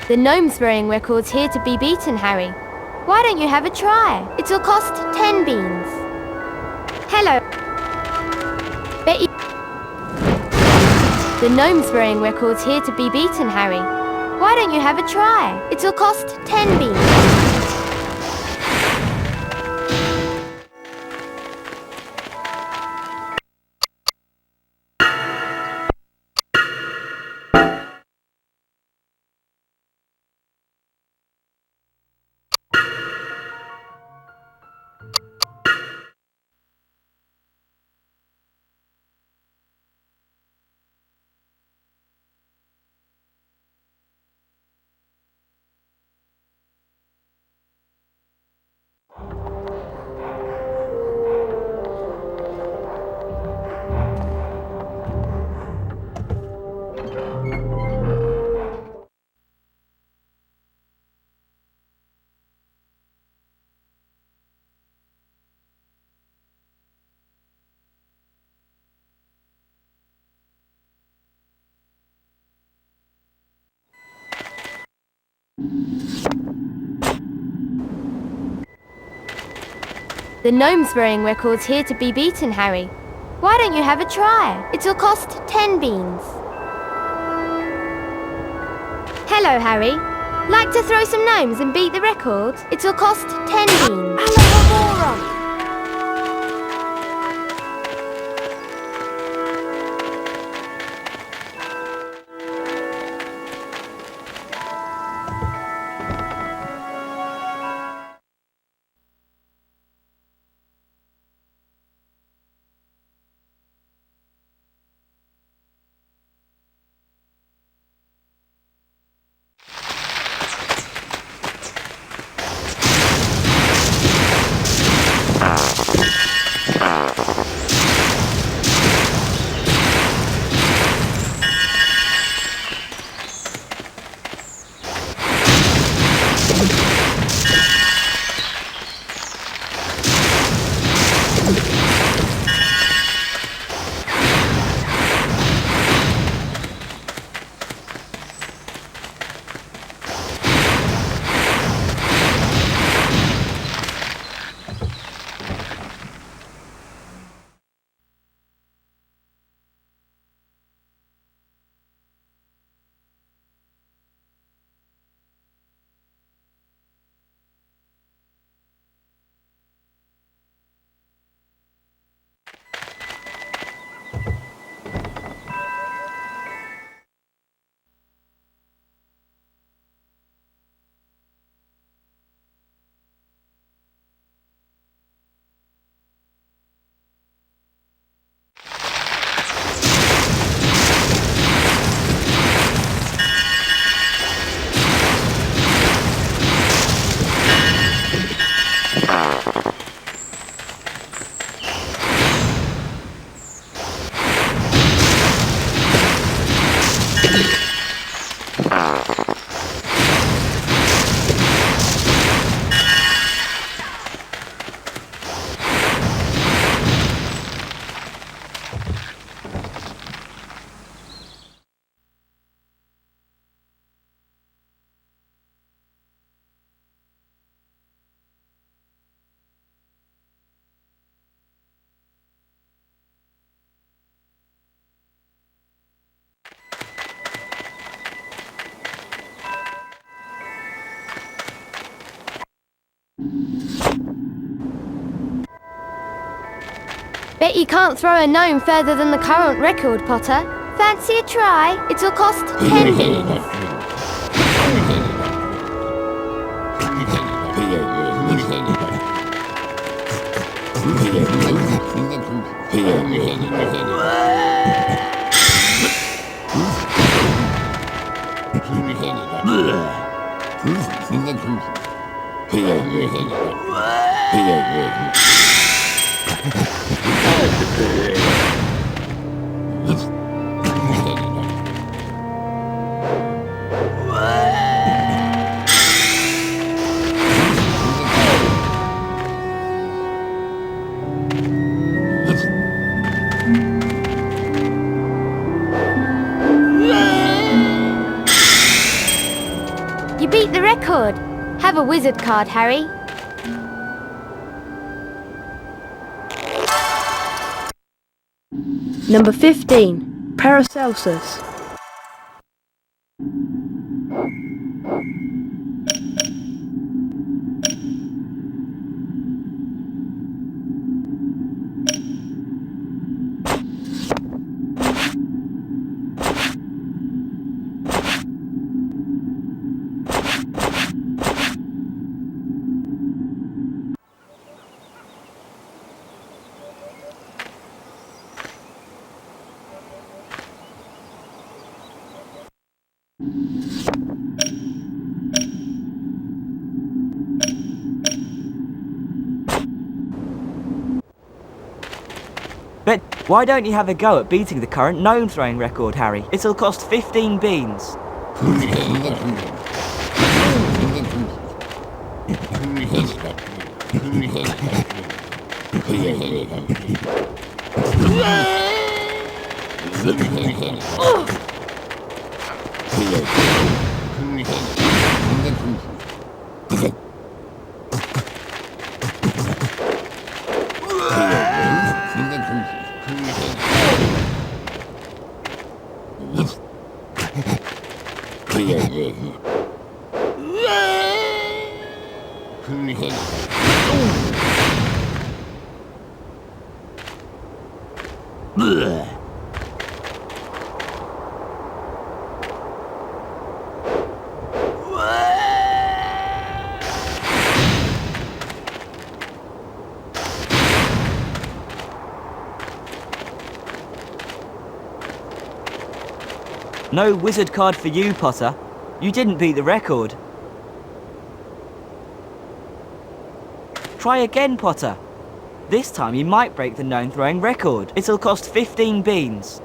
The gnome throwing record's here to be beaten, Harry. Why don't you have a try? It'll cost 10 beans. Hello. Bet you... The gnome throwing record's here to be beaten, Harry. Why don't you have a try? It'll cost 10 beans. The gnome throwing record's here to be beaten, Harry. Why don't you have a try? It'll cost 10 beans. Hello, Harry. Like to throw some gnomes and beat the record? It'll cost 10 beans. Alohomora! Bet you can't throw a gnome further than the current record, Potter. Fancy a try? It'll cost 10 beans. You beat the record. Have a wizard card, Harry. Number 15, Paracelsus. But why don't you have a go at beating the current gnome throwing record, Harry? It'll cost 15 beans. No wizard card for you, Potter. You didn't beat the record. Try again, Potter. This time you might break the gnome throwing record. It'll cost 15 beans.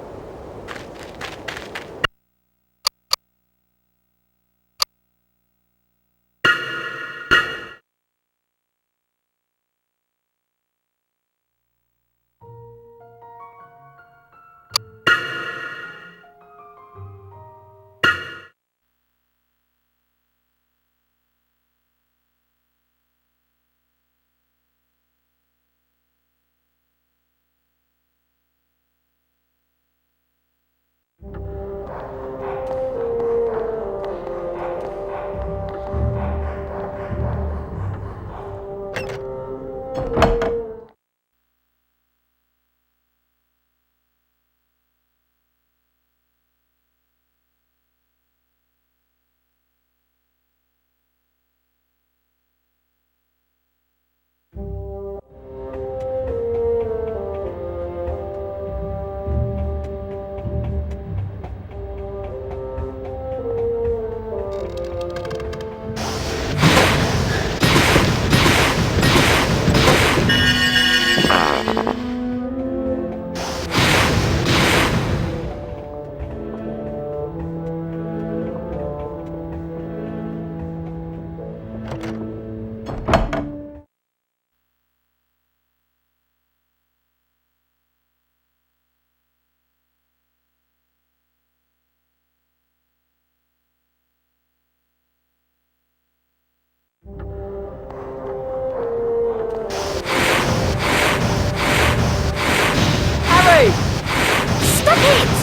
Stop it!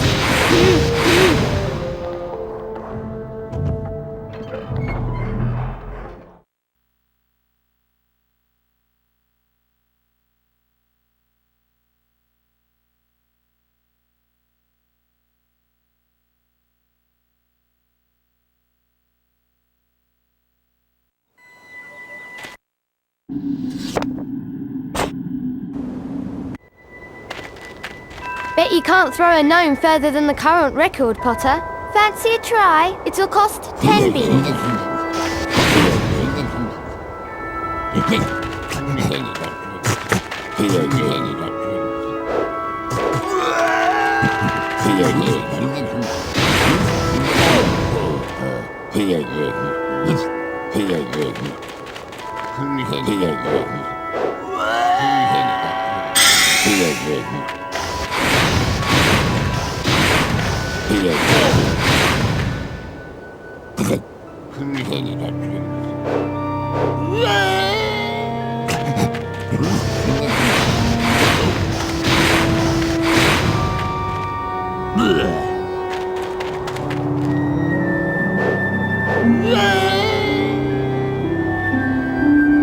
Bet you can't throw a gnome further than the current record, Potter. Fancy a try? It'll cost 10 beans.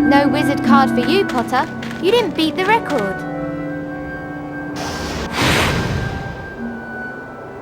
No wizard card for you, Potter. You didn't beat the record.